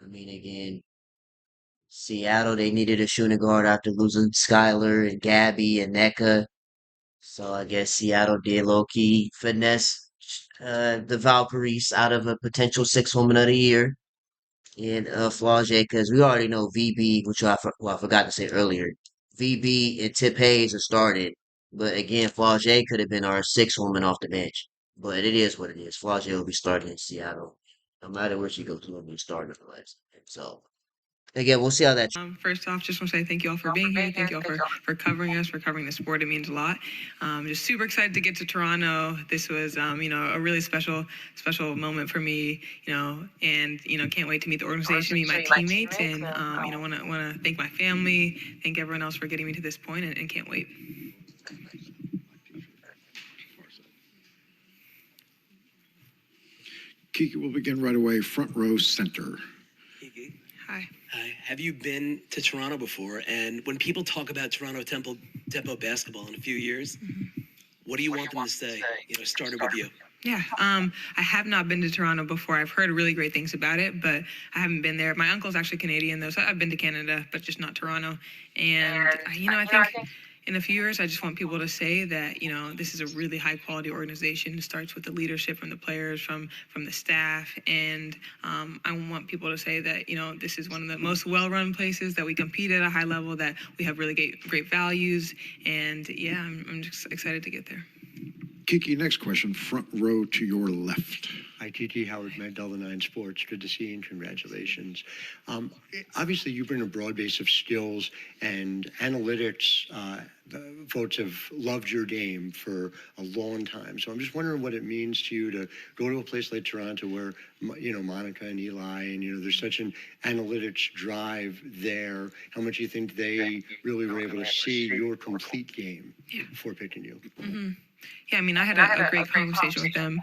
I mean, again, Seattle, they needed a shooting guard after losing Skylar and Gabby and NECA. So I guess Seattle did low-key finesse the Valkyries out of a potential sixth woman of the year. And Flaujae, because we already know VB, which I forgot to say earlier. VB and Tip Hayes are started. But again, Flaujae could have been our sixth woman off the bench. But it is what it is. Flaujae will be starting in Seattle. No matter where she goes, she'll be starting for the So, again, we'll see how that. First off, just want to say thank you all for being here. Thank you all for covering us, for covering the sport. It means a lot. Just super excited to get to Toronto. This was, a really special moment for me, and, can't wait to meet the organization, meet my teammates, and, want to thank my family, thank everyone else for getting me to this point, and can't wait. Kiki will begin right away, front row center. Kiki. Hi. Hi. Have you been to Toronto before? And when people talk about Toronto Tempo basketball in a few years, what do you want them to say? Started with you. Yeah, I have not been to Toronto before. I've heard really great things about it, but I haven't been there. My uncle's actually Canadian, though, so I've been to Canada, but just not Toronto. And, I think in a few years, I just want people to say that, this is a really high-quality organization. It starts with the leadership from the players, from the staff, and I want people to say that, this is one of the most well-run places, that we compete at a high level, that we have really great values, and, yeah, I'm just excited to get there. Kiki, next question, front row to your left. Hi, Kiki, Howard Mandel, the 9 Sports. Good to see you and congratulations. Obviously, you bring a broad base of skills and analytics. Folks have loved your game for a long time. So I'm just wondering what it means to you to go to a place like Toronto where, Monica and Eli, and, there's such an analytics drive there. How much do you think they really were able to see your complete game before picking you? Mm-hmm. Yeah, I had a great conversation with them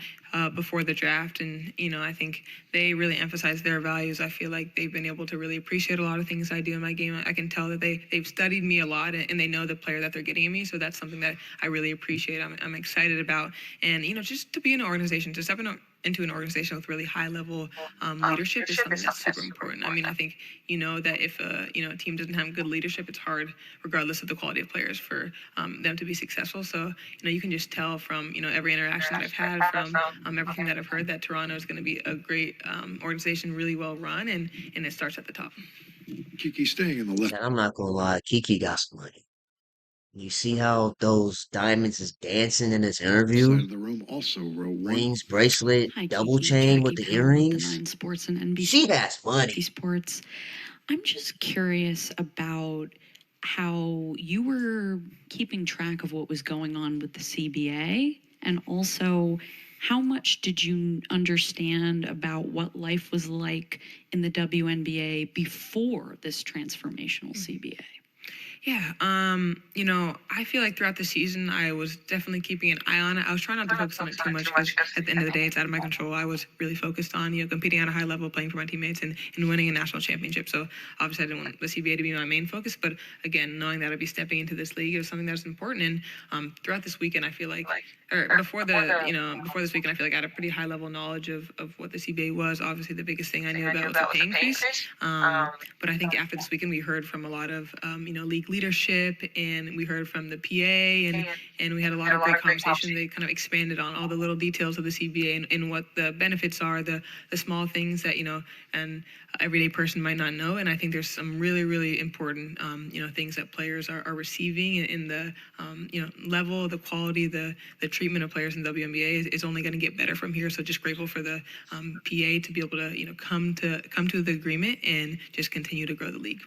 before the draft, and, I think they really emphasize their values. I feel like they've been able to really appreciate a lot of things I do in my game. I can tell that they've studied me a lot, and they know the player that they're getting me, so that's something that I really appreciate. I'm excited about, and, just to be in an organization, to step into an organization with really high-level leadership is something that's super important. I think that if a team doesn't have good leadership, it's hard, regardless of the quality of players, for them to be successful. So you can just tell from every interaction that I've had, from everything that I've heard, that Toronto is going to be a great organization, really well run, and it starts at the top. Kiki, staying in the left. I'm not gonna lie, Kiki got some money. You see how those diamonds is dancing in this interview? Side of the room, also row 1. Rings, bracelet, Hi, double Kiki. chain Jackie with the Powell earrings. The 9 Sports and NBC. She has money. Sports. I'm just curious about how you were keeping track of what was going on with the CBA, and also how much did you understand about what life was like in the WNBA before this transformational CBA? Yeah, I feel like throughout the season, I was definitely keeping an eye on it. I was trying not to focus on it too much because at the end of the day, it's out of my control. I was really focused on, competing at a high level, playing for my teammates, and winning a national championship. So obviously, I didn't want the CBA to be my main focus. But again, knowing that I'd be stepping into this league is something that's important. And throughout this weekend, I feel like, before this weekend, I feel like I had a pretty high level knowledge of what the CBA was. Obviously, the biggest thing I knew about was the pay increase. But I think after this weekend, we heard from a lot of, league leadership, and we heard from the PA, and we had a lot of great conversations. They kind of expanded on all the little details of the CBA and what the benefits are, the small things that, an everyday person might not know. And I think there's some really, really important, things that players are receiving in the, level, the quality, the treatment of players in WNBA is only going to get better from here. So just grateful for the PA to be able to, come to the agreement and just continue to grow the league.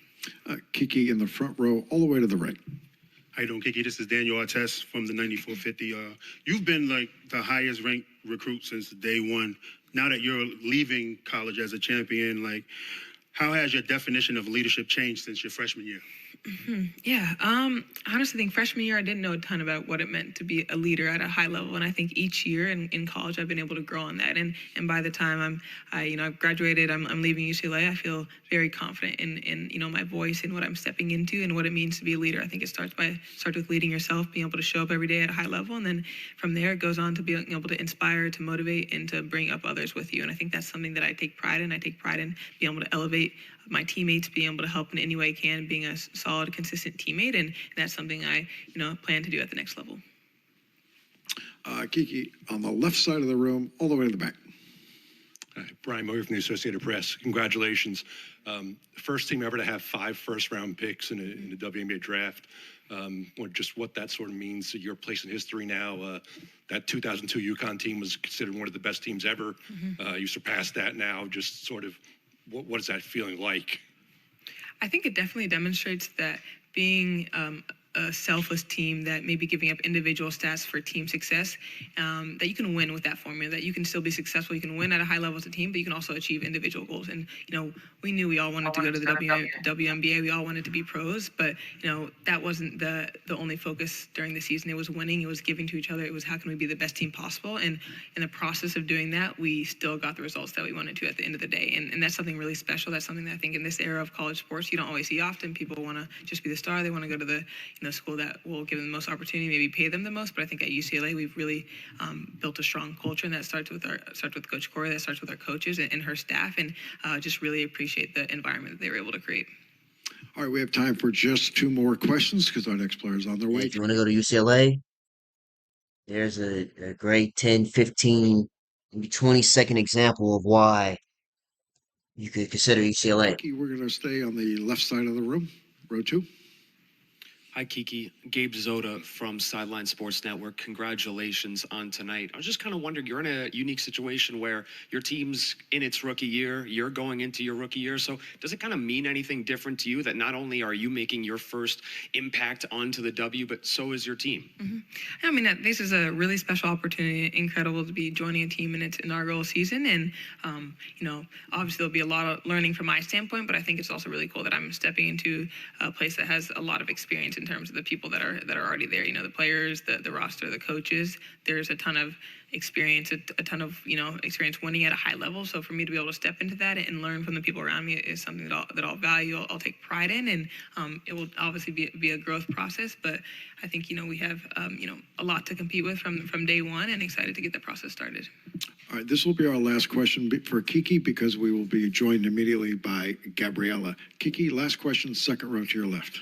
Kiki in the front row, all the way to the right. How you doing, Kiki? This is Daniel Artest from the 9450. You've been like the highest ranked recruit since day one. Now that you're leaving college as a champion, like, how has your definition of leadership changed since your freshman year? Yeah, I honestly think freshman year I didn't know a ton about what it meant to be a leader at a high level, and I think each year in college I've been able to grow on that. And by the time I've graduated, I'm leaving UCLA. I feel very confident in my voice and what I'm stepping into and what it means to be a leader. I think it starts with leading yourself, being able to show up every day at a high level, and then from there it goes on to being able to inspire, to motivate, and to bring up others with you. And I think that's something that I take pride in. I take pride in being able to elevate my teammates, being able to help in any way I can, being a solid, consistent teammate, and that's something I, plan to do at the next level. Kiki, on the left side of the room, all the way to the back. Brian Moyer from the Associated Press. Congratulations. First team ever to have 5 first-round picks in the WNBA draft. Just what that sort of means to your place in history now. That 2002 UConn team was considered one of the best teams ever. You surpassed that now. Just sort of, what is that feeling like? I think it definitely demonstrates that being a selfless team, that maybe giving up individual stats for team success, that you can win with that formula, that you can still be successful. You can win at a high level as a team, but you can also achieve individual goals. And, we knew we all wanted to go to the WNBA. We all wanted to be pros, but, that wasn't the only focus during the season. It was winning. It was giving to each other. It was how can we be the best team possible? And in the process of doing that, we still got the results that we wanted to at the end of the day. And that's something really special. That's something that I think in this era of college sports, you don't always see often. People want to just be the star. They want to go to the school that will give them the most opportunity, maybe pay them the most. But I think at UCLA, we've really built a strong culture, and that starts with Coach Corey, that starts with our coaches and her staff, and just really appreciate the environment that they were able to create. All right, we have time for just 2 more questions because our next player is on their way. If you want to go to UCLA, there's a great 10, 15, maybe 20-second example of why you could consider UCLA. Kiki, we're going to stay on the left side of the room, row 2. Hi, Kiki. Gabe Zota from Sideline Sports Network. Congratulations on tonight. I was just kind of wondering, you're in a unique situation where your team's in its rookie year, you're going into your rookie year. So does it kind of mean anything different to you that not only are you making your first impact onto the W, but so is your team? I mean, this is a really special opportunity, incredible to be joining a team in its inaugural season. And, obviously there'll be a lot of learning from my standpoint, but I think it's also really cool that I'm stepping into a place that has a lot of experience in terms of the people that are already there, the players, the roster, the coaches. There's a ton of experience, a ton of experience winning at a high level. So for me to be able to step into that and learn from the people around me is something that I'll value. I'll take pride in, and it will obviously be a growth process. But I think we have a lot to compete with from day one, and excited to get the process started. All right, this will be our last question for Kiki because we will be joined immediately by Gabriela. Kiki, last question, second row to your left.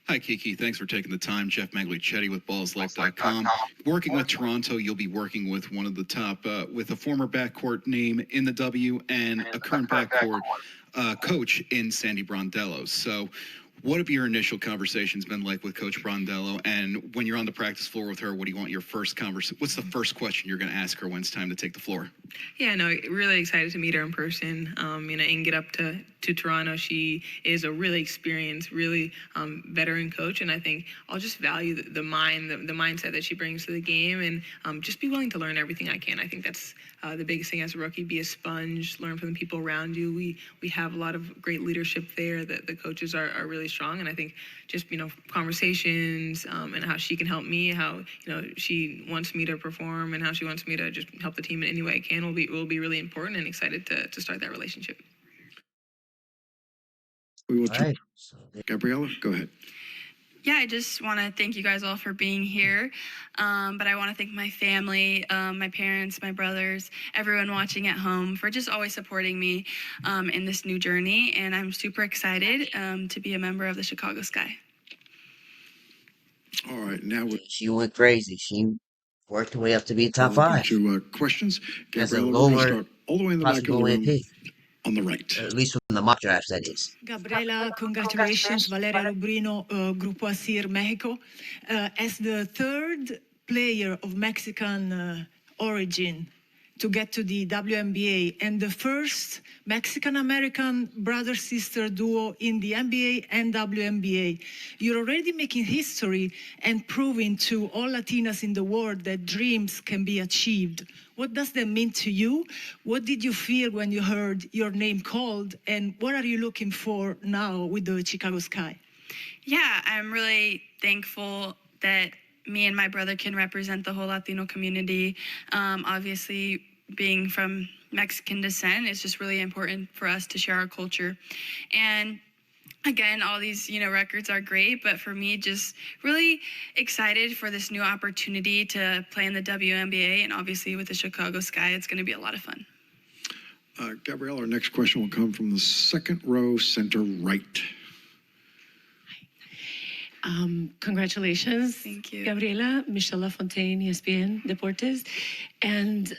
Hi, Kiki. Thanks for taking the time. Jeff Maglicetti with ballslife.com. Working with Toronto, you'll be working with one of the top, with a former backcourt name in the W and a current backcourt coach in Sandy Brondello. So what have your initial conversations been like with Coach Brondello? And when you're on the practice floor with her, what do you want your first what's the first question you're going to ask her when it's time to take the floor? Yeah, no, really excited to meet her in person, and get up to Toronto. She is a really experienced, really veteran coach, and I think I'll just value the mindset that she brings to the game, and just be willing to learn everything I can. I think that's the biggest thing as a rookie. Be a sponge, learn from the people around you. We have a lot of great leadership there. The coaches are really strong. And I think just, conversations and how she can help me, how, she wants me to perform and how she wants me to just help the team in any way I can will be really important, and excited to start that relationship. We will All right. Gabriela, go ahead. Yeah, I just want to thank you guys all for being here. But I want to thank my family, my parents, my brothers, everyone watching at home for just always supporting me in this new journey. And I'm super excited to be a member of the Chicago Sky. All right, now she went crazy. She worked her way up to be top we'll five. to questions. As a Gabriela, we're going to lower start all the way in the back of the possible room MP. on the right. At least from the mock drafts, that is. Gabriela, congratulations. Valeria Rubrino, Grupo Asir, Mexico. As the third player of Mexican origin to get to the WNBA and the first Mexican-American brother-sister duo in the NBA and WNBA, you're already making history and proving to all Latinas in the world that dreams can be achieved. What does that mean to you? What did you feel when you heard your name called? And what are you looking for now with the Chicago Sky? Yeah, I'm really thankful that me and my brother can represent the whole Latino community. Obviously, being from Mexican descent, it's just really important for us to share our culture. And again, all these, records are great, but for me, just really excited for this new opportunity to play in the WNBA, and obviously with the Chicago Sky, it's going to be a lot of fun. Gabrielle, our next question will come from the second row, center right. Congratulations. Thank you. Gabriela, Michelle Lafontaine, ESPN Deportes. And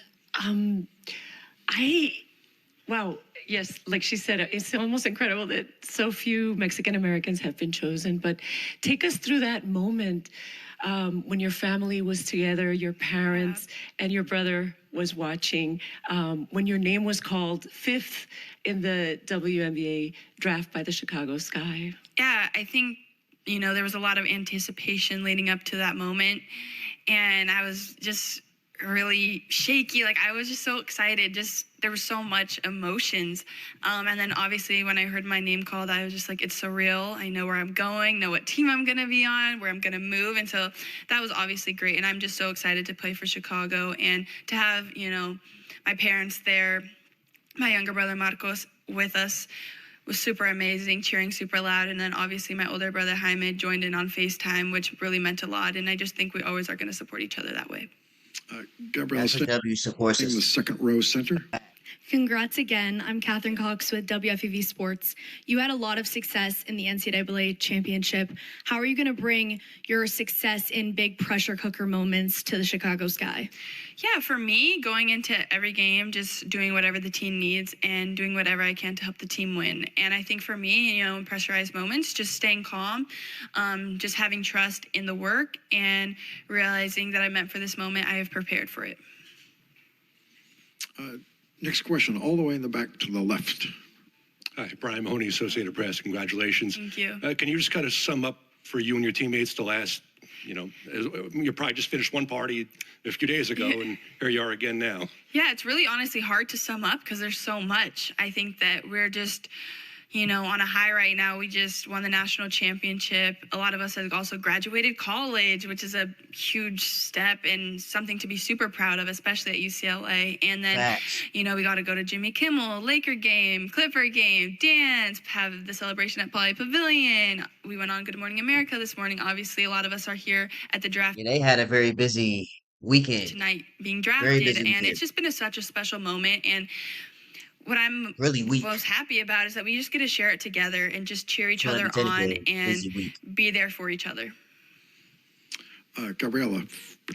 wow, yes, like she said, it's almost incredible that so few Mexican Americans have been chosen. But take us through that moment when your family was together, your parents and your brother was watching, when your name was called fifth in the WNBA draft by the Chicago Sky. Yeah, I think, there was a lot of anticipation leading up to that moment. And I was just really shaky. Like, I was just so excited. There was so much emotions. And then obviously when I heard my name called, I was just like, it's surreal. I know where I'm going, know what team I'm going to be on, where I'm going to move. And so that was obviously great. And I'm just so excited to play for Chicago and to have, my parents there, my younger brother Marcos with us was super amazing, cheering super loud. And then obviously my older brother Jaime joined in on FaceTime, which really meant a lot. And I just think we always are going to support each other that way. Gabrielle, W supports in the second row, center. Congrats again. I'm Catherine Cox with WFEV Sports. You had a lot of success in the NCAA championship. How are you going to bring your success in big pressure cooker moments to the Chicago Sky? Yeah, for me, going into every game, just doing whatever the team needs and doing whatever I can to help the team win. And I think for me, in pressurized moments, just staying calm, just having trust in the work and realizing that I'm meant for this moment, I have prepared for it. Next question, all the way in the back to the left. Hi, Brian Mahoney, Associated Press. Congratulations. Thank you. Can you just kind of sum up for you and your teammates the last, you probably just finished one party a few days ago, and here you are again now. Yeah, it's really honestly hard to sum up because there's so much. I think that we're just, on a high right now. We just won the national championship. A lot of us have also graduated college, which is a huge step and something to be super proud of, especially at UCLA. And then, we got to go to Jimmy Kimmel, Laker game, Clipper game, dance, have the celebration at Poly Pavilion. We went on Good Morning America this morning. Obviously, a lot of us are here at the draft. Yeah, they had a very busy weekend. Tonight being drafted, and it's just been such a special moment. And what I'm really most happy about is that we just get to share it together and just cheer each other on and be there for each other. Gabriela,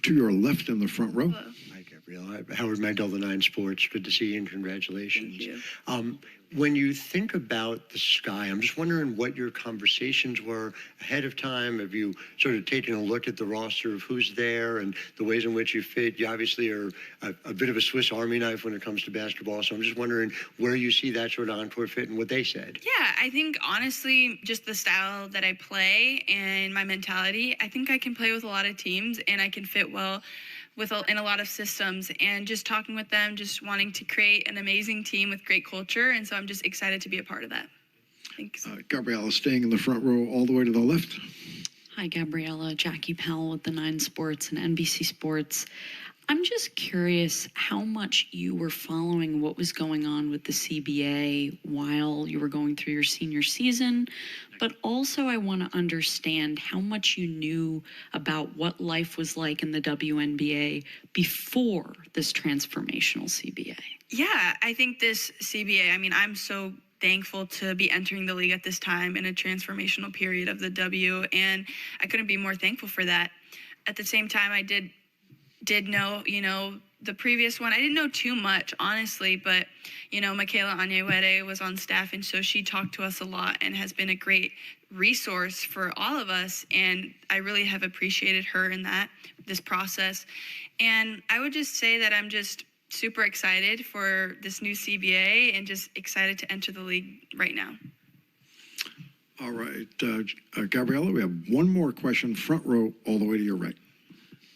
to your left in the front row. Hello. Hi, Gabriela. Howard Mandel, the 9 Sports. Good to see you and congratulations. Thank you. When you think about the Sky, I'm just wondering what your conversations were ahead of time. Have you sort of taken a look at the roster of who's there and the ways in which you fit? You obviously are a bit of a Swiss Army knife when it comes to basketball, so I'm just wondering where you see that sort of on-court fit and what they said. Yeah, I think honestly, just the style that I play and my mentality, I think I can play with a lot of teams and I can fit well in a lot of systems, and just talking with them, just wanting to create an amazing team with great culture. And so I'm just excited to be a part of that. Thanks. Gabriela, staying in the front row all the way to the left. Hi, Gabriela. Jackie Powell with the 9 Sports and NBC Sports. I'm just curious how much you were following what was going on with the CBA while you were going through your senior season, but also I want to understand how much you knew about what life was like in the WNBA before this transformational CBA. Yeah, I think this CBA, I mean, I'm so thankful to be entering the league at this time in a transformational period of the W, and I couldn't be more thankful for that. At the same time, I did know, the previous one. I didn't know too much, honestly, but, Michaela Anyewere was on staff, and so she talked to us a lot and has been a great resource for all of us, and I really have appreciated her in this process. And I would just say that I'm just super excited for this new CBA and just excited to enter the league right now. All right, Gabriela, we have one more question, front row all the way to your right.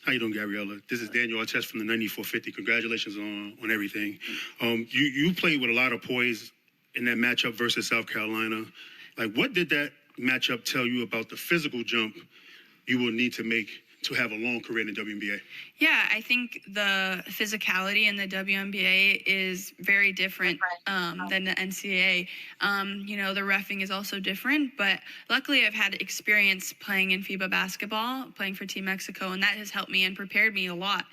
How you doing, Gabriela? This is Daniel Artest from the 9450. Congratulations on everything. You played with a lot of poise in that matchup versus South Carolina. Like, what did that matchup tell you about the physical jump you will need to make to have a long career in the WNBA? Yeah, I think the physicality in the WNBA is very different than the NCAA. The reffing is also different, but luckily I've had experience playing in FIBA basketball, playing for Team Mexico, and that has helped me and prepared me a lot,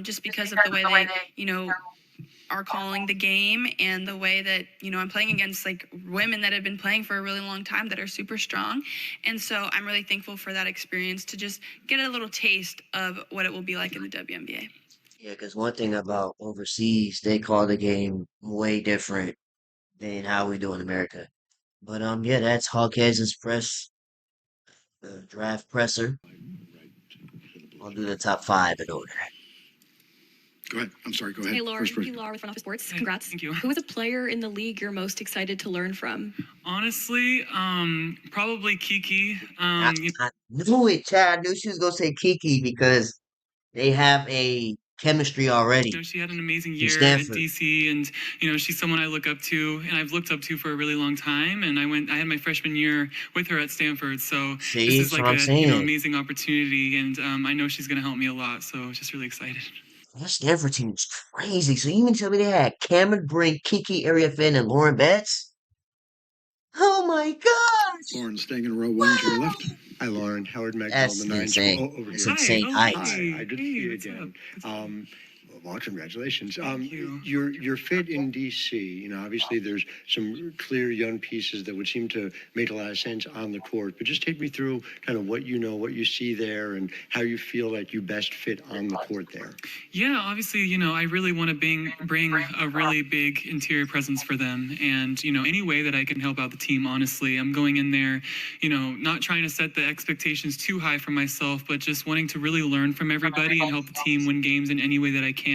just because of the way they, are calling the game and the way that, I'm playing against like women that have been playing for a really long time that are super strong. And so I'm really thankful for that experience to just get a little taste of what it will be like in the WNBA. Yeah, because one thing about overseas, they call the game way different than how we do in America. But yeah, that's Hawkes' press, the draft presser. I'll do the top 5 in order. Go ahead. I'm sorry. Go ahead. Hey, Laura. First person. Hey, Laura with Front Office Sports. Congrats. Thank you. Who is a player in the league you're most excited to learn from? Honestly, probably Kiki. I knew it, Chad. I knew she was going to say Kiki because they have a chemistry already. She had an amazing in year at Stanford. DC, and she's someone I look up to, and I've looked up to for a really long time. And I had my freshman year with her at Stanford, so See, this is that's like what I'm a saying. amazing opportunity, and I know she's gonna help me a lot. So just really excited. That Stanford team is crazy. So you mean tell me they had Cameron Brink, Kiki Ariafin, and Lauren Betts? Oh my gosh! Lauren, staying in row 1 to your left. Hi, Lauren. Howard Megdal, That's the 9 insane. over That's here. insane Hi. heights. Hi, good to see you what's again. up? Well, congratulations. Thank you. Your fit in DC, obviously there's some clear young pieces that would seem to make a lot of sense on the court, but just take me through kind of what you see there and how you feel like you best fit on the court there. Yeah, obviously, I really want to bring a really big interior presence for them. And, any way that I can help out the team, honestly, I'm going in there, not trying to set the expectations too high for myself, but just wanting to really learn from everybody and help the team win games in any way that I can.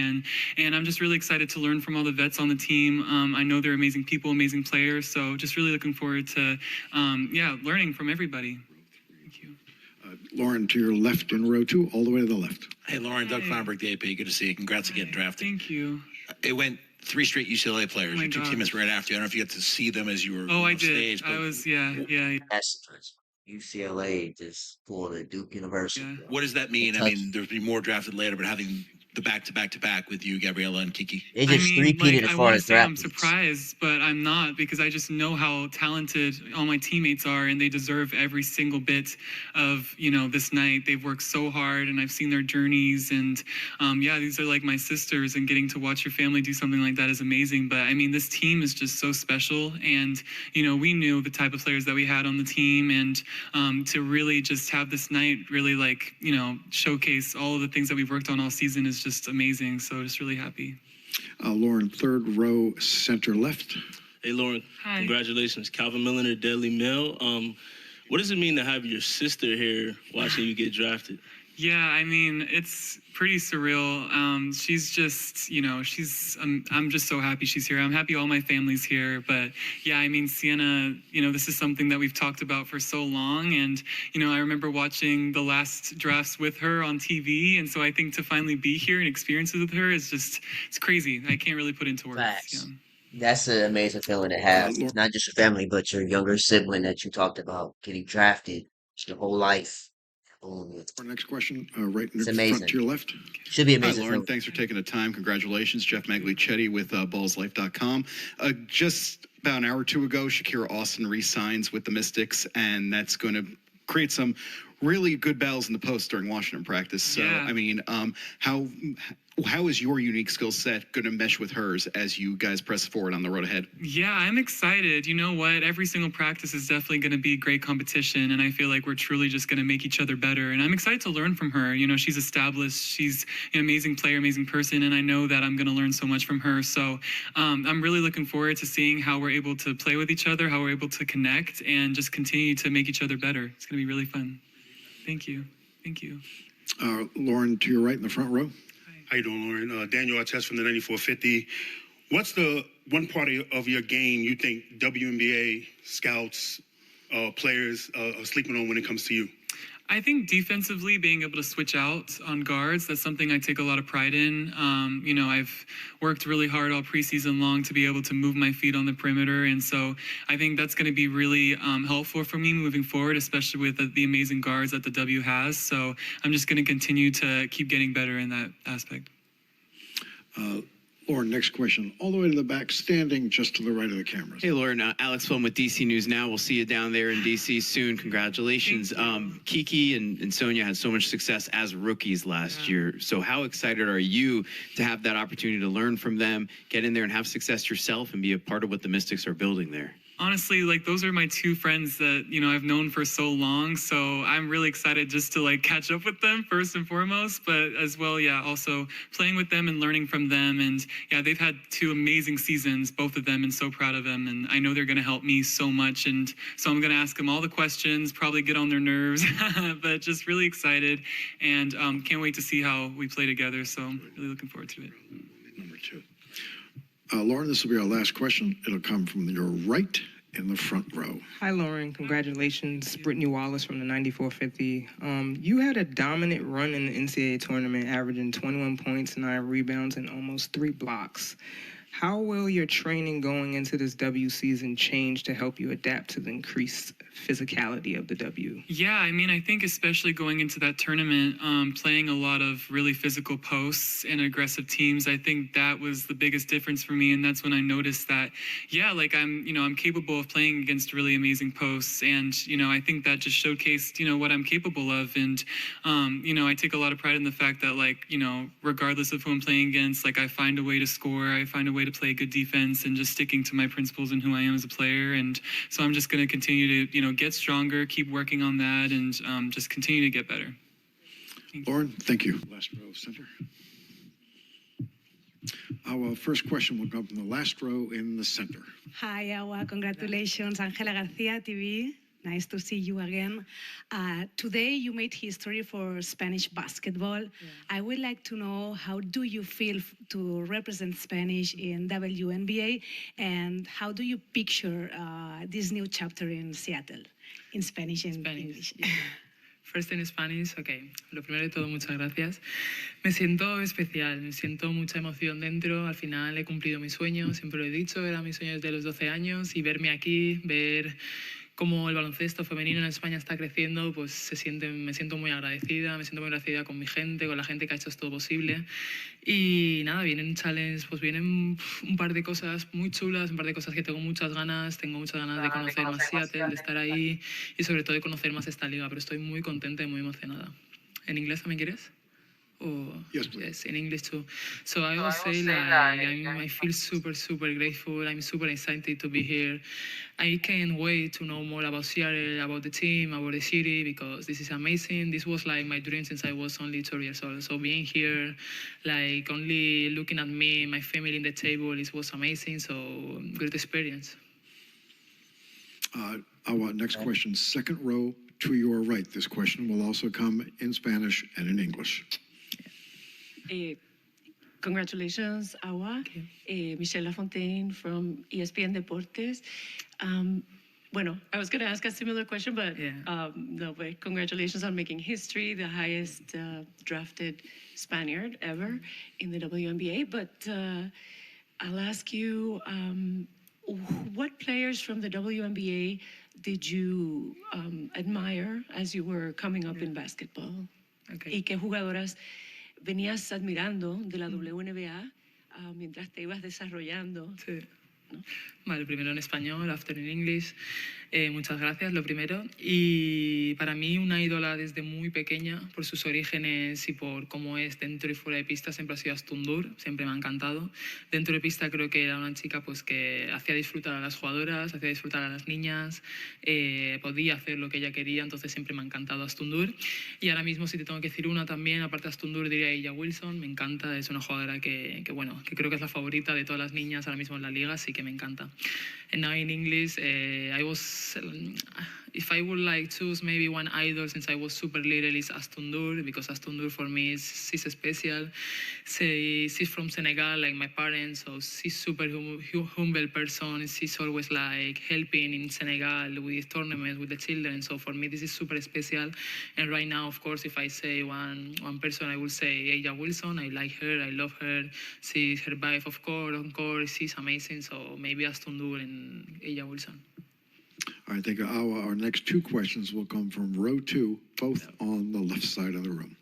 And I'm just really excited to learn from all the vets on the team. I know they're amazing people, amazing players. So just really looking forward to, learning from everybody. Thank you. Lauren, to your left in row 2, all the way to the left. Hey, Lauren, Doug Feinberg, the AP. Good to see you. Congrats on getting drafted. Thank you. It went 3 straight UCLA players. Oh my Your 2 gosh. teammates right after you. I don't know if you got to see them as you were Oh, I on did. stage. I was, yeah. That's UCLA just pulled a Duke University. Yeah. What does that mean? I mean, there'll be more drafted later, but having the back-to-back with you, Gabriela and Kiki. They just three-peated as I far want to as say draft I'm picks. surprised, but I'm not, because I just know how talented all my teammates are, and they deserve every single bit of, this night. They've worked so hard, and I've seen their journeys, and these are like my sisters, and getting to watch your family do something like that is amazing. But I mean, this team is just so special, and, we knew the type of players that we had on the team, and to really just have this night really showcase all of the things that we've worked on all season is just amazing. So just really happy. Lauren, 3rd row, center left. Hey, Lauren. Hi. Congratulations. Calvin Milliner, Daily Mail. What does it mean to have your sister here watching you get drafted? Yeah, I mean, it's pretty surreal. She's just, I'm just so happy she's here. I'm happy all my family's here. But yeah, I mean, Sienna, this is something that we've talked about for so long. And, I remember watching the last drafts with her on TV. And so I think to finally be here and experience it with her is just, it's crazy. I can't really put into words. Facts. Yeah. That's an amazing feeling to have. Not just your family, but your younger sibling that you talked about getting drafted. It's your whole life. Boom. Our next question, right in It's the front amazing. to your left. Should be Hi, amazing Lauren. feeling. Thanks for taking the time. Congratulations. Jeff Maglicetti with ballslife.com. Just about an hour or two ago, Shakira Austin re-signs with the Mystics, and that's going to create some really good battles in the post during Washington practice. So, Yeah. I mean, how is your unique skill set going to mesh with hers as you guys press forward on the road ahead? Yeah, I'm excited. You know what? Every single practice is definitely going to be great competition, and I feel like we're truly just going to make each other better. And I'm excited to learn from her. You know, she's established, she's an amazing player, amazing person, and I know that I'm going to learn so much from her. So I'm really looking forward to seeing how we're able to play with each other, how we're able to connect, and just continue to make each other better. It's going to be really fun. Thank you. Thank you. Lauren, to your right in the front row. How you doing, Lauren? Daniel Artest from the 9450. What's the one part of your game you think WNBA scouts, players are sleeping on when it comes to you? I think defensively, being able to switch out on guards, that's something I take a lot of pride in. You know, I've worked really hard all preseason long to be able to move my feet on the perimeter. And so I think that's going to be really helpful for me moving forward, especially with the amazing guards that the W has. So I'm just going to continue to keep getting better in that aspect. Lauren, next question. All the way to the back, standing just to the right of the cameras. Hey, Lauren. Alex Flum with DC News Now. We'll see you down there in DC soon. Congratulations. Kiki and Sonia had so much success as rookies last year. So how excited are you to have that opportunity to learn from them, get in there and have success yourself and be a part of what the Mystics are building there? Honestly, like those are my two friends that, you know, I've known for so long. So I'm really excited just to like catch up with them first and foremost, but as well, yeah, also playing with them and learning from them. And yeah, they've had two amazing seasons, both of them, and so proud of them. And I know they're going to help me so much. And so I'm going to ask them all the questions, probably get on their nerves, but just really excited and can't wait to see how we play together. So I'm really looking forward to it. Number two. Lauren, this will be our last question. It'll come from your right in the front row. Hi, Lauren. Congratulations. Brittany Wallace from the 9450. You had a dominant run in the NCAA tournament, averaging 21 points, 9 rebounds, and almost 3 blocks. How will your training going into this W season change to help you adapt to the increased physicality of the W? Yeah, I mean, I think especially going into that tournament, playing a lot of really physical posts and aggressive teams, I think that was the biggest difference for me. And that's when I noticed that, yeah, like I'm capable of playing against really amazing posts. And, you know, I think that just showcased, you know, what I'm capable of. And, you know, I take a lot of pride in the fact that, like, you know, regardless of who I'm playing against, like I find a way to score, I find a way to play good defense and just sticking to my principles and who I am as a player. And so I'm just going to continue to, you know, get stronger, keep working on that, and just continue to get better. Lauren, thank you. Last row, center. Our first question will come from the last row in the center. Hi, Awa. Congratulations, Angela Garcia TV. Nice to see you again. Today you made history for Spanish basketball. I would like to know, how do you feel to represent Spanish in WNBA, and how do you picture this new chapter in Seattle, in Spanish and English? First in Spanish, okay. Lo primero de todo, muchas gracias. Me siento especial, me siento mucha emoción dentro. Al final he cumplido mi sueño, siempre lo he dicho, era mi sueño desde los 12 años, y verme aquí, ver cómo el baloncesto femenino en España está creciendo, pues me siento muy agradecida, con mi gente, con la gente que ha hecho esto posible. Y nada, vienen challenges, pues vienen un par de cosas muy chulas, un par de cosas que tengo muchas ganas de conocer más Seattle, de estar ahí y sobre todo de conocer más esta liga, pero estoy muy contenta y muy emocionada. ¿En inglés también quieres? Yes, in English too. So I will say, I feel super, super grateful. I'm super excited to be here. I can't wait to know more about Seattle, about the team, about the city, because this is amazing. This was like my dream since I was only 12 years old. So being here, like only looking at me, my family in the table, it was amazing. So great experience. Our next question, second row to your right. This question will also come in Spanish and in English. Congratulations, Awa. Michelle Lafontaine from ESPN Deportes. Bueno, I was going to ask a similar question, but no, but congratulations on making history, the highest drafted Spaniard ever in the WNBA. But I'll ask you, what players from the WNBA did you admire as you were coming up in basketball? ¿Y qué jugadoras venías admirando de la WNBA mientras te ibas desarrollando? Sí. Vale, primero en español, after in English. Muchas gracias, lo primero. Y para mí una ídola desde muy pequeña, por sus orígenes y por cómo es dentro y fuera de pista, siempre ha sido Astundur, siempre me ha encantado. Dentro de pista creo que era una chica pues, que hacía disfrutar a las jugadoras, hacía disfrutar a las niñas, podía hacer lo que ella quería, entonces siempre me ha encantado Astundur. Y ahora mismo si te tengo que decir una también, aparte de Astundur diría Ella Wilson, me encanta, es una jugadora que creo que es la favorita de todas las niñas ahora mismo en la liga, así que me encanta. And now in English, if I would like choose maybe one idol since I was super little is Astundur, because Astundur for me she's special. She's from Senegal, like my parents, so she's super humble person. She's always like helping in Senegal with tournaments with the children. So for me this is super special. And right now, of course, if I say one person, I will say Ella Wilson. I like her, I love her. She's her wife, of course, on course. She's amazing. So maybe Astundur and Ella Wilson. All right, thank you, Awa. Our next two questions will come from row two, both on the left side of the room.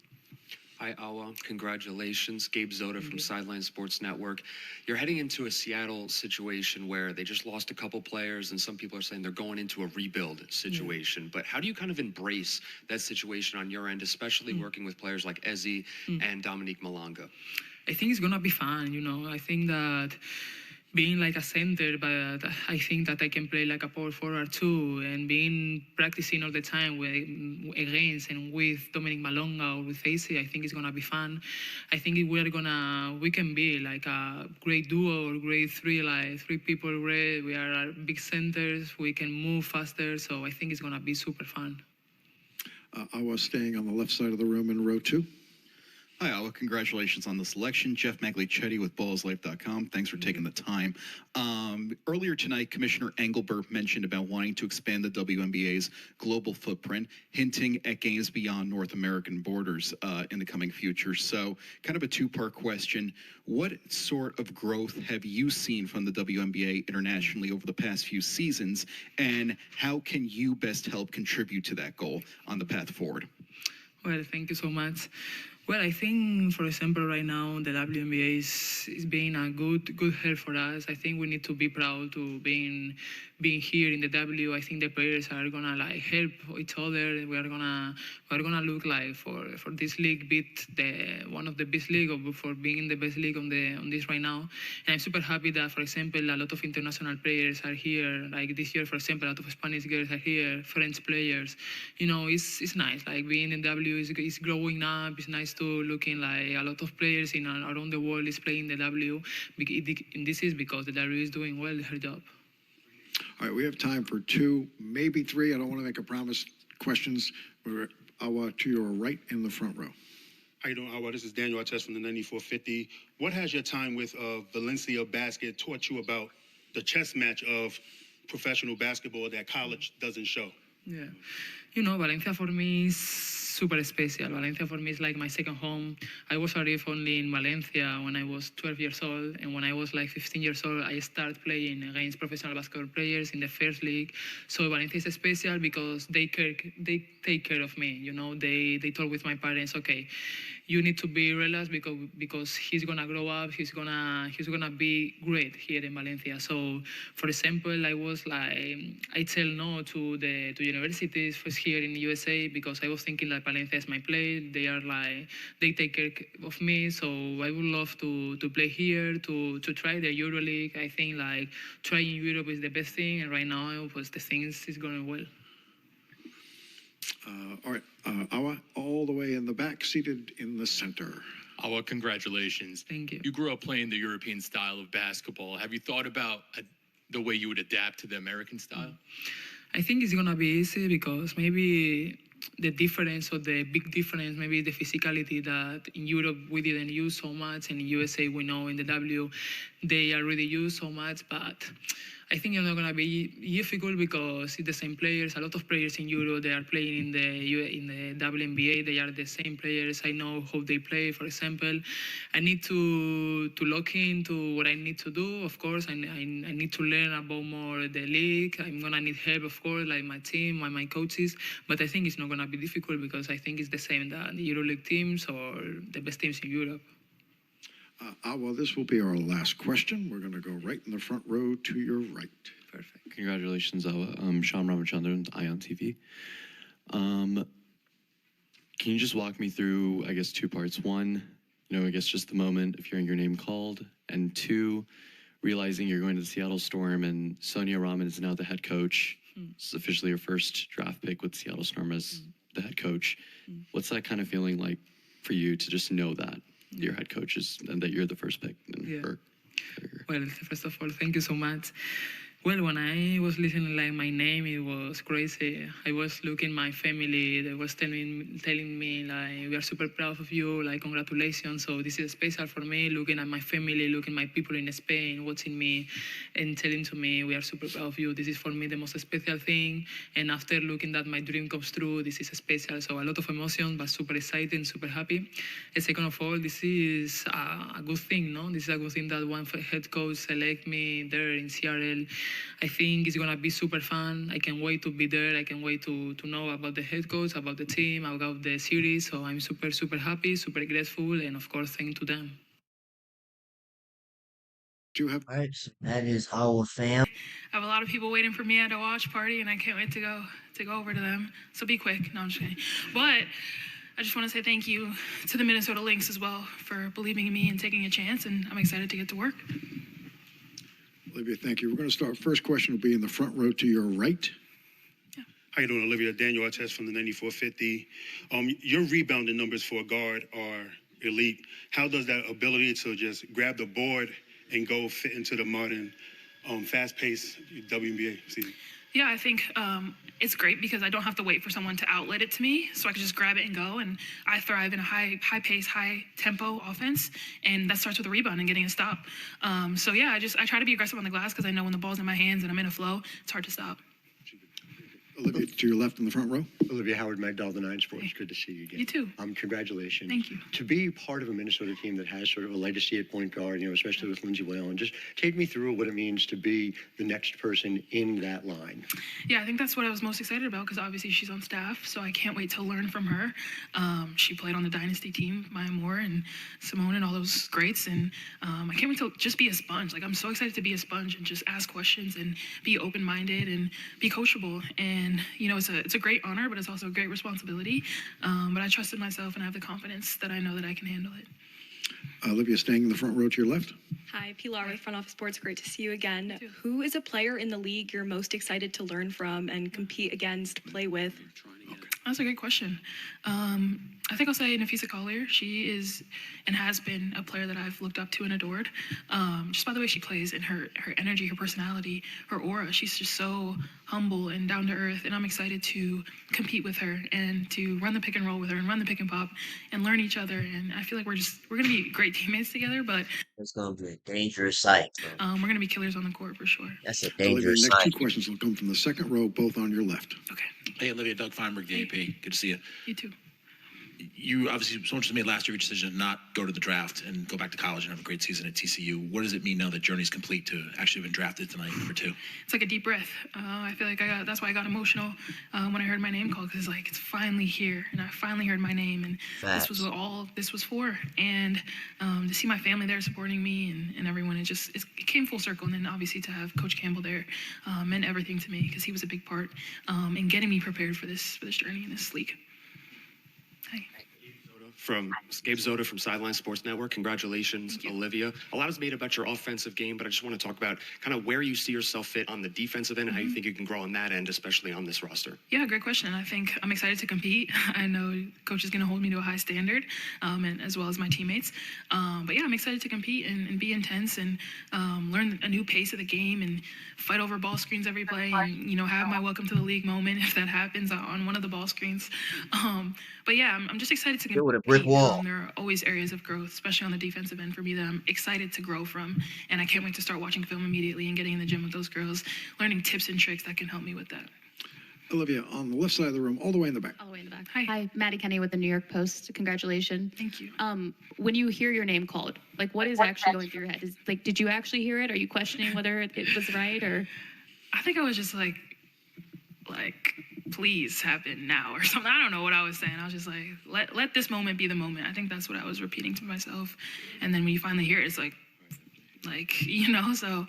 Hi, Awa. Congratulations. Gabe Zoda from Sideline Sports Network. You're heading into a Seattle situation where they just lost a couple players, and some people are saying they're going into a rebuild situation. But how do you kind of embrace that situation on your end, especially working with players like Azzi and Dominique Malanga? I think it's going to be fun, you know. I think that being like a center, but I think that I can play like a power forward too, and practicing all the time against and with Dominique Malonga or with Azzi, I think it's gonna be fun. I think we can be like a great duo or great three, like three people. We are big centers. We can move faster, so I think it's gonna be super fun. I was staying on the left side of the room in row two. Hi, Awa. Congratulations on the selection. Jeff Maglicetti with ballslife.com. Thanks for taking the time. Earlier tonight, Commissioner Engelbert mentioned about wanting to expand the WNBA's global footprint, hinting at games beyond North American borders in the coming future. So kind of a two-part question. What sort of growth have you seen from the WNBA internationally over the past few seasons, and how can you best help contribute to that goal on the path forward? Well, thank you so much. Well, I think, for example, right now the WNBA is being a good help for us. I think we need to be proud to being here in the W. I think the players are gonna like help each other. We're gonna look like for this league beat one of the best league, or for being the best league on this right now. And I'm super happy that, for example, a lot of international players are here. Like this year, for example, a lot of Spanish girls are here, French players. You know, it's nice. Like being in the W is growing up. It's nice to looking like a lot of players around the world is playing the W. And this is because the W is doing well her job. All right, we have time for two, maybe three. I don't want to make a promise. Questions. Awa, to your right in the front row. How you doing, Awa? This is Daniel Artest from the 9450. What has your time with Valencia Basket taught you about the chess match of professional basketball that college doesn't show? Yeah. You know, Valencia for me is super special. Valencia for me is like my second home. I was arrived only in Valencia when I was 12 years old, and when I was like 15 years old, I started playing against professional basketball players in the first league. So Valencia is special because they take care of me. You know, they told with my parents, okay, you need to be relaxed because he's gonna grow up. He's gonna be great here in Valencia. So, for example, I tell no to universities here in the USA because I was thinking like Valencia is my place. They take care of me. So I would love to play here, to try the EuroLeague. I think like trying Europe is the best thing, and right now the things is going well. All right, Awa, all the way in the back, seated in the center. Awa, congratulations. Thank you. You grew up playing the European style of basketball. Have you thought about the way you would adapt to the American style? I think it's gonna be easy because maybe the difference, or the big difference, maybe the physicality that in Europe we didn't use so much, and in USA we know in the W they already use so much, but I think it's not gonna be difficult because it's the same players. A lot of players in Europe, they are playing in the WNBA. They are the same players. I know how they play. For example, I need to look into what I need to do. Of course, I need to learn about more the league. I'm gonna need help, of course, like my team, my coaches. But I think it's not gonna be difficult because I think it's the same that the EuroLeague teams or the best teams in Europe. Awa, this will be our last question. We're going to go right in the front row to your right. Perfect. Congratulations, Awa. Shyam Ramachandran, Ion TV. Can you just walk me through, I guess, two parts? One, I guess just the moment of hearing your name called, and two, realizing you're going to the Seattle Storm and Sonia Rahman is now the head coach. It's officially your first draft pick with Seattle Storm as the head coach. What's that kind of feeling like for you to just know that your head coach is and that you're the first pick in her career? Well, first of all, thank you so much. Well, when I was listening like my name, it was crazy. I was looking my family. They was telling me like, we are super proud of you. Like, congratulations. So this is special for me. Looking at my family, looking at my people in Spain, watching me, and telling to me, we are super proud of you. This is for me the most special thing. And after looking that my dream comes true, this is special. So a lot of emotion, but super exciting, super happy. And second of all, this is a good thing, no? This is a good thing that one head coach select me there in Seattle. I think it's gonna be super fun. I can't wait to be there. I can't wait to know about the head coach, about the team, about the series. So I'm super, super happy, super grateful, and of course, thank to them. Do you have? All right, so that is Awa Fam. I have a lot of people waiting for me at a watch party, and I can't wait to go over to them. So be quick. No, I'm just kidding. But I just want to say thank you to the Minnesota Lynx as well for believing in me and taking a chance, and I'm excited to get to work. Olivia, thank you. We're going to start. First question will be in the front row to your right. How you doing, Olivia? Daniel Artest from the 9450. Your rebounding numbers for a guard are elite. How does that ability to just grab the board and go fit into the modern, fast-paced WNBA season? Yeah, I think it's great because I don't have to wait for someone to outlet it to me, so I can just grab it and go. And I thrive in a high pace, high tempo offense, and that starts with a rebound and getting a stop. So yeah, I try to be aggressive on the glass because I know when the ball's in my hands and I'm in a flow, it's hard to stop. Olivia, to your left in the front row. Olivia Howard, Magdal, the Nine Sports. Good to see you again. You too. Congratulations. Thank you. To be part of a Minnesota team that has sort of a legacy at point guard, especially with Lindsey Whalen, just take me through what it means to be the next person in that line. Yeah, I think that's what I was most excited about because obviously she's on staff, so I can't wait to learn from her. She played on the Dynasty team, Maya Moore and Simone and all those greats, and I can't wait to just be a sponge. Like, I'm so excited to be a sponge and just ask questions and be open-minded and be coachable. And, it's a great honor, but it's also a great responsibility. But I trust in myself and I have the confidence that I know that I can handle it. Olivia, staying in the front row to your left. Hi, Pilar with Front Office Sports. Great to see you again. Who is a player in the league you're most excited to learn from and compete against, play with? That's a great question. I think I'll say Nafisa Collier. She is and has been a player that I've looked up to and adored. Just by the way she plays and her energy, her personality, her aura. She's just so humble and down to earth, and I'm excited to compete with her and to run the pick and roll with her and run the pick and pop and learn each other. And I feel like we're gonna be great teammates together, but it's gonna be a dangerous sight. We're gonna be killers on the court for sure. That's a Olivia, dangerous next sight. two questions will come from the second row, both on your left. Okay. Hey, Olivia, Doug Feinberg, the AP. Good to see you. You too. You obviously, so much was made last year your decision to not go to the draft and go back to college and have a great season at TCU. What does it mean now that journey's complete to actually have been drafted tonight, number 2? It's like a deep breath. I feel like that's why I got emotional when I heard my name called, because it's finally here, and I finally heard my name, and this was what all this was for. And to see my family there supporting me and everyone, it came full circle. And then obviously to have Coach Campbell there meant everything to me because he was a big part in getting me prepared for this journey in this league. Hi. From Gabe Zota from Sideline Sports Network. Congratulations, Olivia. A lot is made about your offensive game, but I just want to talk about kind of where you see yourself fit on the defensive end and how you think you can grow on that end, especially on this roster. Yeah, great question. I think I'm excited to compete. I know Coach is going to hold me to a high standard, and as well as my teammates. But yeah, I'm excited to compete and be intense and learn a new pace of the game and fight over ball screens every play and, have my welcome to the league moment if that happens on one of the ball screens. But yeah, I'm just excited to compete. brick wall. There are always areas of growth, especially on the defensive end for me, that I'm excited to grow from. And I can't wait to start watching film immediately and getting in the gym with those girls, learning tips and tricks that can help me with that. Olivia, on the left side of the room, all the way in the back. All the way in the back. Hi. Maddie Kenny with the New York Post. Congratulations. Thank you. When you hear your name called, like what is actually going through your head? Did you actually hear it? Are you questioning whether it was right or? I think I was just like, please happen now or something. I don't know what I was saying. I was just like, let this moment be the moment. I think that's what I was repeating to myself. And then when you finally hear it, it's like, you know, so,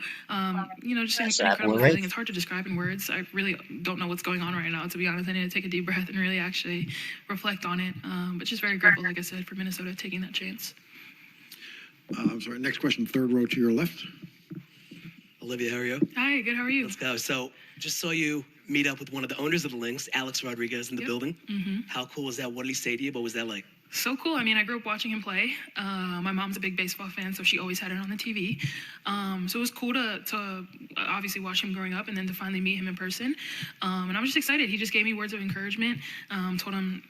you know, just an incredible feeling. It's hard to describe in words. I really don't know what's going on right now, to be honest. I need to take a deep breath and really actually reflect on it. But just very grateful, like I said, for Minnesota taking that chance. I'm sorry, next question, third row to your left. Olivia, how are you? Hi, good, how are you? Let's go. So, just saw you meet up with one of the owners of the Lynx, Alex Rodriguez, in the building. How cool was that? What did he say to you? What was that like? So cool. I mean, I grew up watching him play. My mom's a big baseball fan, so she always had it on the TV. So it was cool to obviously watch him growing up and then to finally meet him in person. And I was just excited. He just gave me words of encouragement,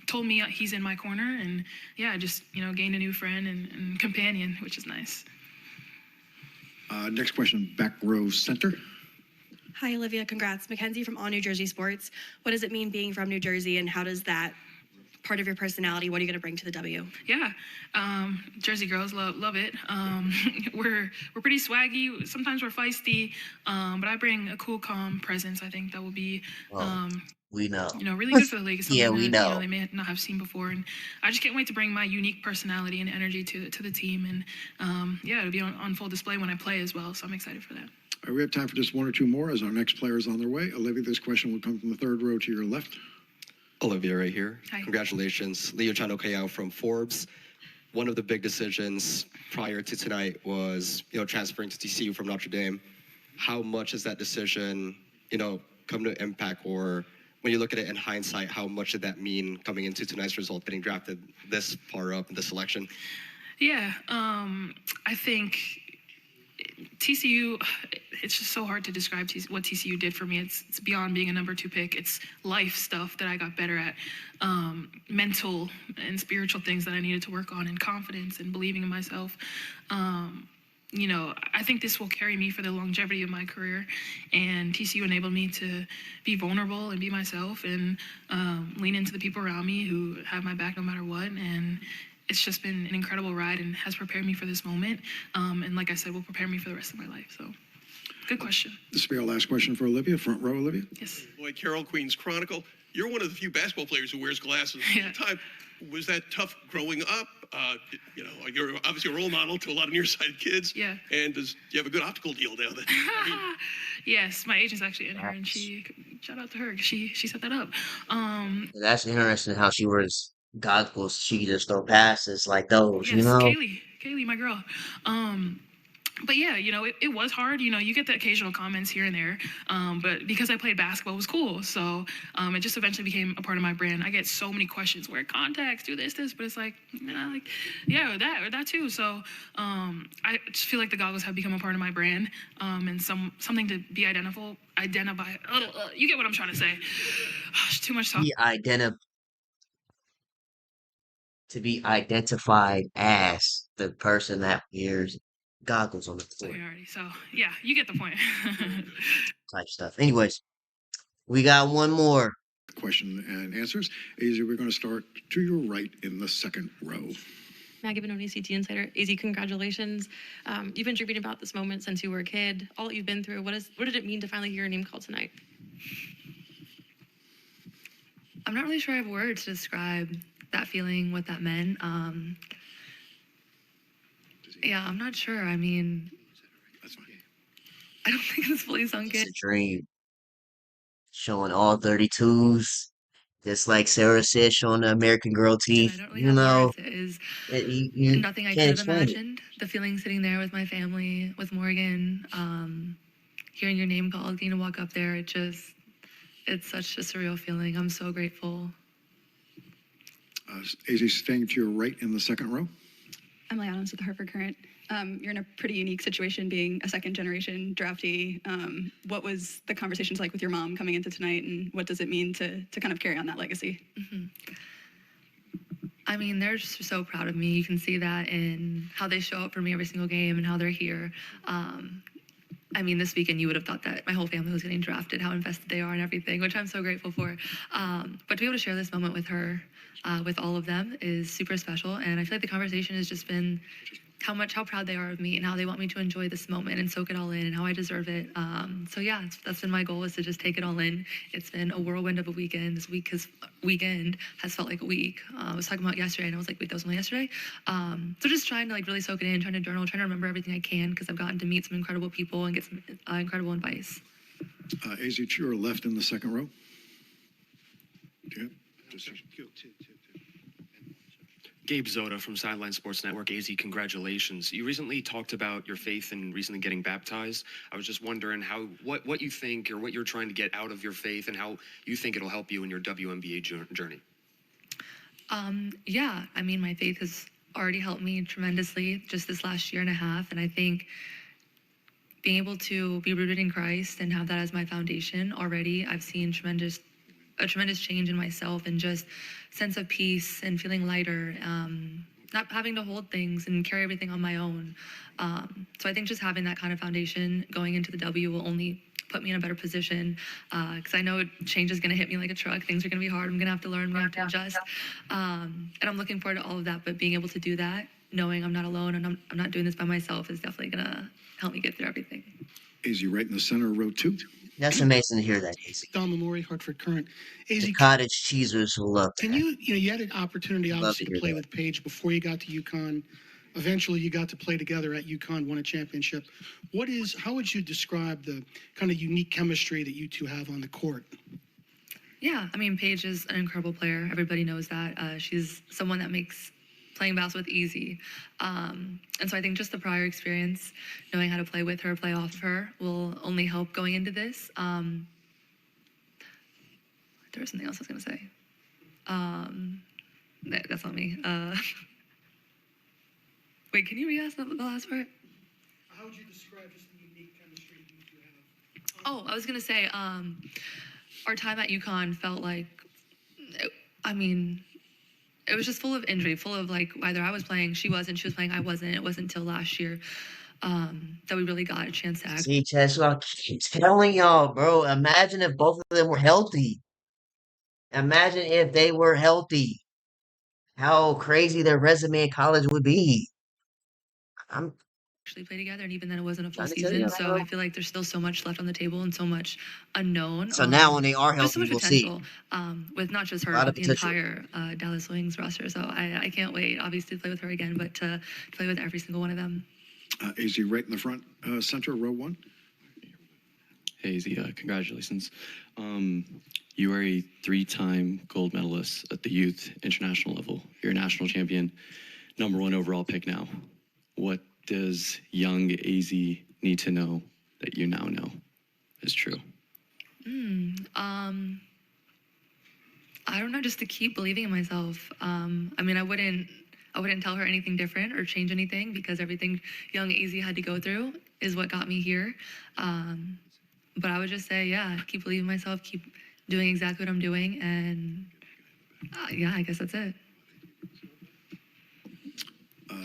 told me he's in my corner, and yeah, just, you know, gained a new friend and companion, which is nice. Next question, back row center. Hi, Olivia. Congrats. Mackenzie from All New Jersey Sports. What does it mean being from New Jersey, and how does that part of your personality, what are you going to bring to the W? Yeah, Jersey girls love it. We're pretty swaggy. Sometimes we're feisty, but I bring a cool, calm presence. I think that will be we know. You know, really good for the league. Yeah, we know. You know, they may not have seen before, and I just can't wait to bring my unique personality and energy to the team. And yeah, it'll be on full display when I play as well. So I'm excited for that. All right, we have time for just one or two more as our next player is on their way. Olivia, this question will come from the third row to your left. Olivia right here. Hi. Congratulations. Leo Chanokayao from Forbes. One of the big decisions prior to tonight was, you know, transferring to TCU from Notre Dame. How much has that decision, you know, come to impact, or when you look at it in hindsight, how much did that mean coming into tonight's result, getting drafted this far up in the selection? Yeah, I think TCU, it's just so hard to describe what TCU did for me. It's beyond being a number 2 pick. It's life stuff that I got better at, mental and spiritual things that I needed to work on, and confidence and believing in myself. You know, I think this will carry me for the longevity of my career, and TCU enabled me to be vulnerable and be myself and lean into the people around me who have my back no matter what. And it's just been an incredible ride and has prepared me for this moment. And like I said, will prepare me for the rest of my life. So, good question. This will be our last question for Olivia. Front row, Olivia. Yes. Boy, Carol Queen's Chronicle. You're one of the few basketball players who wears glasses all the time. Was that tough growing up? You know, you're obviously a role model to a lot of nearsighted kids. Yeah. And do you have a good optical deal now? Yes, my agent's actually in here, and shout out to her. She set that up. That's interesting how she wears goggles. She just throw passes like those, Yes, you know? Kaylee, my girl. But yeah, you know, it was hard. You know, you get the occasional comments here and there. But because I played basketball, it was cool. So it just eventually became a part of my brand. I get so many questions, wear contacts, do this, but it's like, yeah, or that too. So I just feel like the goggles have become a part of my brand, and something to be identified. You get what I'm trying to say. Too much talk. To be identified as the person that wears goggles on the floor. So yeah, you get the point. Type stuff. Anyways, we got one more. Question and answers. Azzi, we're going to start to your right in the second row. Maggie Benoni, CT Insider. Azzi, congratulations. You've been dreaming about this moment since you were a kid. All that you've been through. What did it mean to finally hear your name called tonight? I'm not really sure I have words to describe that feeling, what that meant. Yeah, I'm not sure. I mean, I don't think it's fully sunk in. It's a dream. Showing all 32s. Just like Sarah said, showing the American Girl teeth. You know, It is you nothing I can't could have explain it. imagined. The feeling sitting there with my family, with Morgan, hearing your name called, getting to walk up there, it's such a surreal feeling. I'm so grateful. Azzi, staying to your right in the second row. Emily Adams with the Hartford Current. You're in a pretty unique situation being a second-generation draftee. What was the conversations like with your mom coming into tonight, and what does it mean to kind of carry on that legacy? I mean, they're just so proud of me. You can see that in how they show up for me every single game and how they're here. I mean, this weekend you would have thought that my whole family was getting drafted, how invested they are and everything, which I'm so grateful for. But to be able to share this moment with her, with all of them, is super special. And I feel like the conversation has just been how proud they are of me and how they want me to enjoy this moment and soak it all in and how I deserve it. So yeah, that's been my goal, is to just take it all in. It's been a whirlwind of a weekend. This weekend has felt like a week. I was talking about yesterday and I was like, wait, that was only yesterday? So just trying to like really soak it in, trying to journal, trying to remember everything I can, because I've gotten to meet some incredible people and get some incredible advice. Azzi, to your left in the second row. Okay. Gabe Zota from Sideline Sports Network. Azzi, congratulations. You recently talked about your faith in recently getting baptized. I was just wondering what you think, or what you're trying to get out of your faith, and how you think it'll help you in your WNBA journey. Yeah, I mean, my faith has already helped me tremendously just this last year and a half, and I think being able to be rooted in Christ and have that as my foundation already, I've seen a tremendous change in myself, and just sense of peace and feeling lighter, not having to hold things and carry everything on my own. So I think just having that kind of foundation going into the W will only put me in a better position, because I know change is going to hit me like a truck. Things are going to be hard. I'm going to have to learn. I'm going to have to adjust. And I'm looking forward to all of that. But being able to do that, knowing I'm not alone and I'm not doing this by myself, is definitely going to help me get through everything. Azzi, right in the center, row 2. That's amazing to hear that, Azzi. Don Memori, Hartford Current. The Azzi, cottage cheesers will love that. can you had an opportunity Love obviously to to hear play that. with Paige before you got to UConn. Eventually you got to play together at UConn, won a championship. How would you describe the kind of unique chemistry that you two have on the court? Yeah, I mean, Paige is an incredible player. Everybody knows that. She's someone that makes playing basketball easy. And so I think just the prior experience, knowing how to play with her, play off of her, will only help going into this. There was something else I was going to say. That's not me. Wait, can you re-ask the last part? How would you describe just the unique chemistry you two have? Oh, I was going to say, our time at UConn felt like, it was just full of injury, full of like, either I was playing, she wasn't, she was playing, I wasn't. It wasn't until last year that we really got a chance to act. See, Chess, I keep telling y'all, bro. Imagine if both of them were healthy. Imagine if they were healthy. How crazy their resume in college would be. I'm Actually play together, and even then it wasn't a full trying to tell season, you, so I feel like there's still so much left on the table and so much unknown. So now when they are There's so healthy, much we'll see. potential with not just A her, lot but of the potential. entire Dallas Wings roster. So I can't wait, obviously, to play with her again, but to play with every single one of them. Azzi, right in the front, center, row 1. Hey, Azzi, congratulations. You are a 3-time gold medalist at the youth international level. You're a national champion, #1 overall pick now. What does young Azzi need to know that you now know is true? I don't know, just to keep believing in myself. I mean, I wouldn't tell her anything different or change anything, because everything young Azzi had to go through is what got me here. But I would just say, yeah, keep believing in myself, keep doing exactly what I'm doing, and yeah, I guess that's it.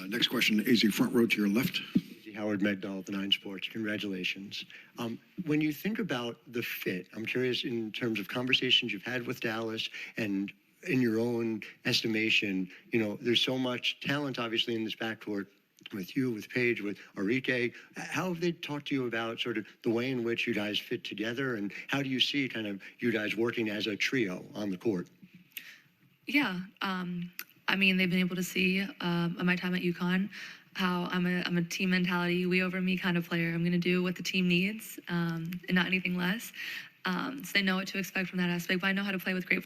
Next question, Azzi, front row to your left. Howard Megdal, the 9 Sports. Congratulations. When you think about the fit, I'm curious in terms of conversations you've had with Dallas and in your own estimation, there's so much talent obviously in this backcourt with you, with Paige, with Arike. How have they talked to you about sort of the way in which you guys fit together, and how do you see kind of you guys working as a trio on the court? Yeah, I mean, they've been able to see at my time at UConn how I'm a team mentality, we over me kind of player. I'm going to do what the team needs and not anything less. So they know what to expect from that aspect, but I know how to play with great.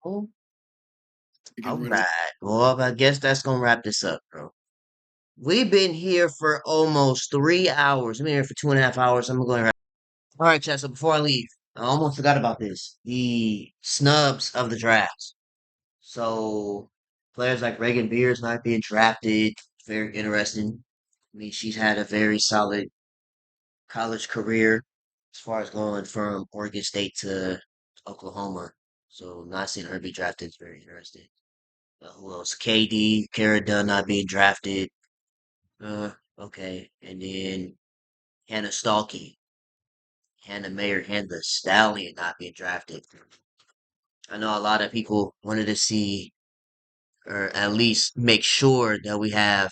All right. Well, I guess that's gonna wrap this up, bro. We've been here for almost 3 hours. I've been here for 2.5 hours. I'm going to. All right, Chad. So before I leave, I almost forgot about this. The snubs of the draft. So players like Reagan Beers not being drafted. Very interesting. I mean, she's had a very solid college career as far as going from Oregon State to Oklahoma. So not seeing her be drafted is very interesting. Who else? KD, Kara Dunn not being drafted. Okay. And then Hannah Stalky, Hannah Mayer, Hannah the Stallion not being drafted. I know a lot of people wanted to see, or at least make sure that we have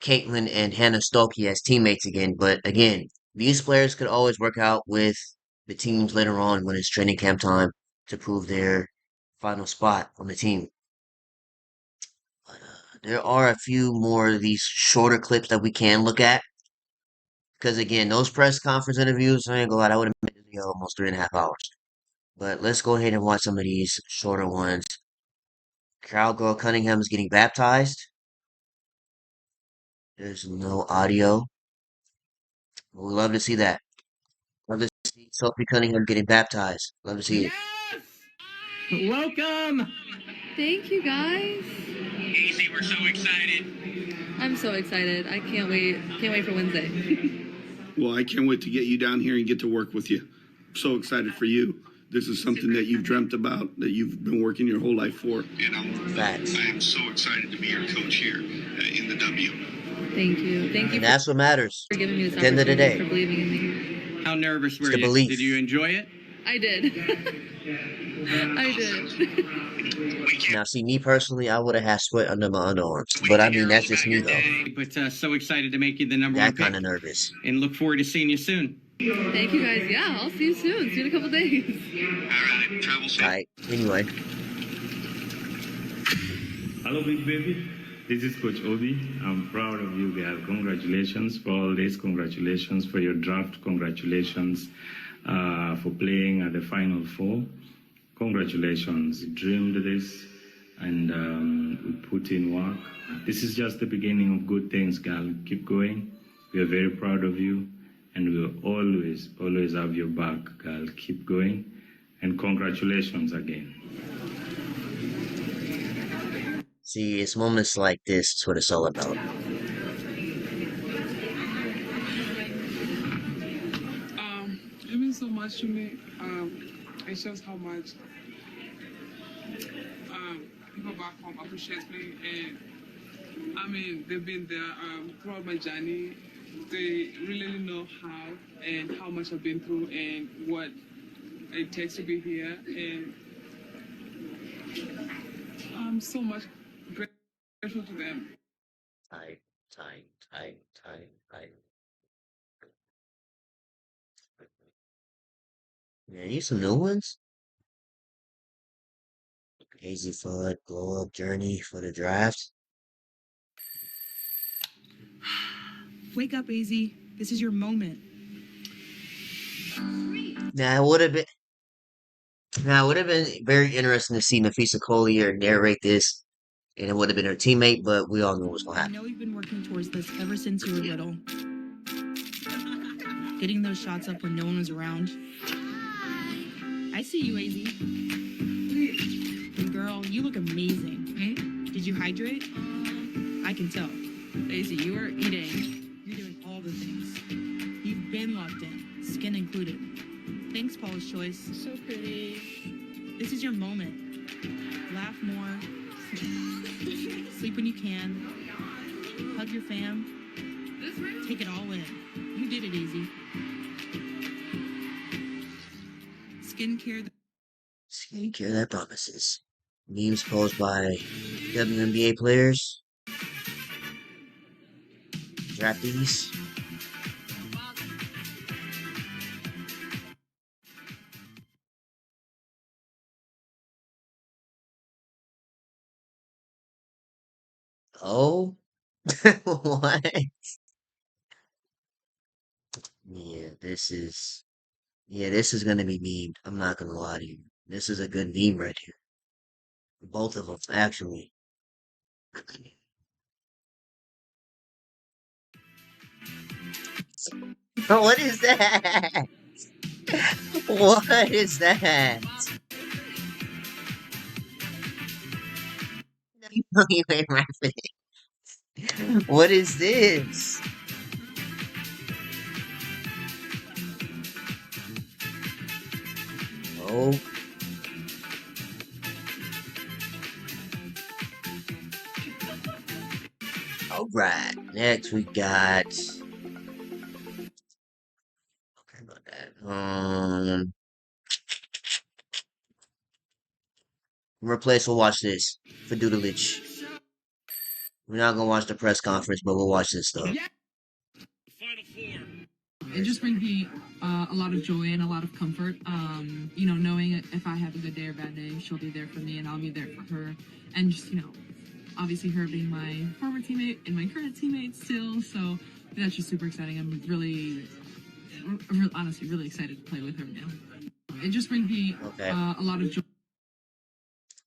Caitlin and Hannah Stokey as teammates again. But again, these players could always work out with the teams later on when it's training camp time to prove their final spot on the team. But, there are a few more of these shorter clips that we can look at. Because again, those press conference interviews, I ain't gonna lie, I would have made it almost 3.5 hours. But let's go ahead and watch some of these shorter ones. Cowgirl Cunningham is getting baptized. There's no audio. We love to see that. Love to see Sophie Cunningham getting baptized. Love to see it. Welcome. Thank you, guys. Casey, we're so excited. I'm so excited. I can't wait. Can't wait for Wednesday. Well, I can't wait to get you down here and get to work with you. I'm so excited for you. This is something that you've dreamt about, that you've been working your whole life for. And I am so excited to be your coach here in the W. Thank you. Thank you And that's what matters. for giving me this At the end of the opportunity, day. for believing in me. How nervous were It's the you? belief. Did you enjoy it? I did. I did. Now, see, me personally, I would have had sweat under my underarms. But I mean, that's just me, though. But so excited to make you the number That one pick. kind of nervous. And look forward to seeing you soon. Thank you, guys. Yeah, I'll see you soon. See you in a couple days. All right, travel safe. Alright, anyway. Hello, big baby. This is Coach Obi. I'm proud of you guys. Congratulations for all this. Congratulations for your draft. Congratulations for playing at the Final Four. Congratulations. You dreamed this and we put in work. This is just the beginning of good things, girl. Keep going. We are very proud of you and we'll always, always have your back, girl. Keep going and congratulations again. See, it's moments like this. That's what it's all about. It means so much to me. It shows how much people back home appreciate me, and I mean they've been there throughout my journey. They really know how much I've been through and what it takes to be here, and I'm so much grateful to them. Tight. Yeah, need some new ones? Hazy Fudd, Glow Up Journey for the draft. Wake up, Azzi. This is your moment. Now, it would have been very interesting to see Nafisa Collier narrate this, and it would have been her teammate, but we all know what's going to I happen. know you've been working towards this ever since you were little. Getting those shots up when no one was around. I see you, Azzi. And girl, you look amazing. Did you hydrate? I can tell. Azzi, you are eating. You're doing all the things. You've been locked in, skin included. Thanks, Paula's Choice. So pretty. This is your moment. Laugh more. Sleep when you can. Hug your fam. Take it all in. You did it, Azzi. Skincare that promises. Memes posed by WNBA players. Draftees. Oh? What? This is gonna be memed. I'm not gonna lie to you. This is a good meme right here. Both of them, actually. What is that? What is that? You ain't rapping. What is this? Oh. All right. Next we got. Okay, about that. Replace. We'll watch this for Doodlich. We're not gonna watch the press conference, but we'll watch this stuff. It just brings me a lot of joy and a lot of comfort. Knowing if I have a good day or bad day, she'll be there for me and I'll be there for her. And just, obviously her being my former teammate and my current teammate still. So that's just super exciting. I'm honestly really excited to play with her now. It just brings me a lot of joy.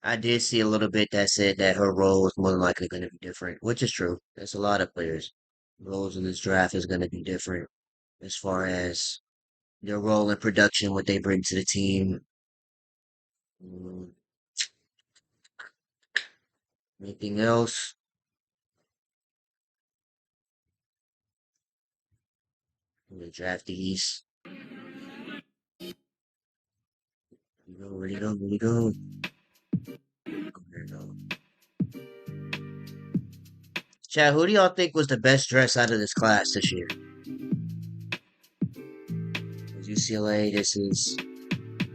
I did see a little bit that said that her role is more than likely going to be different, which is true. There's a lot of players. Roles in this draft is going to be different as far as their role in production, what they bring to the team. Anything else? The draftees. Where'd he go? There we go. Chad, who do y'all think was the best dress out of this class this year? UCLA, this is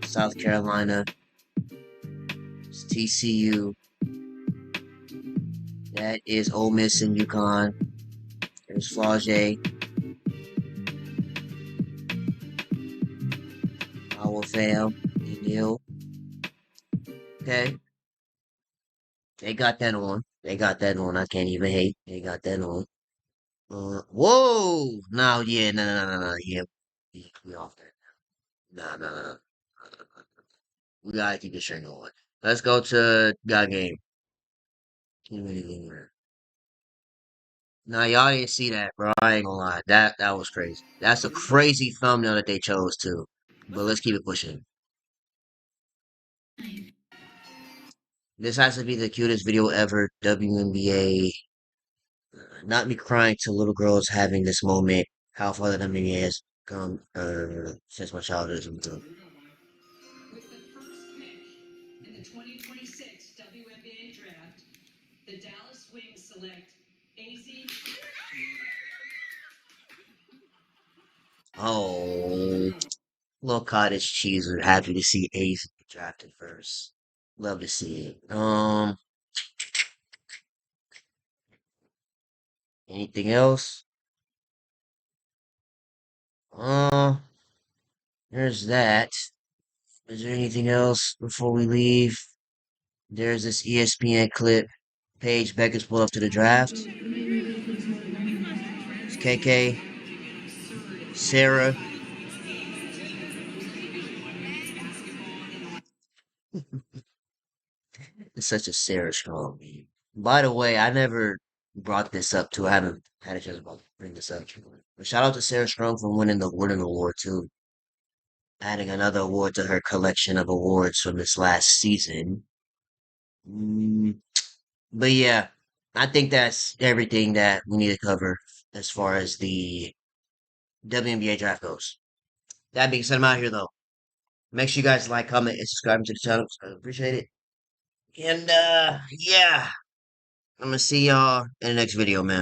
South Carolina, it's TCU, that is Ole Miss and UConn, there's Flaujae, Awa Fam Interview. Okay, they got that on. I can't even hate. They got that on. Whoa! No, yeah, no. Yeah, we off that. No. We gotta keep this train going. Let's go to God game. Now y'all didn't see that, bro. I ain't gonna lie. That was crazy. That's a crazy thumbnail that they chose too. But let's keep it pushing. This has to be the cutest video ever. WNBA. Not me crying to little girls having this moment. How far the WNBA has come since my childhood. With the first pick in the 2026 WNBA draft, the Dallas Wings select Azzi. Oh, little cottage cheese. We're happy to see Ace drafted first. Love to see it. Anything else? There's that. Is there anything else before we leave? There's this ESPN clip. Paige Becker's pulled up to the draft. It's KK, Sarah. It's such a Sarah Strong meme. By the way, I never brought this up too. I haven't had a chance to bring this up. But shout out to Sarah Strong for winning the Wooden Award too. Adding another award to her collection of awards from this last season. But yeah, I think that's everything that we need to cover as far as the WNBA draft goes. That being said, I'm out here though. Make sure you guys like, comment, and subscribe to the channel. I appreciate it. And yeah, I'm gonna see y'all in the next video, man.